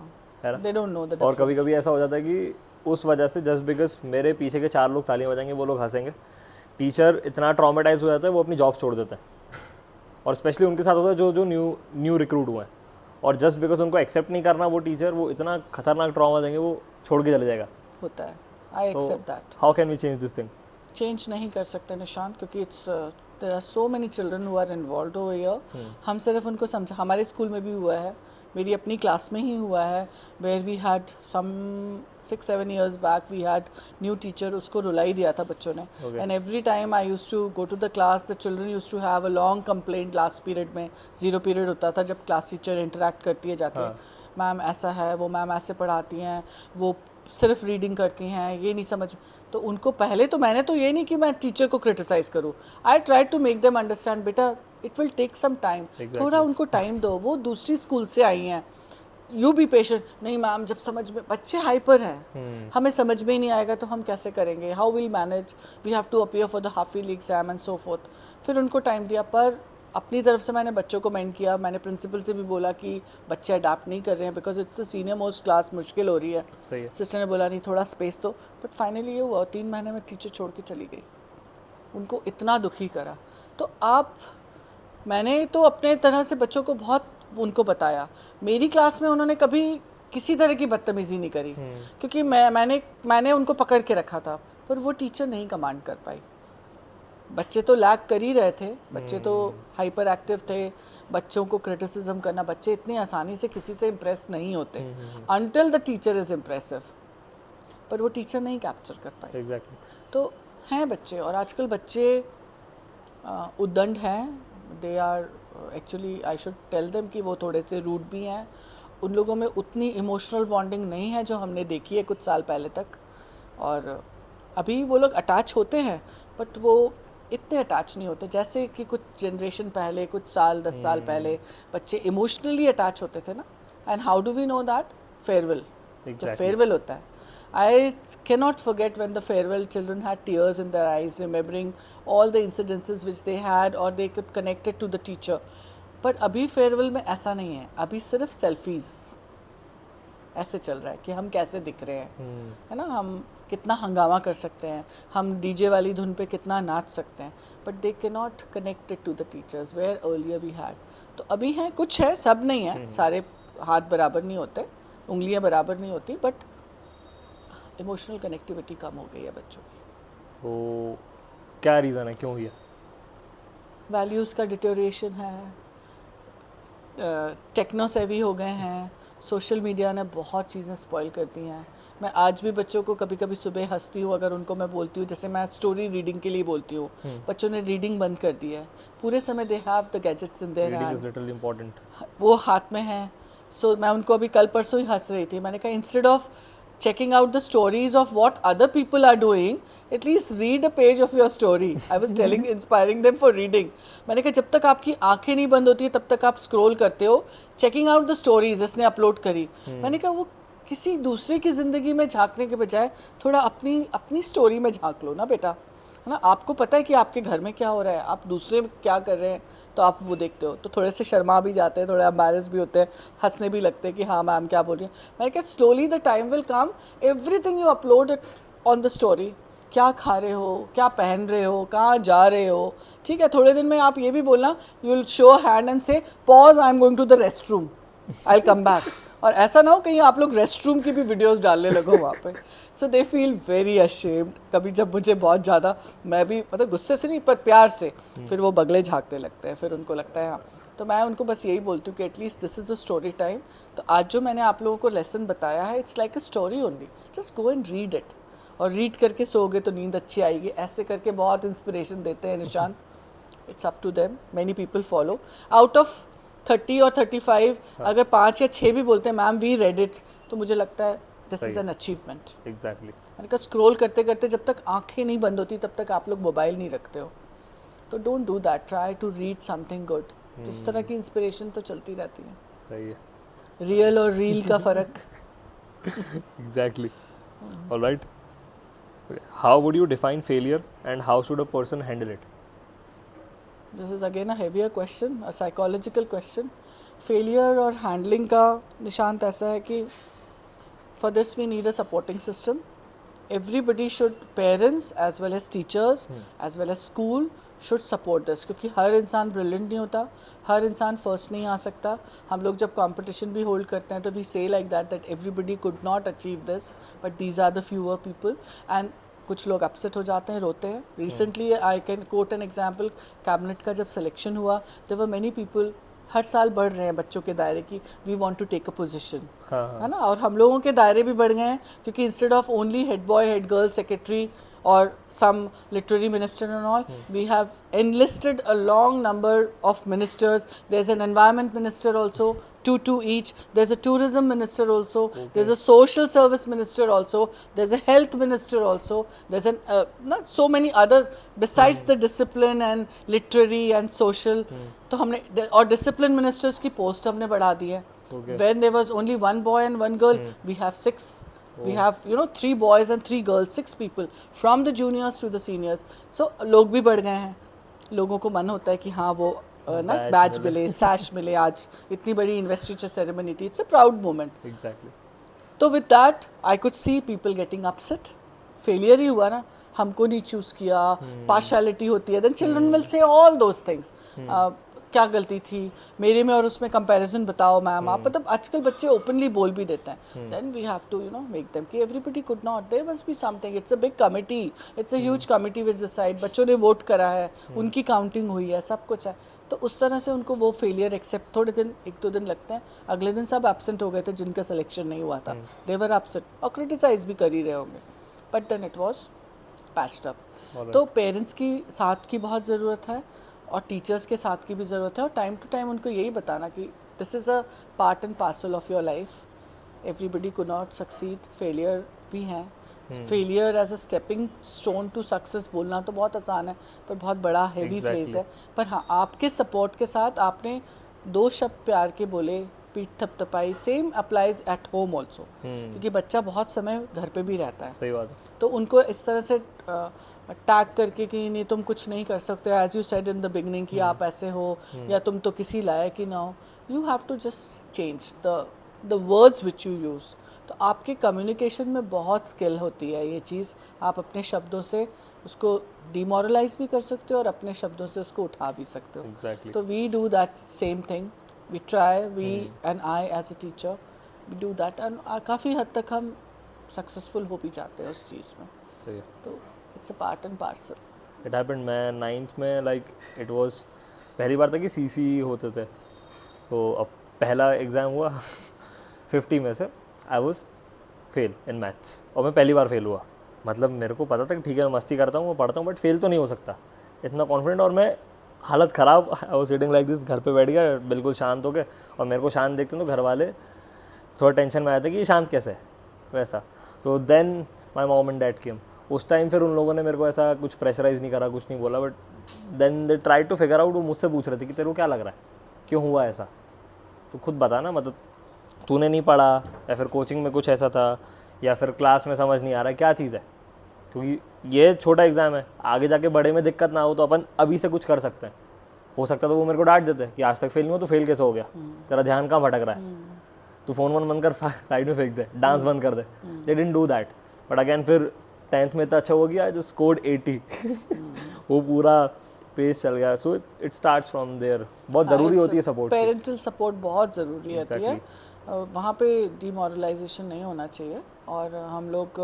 they don't know the difference. और कभी-कभी ऐसा हो जाता है कि उस वजह से जस्ट बिकॉज मेरे पीछे के 4 लोग तालियां बजाएंगे, वो लोग हंसेंगे, टीचर इतना ट्रॉमेटाइज हो जाता है वो अपनी जॉब छोड़ देता है। और स्पेशली उनके साथ होता है जो न्यू रिक्रूट हुए हैं, और जस्ट बिकॉज उनको एक्सेप्ट नहीं करना वो टीचर, वो इतना खतरनाक ट्रॉमा देंगे वो छोड़ के चले जाएगा। होता है, I accept that. How can we change this thing? Change नहीं कर सकते निशान, क्योंकि there are so many children who are involved over here. हम सिर्फ उनको समझा, हमारे स्कूल में भी हुआ है, मेरी अपनी क्लास में ही हुआ है, where we had some 6-7 years back we had new teacher, उसको रुलाई दिया था बच्चों ने, and every time I used to go to the class, the children used to have a long complaint last period में, 0 पीरियड होता था जब क्लास टीचर इंटरेक्ट करती है जाके, मैम ऐसा है, वो मैम ऐसे पढ़ाती हैं, वो सिर्फ रीडिंग करती हैं, ये नहीं समझ। तो उनको पहले तो मैंने तो ये नहीं कि मैं टीचर को क्रिटिसाइज़ करूँ, I try to make them understand, बेटा it will take some time, थोड़ा उनको टाइम दो, वो दूसरी स्कूल से आई हैं, यू बी पेशेंट। नहीं मैम, जब समझ में, बच्चे हाइपर हैं, हमें समझ में ही नहीं आएगा तो हम कैसे करेंगे, how will manage, we have to appear for the half yearly exam and so forth. फिर उनको टाइम दिया, पर अपनी तरफ से मैंने बच्चों को मेंट किया, मैंने प्रिंसिपल से भी बोला कि बच्चे अडाप्ट नहीं कर रहे हैं, because it's the senior most class, मुश्किल हो रही है। सिस्टर ने बोला नहीं थोड़ा स्पेस दो, बट फाइनली ये हुआ, 3 महीने में टीचर छोड़ के चली गई, उनको इतना दुखी करा। तो मैंने तो अपने तरह से बच्चों को बहुत उनको बताया, मेरी क्लास में उन्होंने कभी किसी तरह की बदतमीज़ी नहीं करी, क्योंकि मैंने उनको पकड़ के रखा था, पर वो टीचर नहीं कमांड कर पाई। बच्चे तो लैग कर ही रहे थे, बच्चे तो हाइपर एक्टिव थे, बच्चों को क्रिटिसिज्म करना, बच्चे इतनी आसानी से किसी से इम्प्रेस नहीं होते until the teacher is impressive, पर वो टीचर नहीं कैप्चर कर पाए। Exactly. तो हैं बच्चे, और आजकल बच्चे उद्दंड हैं, they are actually, I should tell them कि वो थोड़े से रूड भी हैं, उन लोगों में उतनी इमोशनल बॉन्डिंग नहीं है जो हमने देखी है कुछ साल पहले तक, और अभी वो लोग अटैच होते हैं, बट वो इतने अटैच नहीं होते जैसे कि कुछ जनरेशन पहले, कुछ साल 10 साल पहले बच्चे इमोशनली अटैच होते थे ना। And how do we know that? Farewell, Exactly. Farewell होता है. I cannot forget when the farewell children had tears in their eyes, remembering all the incidences which they had or they could connect it to the teacher. But अभी farewell में ऐसा नहीं है, अभी सिर्फ selfies ऐसे चल रहा है कि हम कैसे दिख रहे हैं, है ना, हम कितना हंगामा कर सकते हैं, हम डीजे वाली धुन पे कितना नाच सकते हैं, but they can not connected to the teachers where earlier we had. तो अभी हैं, कुछ है, सब नहीं है, सारे हाथ बराबर नहीं होते, उंगलियां बराबर नहीं होती, बट इमोशनल कनेक्टिविटी कम हो गई है बच्चों की. तो क्या रीज़न है, क्यों हुई है? वैल्यूज़ का डिटोरिएशन है, टेक्नो सेवी हो गए हैं, सोशल मीडिया ने बहुत चीज़ें स्पॉइल कर दी हैं. मैं आज भी बच्चों को कभी कभी सुबह हंसती हूँ अगर उनको मैं बोलती हूँ, जैसे मैं स्टोरी रीडिंग के लिए बोलती हूँ, बच्चों ने रीडिंग बंद कर दी है, पूरे समय they have the gadgets in their reading is hand, literally important, वो हाथ में है. सो मैं उनको अभी कल परसों ही हंस रही थी, मैंने कहा instead of checking out the stories of what other people are doing, at least read a page of your story. I was telling, inspiring them for reading. मैंने कहा जब तक आपकी आंखें नहीं बंद होती है तब तक आप स्क्रॉल करते हो, checking out the stories इसने अपलोड करी. मैंने कहा वो किसी दूसरे की ज़िंदगी में झांकने के बजाय थोड़ा अपनी स्टोरी में झांक लो ना बेटा, है ना. आपको पता है कि आपके घर में क्या हो रहा है, आप दूसरे क्या कर रहे हैं, तो आप वो देखते हो, तो थोड़े से शर्मा भी जाते हैं, थोड़े एम्बैरेस भी होते हैं, हंसने भी लगते हैं कि हाँ मैम क्या बोल रही है. मैं क्या, slowly the time will come, everything you upload it on the story. क्या खा रहे हो, क्या पहन रहे हो, कहाँ जा रहे हो, ठीक है. थोड़े दिन में आप ये भी बोलना, you will show hand and say pause, I am going to the restroom, I will come back. और ऐसा ना हो कहीं आप लोग रेस्ट रूम की भी वीडियोस डालने लगो वहाँ पे. सो दे फील वेरी अशेम्ड. कभी जब मुझे बहुत ज़्यादा, मैं भी मतलब गुस्से से नहीं पर प्यार से, फिर वो बगले झाँकने लगते हैं, फिर उनको लगता है हाँ. तो मैं उनको बस यही बोलती हूँ कि at least this is a story time. तो आज जो मैंने आप लोगों को लेसन बताया है, it's like a story only, just go and read it. और रीड करके सोओगे तो नींद अच्छी आएगी. ऐसे करके बहुत इंस्पिरेशन देते हैं निशान. It's up to them, many people follow. Out of 30 और 35 अगर 5 या 6 भी बोलते हैं मैम वी रेड इट, तो मुझे लगता है this is an achievement. Exactly. मैंने कहा स्क्रॉल करते करते जब तक आंखें नहीं बंद होती तब तक आप लोग मोबाइल नहीं रखते हो, तो don't do that, try to read something good. तो इस तरह की इंस्पिरेशन तो चलती रहती है. सही है. रियल और रील का फ़र्क. Exactly. Alright, how would you define failure and how should a person handle it? This is again a heavier question, a psychological question. Failure और हैंडलिंग का निशांत ऐसा है कि for this we need a supporting system. Everybody should, parents as well as teachers as well as school should support this, क्योंकि हर इंसान brilliant नहीं होता, हर इंसान फर्स्ट नहीं आ सकता. हम लोग जब कंपटीशन भी होल्ड करते हैं तो we say like that everybody could not achieve this, but these are the fewer people. And कुछ लोग अपसेट हो जाते हैं, रोते हैं. Recently I can quote an example, cabinet का जब सिलेक्शन हुआ, देयर वर मेनी पीपल, हर साल बढ़ रहे हैं बच्चों के दायरे की, we want to take a position, है ना. और हम लोगों के दायरे भी बढ़ गए हैं, क्योंकि instead of only head boy, head girl, secretary or some literary minister and all, we have enlisted a long number of ministers. There's an environment minister also, two each. There's a tourism minister also. There's a social service minister also. There's a health minister also. There's not so many other besides the discipline and literary and social. तो हमने और discipline ministers की post हमने बढ़ा दी है. When there was only one boy and one girl, we have 6. We have 3 boys and 3 girls, 6 people from the juniors to the seniors. So लोग भी बढ़ गए हैं, लोगों को मन होता है कि हाँ वो ना बैच मिले, सैश मिले. आज इतनी बड़ी इन्वेस्टिचर सेरेमनी थी, it's a proud moment. Exactly. तो with that I could see people getting upset. Failure ही हुआ ना, हमको नहीं चूज किया, पार्शलिटी होती है. Then children will say all those things, क्या गलती थी मेरे में और उसमें कंपैरिजन बताओ मैम आप. मतलब आजकल बच्चे ओपनली बोल भी देते हैं. Then we have to make them कि everybody could not, there must be something. It's a big committee, it's a huge committee which decide. बच्चों ने वोट करा है, उनकी काउंटिंग हुई है, सब कुछ है. तो उस तरह से उनको वो फेलियर एक्सेप्ट, थोड़े दिन 1-2 दिन लगते हैं, अगले दिन सब एब्सेंट हो गए थे जिनका सिलेक्शन नहीं हुआ था. दे वर एब्सेंट और क्रिटिसाइज भी कर ही रहे होंगे, but then it was patched up. तो पेरेंट्स की साथ की बहुत ज़रूरत है और टीचर्स के साथ की भी ज़रूरत है. और टाइम टू टाइम उनको यही बताना कि this is a part and parcel of your life. Everybody could not succeed, failure भी हैं. Failure as a stepping stone to success बोलना तो बहुत आसान है, पर बहुत बड़ा हैवी फ्रेज है. पर हाँ, आपके सपोर्ट के साथ आपने 2 शब्द प्यार के बोले पीठ थपथपाई, same applies at home also, क्योंकि बच्चा बहुत समय घर पे भी रहता है। सही बात है। तो उनको इस तरह से टैग करके कि नहीं तुम कुछ नहीं कर सकते, as you said in the beginning कि आप ऐसे हो या तुम तो किसी लायक ही ना हो, you have to just change the words which you use. तो आपके कम्युनिकेशन में बहुत स्किल होती है ये चीज़, आप अपने शब्दों से उसको डिमोरलाइज भी कर सकते हो और अपने शब्दों से उसको उठा भी सकते हो। Exactly. तो we do that same thing, we try, we and I as a teacher we do that, and काफ़ी हद तक हम सक्सेसफुल हो भी जाते हैं उस चीज़ में। सही है। तो it's a part and parcel. It happened, मैं 9th में लाइक इट वाज पहली बार था कि सीसी होते थे, तो अब पहला एग्ज़ाम हुआ 50 में से I was fail in maths, और मैं पहली बार फेल हुआ। मतलब मेरे को पता था कि ठीक है मैं मस्ती करता हूँ, मैं पढ़ता हूँ, बट फेल तो नहीं हो सकता, इतना कॉन्फिडेंट, और मैं हालत ख़राब, I was sitting like this, घर पे बैठ गया बिल्कुल शांत हो गए, और मेरे को शांत देखते हैं तो घर वाले थोड़ा टेंशन में आया था कि ये शांत कैसे है वैसा। तो then my mom and dad came, उस टाइम फिर उन लोगों ने मेरे को ऐसा कुछ प्रेशराइज़ नहीं करा, कुछ नहीं बोला, but then they try to figure out, वो मुझसे पूछ रहे थे कि तेरे को क्या लग रहा है, क्यों हुआ ऐसा, तो खुद बता ना, मतलब तूने नहीं पढ़ा या फिर कोचिंग में कुछ ऐसा था या फिर क्लास में समझ नहीं आ रहा है, क्या चीज़ है, क्योंकि ये छोटा एग्ज़ाम है, आगे जाके बड़े में दिक्कत ना हो तो अपन अभी से कुछ कर सकते हैं। हो सकता तो वो मेरे को डांट देते कि आज तक फेल नहीं हो तो फेल कैसे हो गया, तेरा ध्यान कहाँ भटक रहा है, तू फ़ोन वन बंद कर साइड में फेंक दे, डांस बंद कर दे। They didn't do that, but again फिर 10th में इतना अच्छा हो गया, जो स्कोर्ड 80 वो पूरा पेज चल गया। So it starts from there, बहुत ज़रूरी होती है सपोर्ट, पेरेंटल सपोर्ट बहुत ज़रूरी होती है, वहाँ पे डिमोरलाइजेशन नहीं होना चाहिए, और हम लोग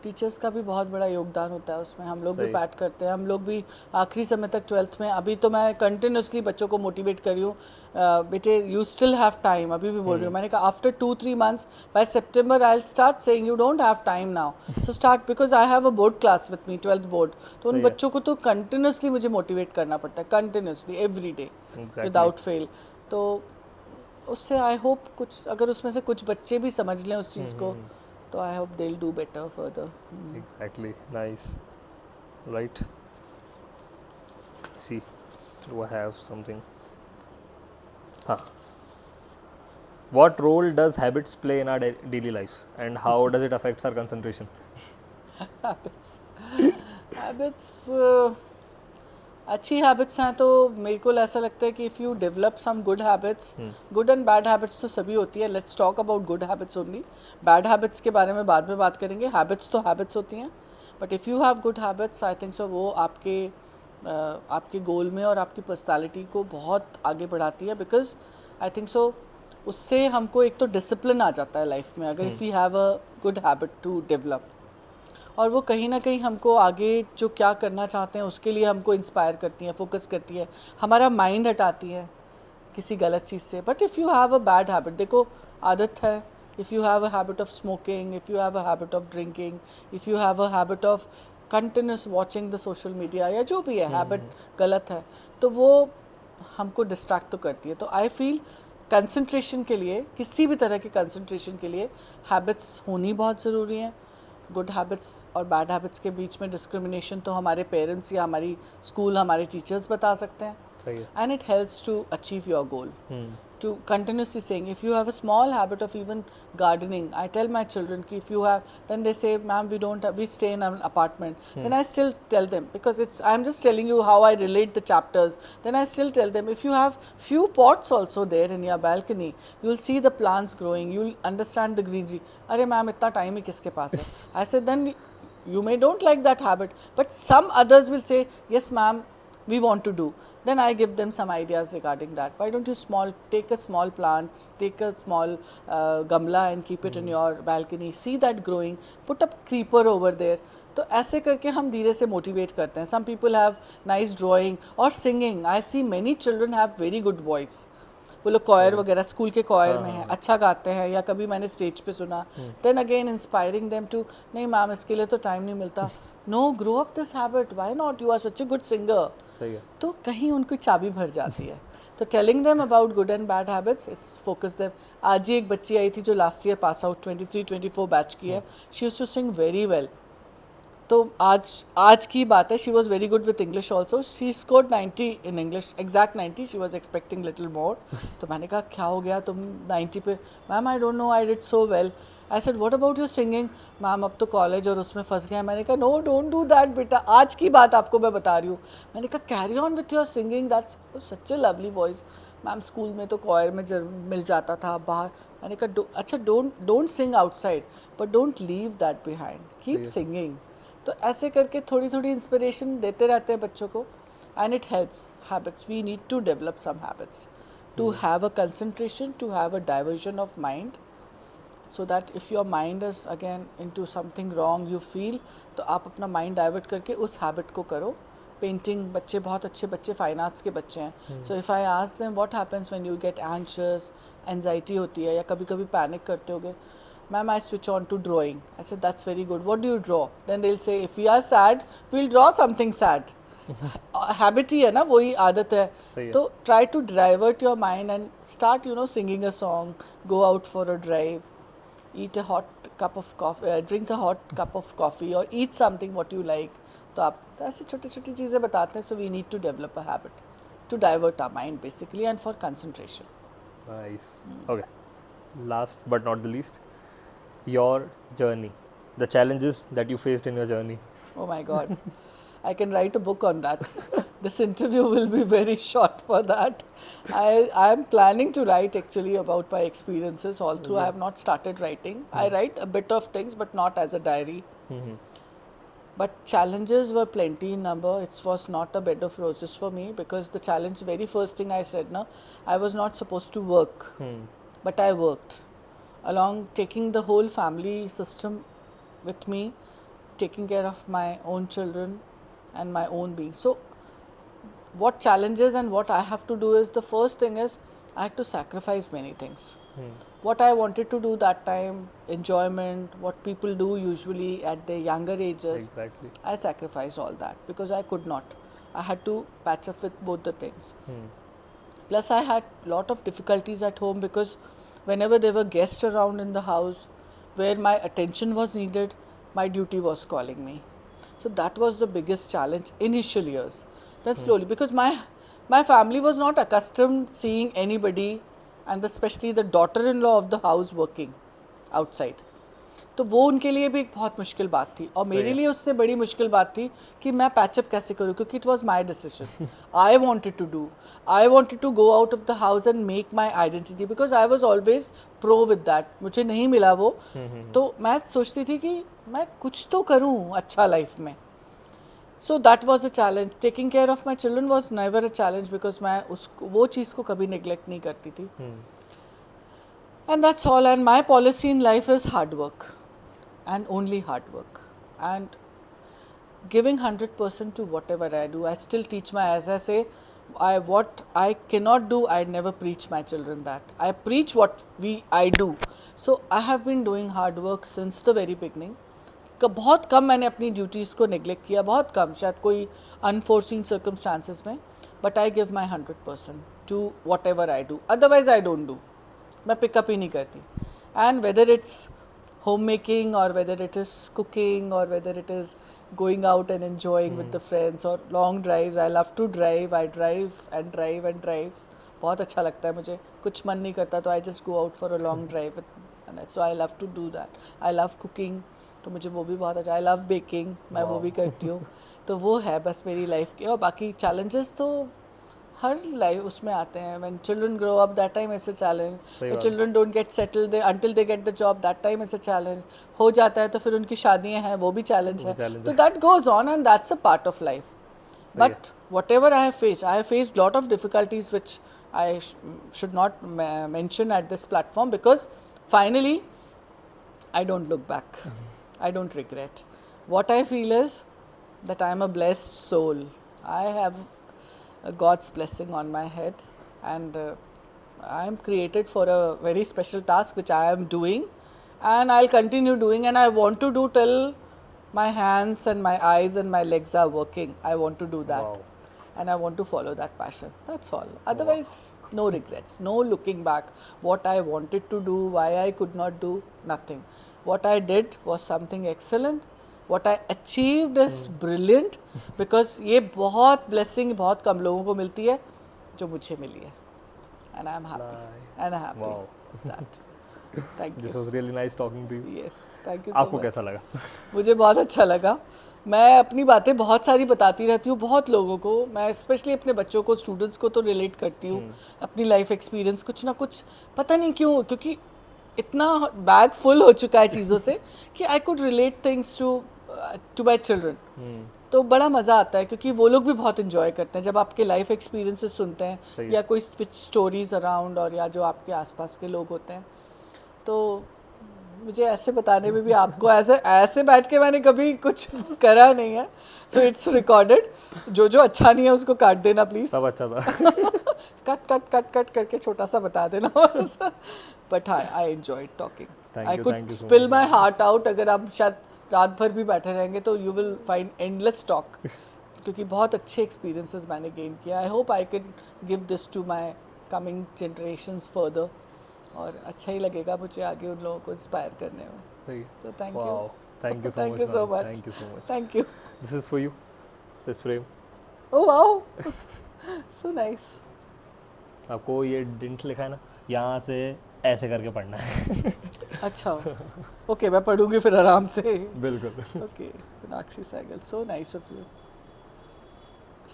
टीचर्स का भी बहुत बड़ा योगदान होता है उसमें, हम लोग भी बैट करते हैं, हम लोग भी आखिरी समय तक 12th में, अभी तो मैं कंटिन्यूसली बच्चों को मोटिवेट कर रही हूँ, बेटे यू स्टिल हैव टाइम, अभी भी बोल रही हूँ, मैंने कहा after 2-3 months by September I will start saying you don't have time now, so start, because I have a board class with me, 12th board, तो उन बच्चों को तो कंटिन्यूसली मुझे मोटिवेट करना पड़ता है, continuously every day without fail. तो उससे आई होप कुछ, अगर उसमें से कुछ बच्चे भी समझ लें उस चीज़ को, तो I hope they will do better further. Exactly, nice, right? See, do I have something? Huh. What role does habits play in our daily lives, and how does it affect our concentration? Habits अच्छी habits हैं तो मेरे को ऐसा लगता है कि if you develop some good habits, good and bad habits तो सभी होती है, let's talk about good habits only, bad habits के बारे में बाद में बात करेंगे। हैबिट्स तो हैबिट्स होती हैं, but if you have good habits I think सो वो आपके गोल में और आपकी पर्सनालिटी को बहुत आगे बढ़ाती है, बिकॉज आई थिंक सो उससे हमको एक तो डिसिप्लिन आ जाता है लाइफ में, अगर if you have a good habit to develop, और वो कहीं ना कहीं हमको आगे जो क्या करना चाहते हैं उसके लिए हमको इंस्पायर करती है, फोकस करती है, हमारा माइंड हटाती है किसी गलत चीज़ से। But if you have a bad habit, देखो आदत है, if you have a habit of smoking, if you have a habit of drinking, if you have a habit of continuous watching the social media, या जो भी है habit गलत है, तो वो हमको डिस्ट्रैक्ट तो करती है। तो आई फील कंसंट्रेशन के लिए, किसी भी तरह के कंसंट्रेशन के लिए हैबिट्स होनी बहुत ज़रूरी है। गुड हैबिट्स और बैड हैबिट्स के बीच में डिस्क्रिमिनेशन तो हमारे पेरेंट्स या हमारी स्कूल, हमारे टीचर्स बता सकते हैं, सही है। And it helps to achieve your goal, to continuously saying, if you have a small habit of even gardening, I tell my children ki if you have, then they say ma'am we stay in an apartment, then I still tell them, because I'm just telling you how I relate the chapters, then I still tell them if you have few pots also there in your balcony, you'll see the plants growing, you'll understand the greenery. Arey ma'am itna time hi kiske paas hai? I said then you may don't like that habit, but some others will say yes ma'am we want to do, then I give them some ideas regarding that. Why don't you take a small plant, take a small gamla and keep it in your balcony, see that growing, put a creeper over there. तो ऐसे करके हम धीरे से motivate करते हैं। Some people have nice drawing or singing. I see many children have very good voice. वो लोग कॉयर वगैरह स्कूल के कॉयर में हैं, अच्छा गाते हैं, या कभी मैंने स्टेज पे सुना, then again inspiring them to, नहीं मैम इसके लिए तो टाइम नहीं मिलता, no grow up this habit, why not, you are such a good singer. सही है। तो कहीं उनको चाबी भर जाती है। तो telling them about good and bad habits, it's focus them. आज ही एक बच्ची आई थी जो last year pass out 23-24 batch की है, she used to sing very well, तो आज की बात है, she was very good with English also, she scored 90 in English, exact 90, she was expecting little more. तो मैंने कहा क्या हो गया तुम 90 पे? Ma'am I don't know, I did so well. I said what about your singing? Ma'am अब तो कॉलेज और उसमें फंस गया. मैंने कहा नो डोंट डू दैट बेटा, आज की बात आपको मैं बता रही हूँ. मैंने कहा carry on with your singing, that's such A lovely voice. Ma'am school में तो कॉयर में मिल जाता था बाहर. मैंने कहा अच्छा don't sing outside but don't leave that behind, keep singing. तो ऐसे करके थोड़ी थोड़ी इंस्पिरेशन देते रहते हैं बच्चों को. And it helps. Habits, we need to develop some habits to have a concentration, to have a diversion of mind, so that if your mind is again into something wrong you feel, तो आप अपना mind divert करके उस habit को करो. Painting, बच्चे बहुत अच्छे बच्चे फाइन आर्ट्स के बच्चे हैं. So if I ask them what happens when you get anxious, anxiety होती है या कभी कभी पैनिक करते होगे, ma'am I switch on to drawing. I said that's very good, what do you draw? Then they will say if we are sad we will draw something sad. Habit ही है ना, वही आदत है. तो try to divert your mind and start you know singing a song, go out for a drive, eat a hot cup of coffee, drink a hot cup of coffee or eat something what you like. तो आप ऐसी छोटी छोटी चीज़ें बताते हैं. So we need to develop a habit to divert our mind basically and for concentration. Nice. Okay. Last but not the least, your journey, the challenges that you faced in your journey. Oh my God. I can write a book on that. This interview will be very short for that. I am planning to write actually about my experiences all through. I have not started writing. I write a bit of things but not as a diary. But challenges were plenty in number. It was not a bed of roses for me because the challenge, very first thing I said, no, I was not supposed to work. But I worked. Along taking the whole family system with me, taking care of my own children and my own being. So what challenges and what I have to do is, the first thing is I had to sacrifice many things. What I wanted to do that time, enjoyment, what people do usually at their younger ages, Exactly. I sacrificed all that because I could not. I had to patch up with both the things. Plus I had lot of difficulties at home because whenever there were guests around in the house where my attention was needed, my duty was calling me. So that was the biggest challenge initial years. Then slowly, because my family was not accustomed seeing anybody, and especially the daughter-in-law of the house working outside. तो वो उनके लिए भी एक बहुत मुश्किल बात थी. और मेरे लिए उससे बड़ी मुश्किल बात थी कि मैं पैचअप कैसे करूँ, क्योंकि it was my decision. I wanted to go out of the house and make my identity because I was always pro with that. मुझे नहीं मिला वो, तो मैं सोचती थी कि मैं कुछ तो करूँ अच्छा लाइफ में. So that was a challenge. Taking care of my children was never a challenge because मैं वो चीज़ को कभी निगलेक्ट नहीं करती थी. And that's all. And my policy in life is hard work and only hard work and giving 100% to whatever I do. I still teach as I say, what I cannot do, I never preach my children that. I preach what I do. So I have been doing hard work since the very beginning. बहुत कम मैंने अपनी duties को neglect किया, बहुत कम, शायद कोई unforeseen circumstances में. But I give my 100% to whatever I do. Otherwise I don't do. मैं पिकअप ही नहीं करती. And whether it's home making और वेदर इट इज़ कुकिंग और whether it is going out and enjoying with the friends और long drives. I love to drive. I drive and drive and drive. बहुत अच्छा लगता है मुझे. कुछ मन नहीं करता तो I just go out for a long drive. So I love to do that. I love cooking, तो मुझे वो भी बहुत अच्छा. आई लव बेकिंग, मैं वो भी करती हूँ. तो वो है बस मेरी लाइफ की. और बाकी चैलेंजेस तो हर लाइफ उसमें आते हैं. When children grow up that time is a challenge. Children don't get settled until they get the job, that time is a challenge. हो जाता है तो फिर उनकी शादियां हैं, वो भी चैलेंज है. तो that goes on and that's a part of life. But what ever I have faced lot of difficulties which I should not mention at this platform because finally I don't look back. I don't regret. What I feel is that I am a blessed soul. I have God's blessing on my head, and I am created for a very special task which I am doing, and I'll continue doing, and I want to do till my hands and my eyes and my legs are working. I want to do that. Wow. And I want to follow that passion. That's all. Otherwise, no regrets, no looking back. What I wanted to do, why I could not do, nothing. What I did was something excellent. what I achieved is brilliant, because ये बहुत blessing बहुत कम लोगों को मिलती है जो मुझे मिली है, and I'm happy and happy Wow. with that. Thank This you. was really nice talking to you. Yes, thank you so आपको much. कैसा लगा? मुझे बहुत अच्छा लगा. मैं अपनी बातें बहुत सारी बताती रहती हूँ बहुत लोगों को. मैं स्पेशली अपने बच्चों को, स्टूडेंट्स को तो रिलेट करती हूँ. अपनी लाइफ एक्सपीरियंस कुछ ना कुछ, पता नहीं क्यों, क्योंकि इतना बैग फुल हो चुका है चीज़ों से कि I could relate things to my children. तो बड़ा मज़ा आता है, क्योंकि वो लोग भी बहुत इन्जॉय करते हैं जब आपके लाइफ एक्सपीरियंसेस सुनते हैं या कोई स्टोरीज अराउंड, और या जो आपके आसपास के लोग होते हैं. तो मुझे ऐसे बताने में भी आपको ऐसे बैठ के मैंने कभी कुछ करा नहीं है. So it's recorded. जो अच्छा नहीं है उसको काट देना प्लीज़. सब अच्छा था. कट करके छोटा सा बता देना बस. बट हाँ, I enjoyed talking. Thank I you could so spill much. My heart out. अगर आप शायद रात भर भी बैठे रहेंगे तो you will find endless talk, क्योंकि बहुत अच्छे एक्सपीरियंसेस मैंने गेन किया. I hope I can give this to my coming generations further, और अच्छा ही लगेगा मुझे आगे उन लोगों को इंस्पायर करने में. सही. So thank Wow. You. Thank you so Thank much. you so ma'am. much. Thank you so much. Thank you. This is for you. This frame. Oh wow. So nice. आपको ये डिंट लिखा है ना, यहाँ से ऐसे करके पढ़ना है. अच्छा. ओके, मैं पढ़ूंगी फिर आराम से. बिल्कुल. Okay, Meenakshi Sehgal, so nice of you.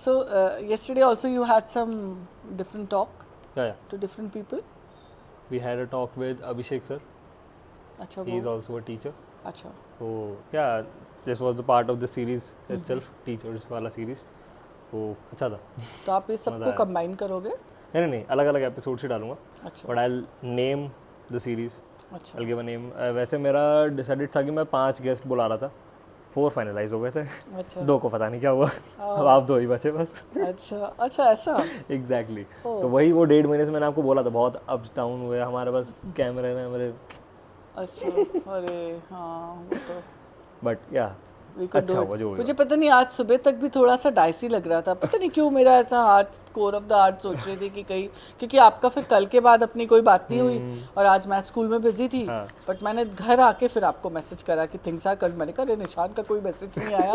So yesterday also you had some different talk Yeah. to different people. We had a talk with Abhishek sir. अच्छा He is वो. also a teacher. अच्छा. So yeah, this was the part of the series itself, teachers वाला series. तो अच्छा था. तो आप ये सबको आया. कंबाइन करोगे? नहीं, अलग अलग एपिसोड से डालूंगा. अच्छा. But I name the series. अच्छा. I give a name. वैसे मेरा डिसाइडेड था कि मैं 5 गेस्ट बुला रहा था. 4 फाइनलाइज हो गए थे. अच्छा. 2 को पता नहीं क्या हुआ. अब आप 2 ही बचे बस. अच्छा ऐसा. एग्जैक्टली. तो वही वो 1.5 महीने से मैंने आपको बोला था, बहुत अप्स डाउन हुए हमारे पास कैमरे में मेरे. अच्छा. अरे हाँ, वो तो बट या We could अच्छा do it. हुआ जो हुआ. मुझे पता नहीं, आज सुबह तक भी थोड़ा सा डाइसी लग रहा था. पता नहीं क्यों मेरा ऐसा heart, core of the heart सोच रही थी कि कहीं, क्योंकि आपका फिर कल के बाद अपनी कोई बात नहीं हुई और आज मैं स्कूल में बिजी थी. हाँ. बट मैंने घर आके फिर आपको मैसेज करा कि थिंग्स आर कल. मैंने कहा निशान का कोई मैसेज नहीं आया.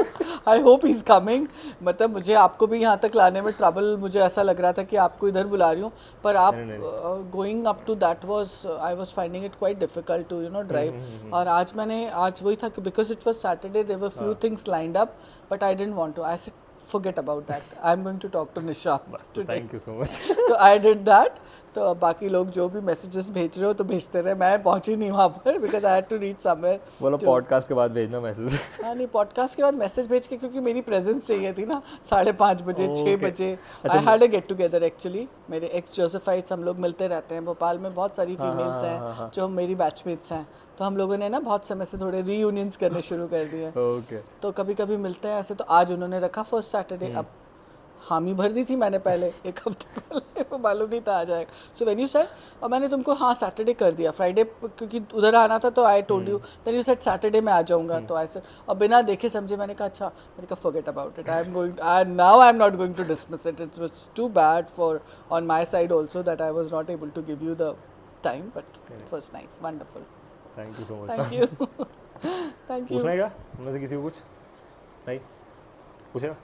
I hope he is coming. मतलब मुझे आपको भी यहाँ तक लाने में ट्रबल, मुझे ऐसा लग रहा था कि आपको इधर बुला रही हूँ, पर आप going up to that was, I was finding it quite difficult to drive. और आज वही था कि because it was Saturday, there were few things lined up, but I didn't want to. I said, forget about that. I'm going to talk to Nishan today. Thank you so much. तो I did that. तो अब बाकी लोग जो भी messages भेज रहे हो तो भेजते रहे. मैं पहुंची नहीं वहाँ पर because I had to reach somewhere. बोलो पॉडकास्ट के बाद भेजना मैसेज. हाँ नहीं, पॉडकास्ट के बाद मैसेज भेज के, क्योंकि मेरी प्रेजेंस चाहिए थी ना 5:30 बजे, 6 बजे. I had a get together actually. मेरे एक्स जोसेफाइट्स हम लोग मिलते रहते हैं भोपाल में. बहुत सारी फीमेल्स हैं जो मेरी बैचमेट्स हैं. तो हम लोगों ने ना बहुत समय से थोड़े रीयूनियंस करने शुरू कर दिए. ओके. तो कभी कभी मिलते हैं ऐसे. तो आज उन्होंने रखा फर्स्ट सैटरडे. अब हामी भर दी थी मैंने पहले 1 हफ्ते पहले, वो मालूम नहीं था आ जाएगा. सो व्हेन यू सेड, और मैंने तुमको हाँ सैटरडे कर दिया. फ्राइडे क्योंकि उधर आना था तो I told you. Then you said Saturday में आ जाऊँगा. तो आई सेड, और बिना देखे समझे मैंने कहा अच्छा. मैंने कहा forget about it. I am going, now I am not going to dismiss it. It was too bad for on my side also that I was not able to give you the time. But it was nice, wonderful. Thank you so much. Thank you. Thank you. पूछना है क्या उनमें से किसी को कुछ? नहीं पूछेगा.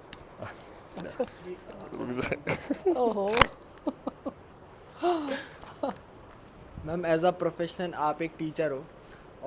ओहो. मैम एज अ प्रोफेशन आप एक टीचर हो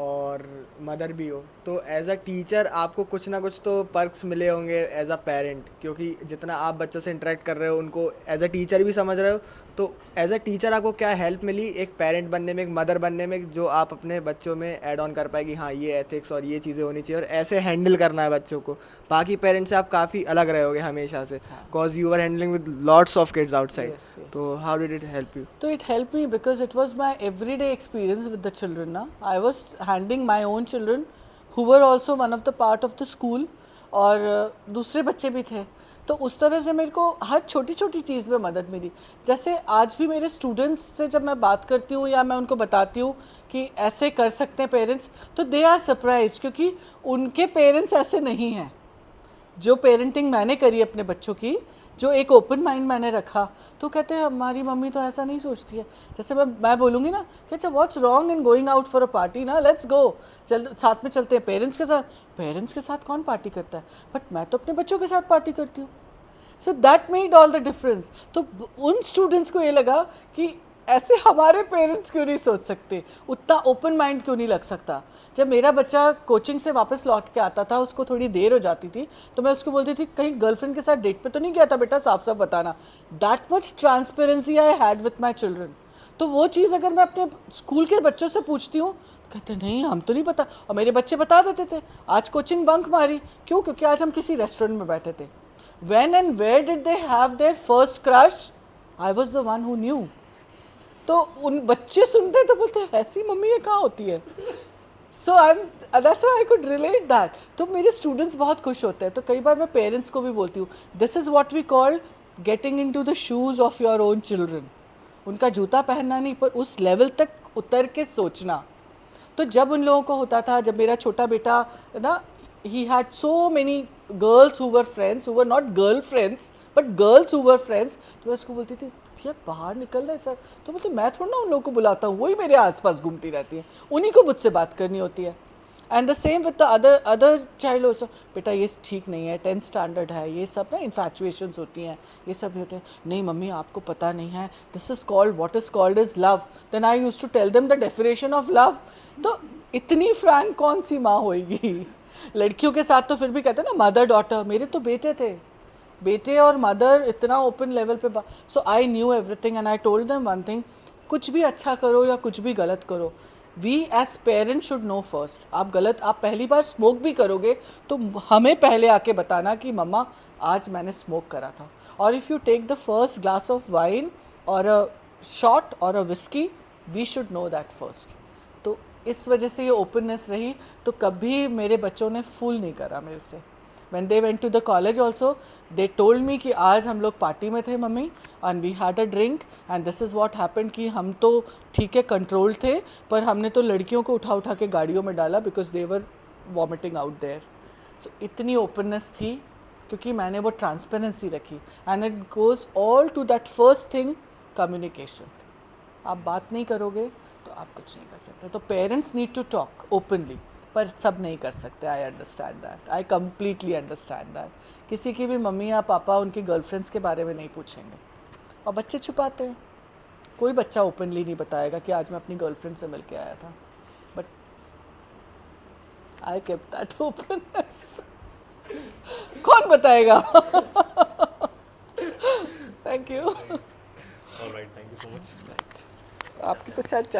और मदर भी हो, तो एज अ टीचर आपको कुछ ना कुछ तो पर्क्स मिले होंगे एज अ पेरेंट, क्योंकि जितना आप बच्चों से इंटरेक्ट कर रहे हो उनको एज अ टीचर भी समझ रहे हो. तो एज अ टीचर आपको क्या हेल्प मिली एक पेरेंट बनने में, एक मदर बनने में, जो आप अपने बच्चों में ऐड ऑन कर पाए कि हाँ ये एथिक्स और ये चीज़ें होनी चाहिए और ऐसे हैंडल करना है बच्चों को. बाकी पेरेंट्स से आप काफ़ी अलग रहे होगे हमेशा से, because you are handling with lots of kids outside. Yes, yes. तो how did it help you? So it helped me because it was my everyday experience with the children. Na? I was handling my own children who were also one of the part of the school, और दूसरे बच्चे भी थे. तो उस तरह से मेरे को हर छोटी छोटी चीज़ में मदद मिली. जैसे आज भी मेरे स्टूडेंट्स से जब मैं बात करती हूँ या मैं उनको बताती हूँ कि ऐसे कर सकते हैं पेरेंट्स, तो दे आर सरप्राइज, क्योंकि उनके पेरेंट्स ऐसे नहीं हैं. जो पेरेंटिंग मैंने करी अपने बच्चों की, जो एक ओपन माइंड मैंने रखा, तो कहते हैं हमारी मम्मी तो ऐसा नहीं सोचती है। जैसे मैं बोलूँगी ना कि अच्छा what's wrong in going out for a party ना, लेट्स गो, चल साथ में चलते हैं पेरेंट्स के साथ कौन पार्टी करता है, बट मैं तो अपने बच्चों के साथ पार्टी करती हूँ। So that made all the difference. तो उन स्टूडेंट्स को ये लगा कि ऐसे हमारे पेरेंट्स क्यों नहीं सोच सकते, उतना ओपन माइंड क्यों नहीं लग सकता। जब मेरा बच्चा कोचिंग से वापस लौट के आता था, उसको थोड़ी देर हो जाती थी, तो मैं उसको बोलती थी कहीं गर्लफ्रेंड के साथ डेट पे तो नहीं गया था बेटा, साफ साफ बताना। That much transparency I had with my children. तो वो चीज़ अगर मैं अपने स्कूल के बच्चों से पूछती हूँ, कहते नहीं हम तो नहीं पता, और मेरे बच्चे बता देते थे आज कोचिंग बंक मारी, क्यों, क्योंकि आज हम किसी रेस्टोरेंट में बैठे थे। When and where did they have their first crush? I was the one who knew. तो उन बच्चे सुनते तो बोलते ऐसी मम्मी ये कहाँ होती है। सो that's why I could relate that. तो मेरे स्टूडेंट्स बहुत खुश होते हैं। तो कई बार मैं पेरेंट्स को भी बोलती हूँ, this is what we call getting in to the shoes of your own children. उनका जूता पहनना नहीं, पर उस लेवल तक उतर के सोचना। तो जब उन लोगों को होता था, जब मेरा छोटा बेटा ना, he had so many girls who were friends, who were not girlfriends but girls who were friends, तो मैं उसको बोलती थी यार बाहर निकल रहा है सर, तो बोलते मैं थोड़ा ना उन लोगों को बुलाता हूँ, वही मेरे आसपास घूमती रहती है, उन्हीं को मुझसे बात करनी होती है। And the same with the other child also, बेटा ये ठीक नहीं है, 10th स्टैंडर्ड है, ये सब ना इन्फैचुएशंस होती हैं, ये सब नहीं होते हैं। नहीं मम्मी आपको पता नहीं है, this is called what is called is love. Then I used to tell them the definition of love. तो इतनी फ्रैंक कौन सी माँ होएगी। लड़कियों के साथ तो फिर भी कहते हैं ना मदर डॉटर, मेरे तो बेटे थे, बेटे और मदर इतना ओपन लेवल पे। So I knew everything and I told them one thing, कुछ भी अच्छा करो या कुछ भी गलत करो, we as parents should know first. आप पहली बार स्मोक भी करोगे तो हमें पहले आके बताना कि मम्मा आज मैंने स्मोक करा था। और if you take the first glass of wine और अ शॉट और a whisky, we should know that first. तो इस वजह से ये ओपननेस रही, तो कभी मेरे बच्चों ने फूल नहीं करा मेरे से। When they went to the college also, they told me कि आज हम लोग पार्टी में थे mummy, and we had a drink and this is what happened, कि हम तो ठीक है कंट्रोल थे, पर हमने तो लड़कियों को उठा उठा के गाड़ियों में डाला because they were vomiting out there. So इतनी ओपननेस थी क्योंकि मैंने वो ट्रांसपेरेंसी रखी। and it goes all to that first thing, communication. आप बात नहीं करोगे तो आप कुछ नहीं कर सकते। तो parents need to talk openly, पर सब नहीं कर सकते। I understand that, I completely understand that. किसी की भी मम्मी या पापा उनकी गर्लफ्रेंड्स के बारे में नहीं पूछेंगे, और बच्चे छुपाते हैं। कोई बच्चा ओपनली नहीं बताएगा कि आज मैं अपनी गर्लफ्रेंड से मिल के आया था, but I kept that openness. कौन बताएगा। Thank you. Alright, thank you so much. आपकी तो शायद चाय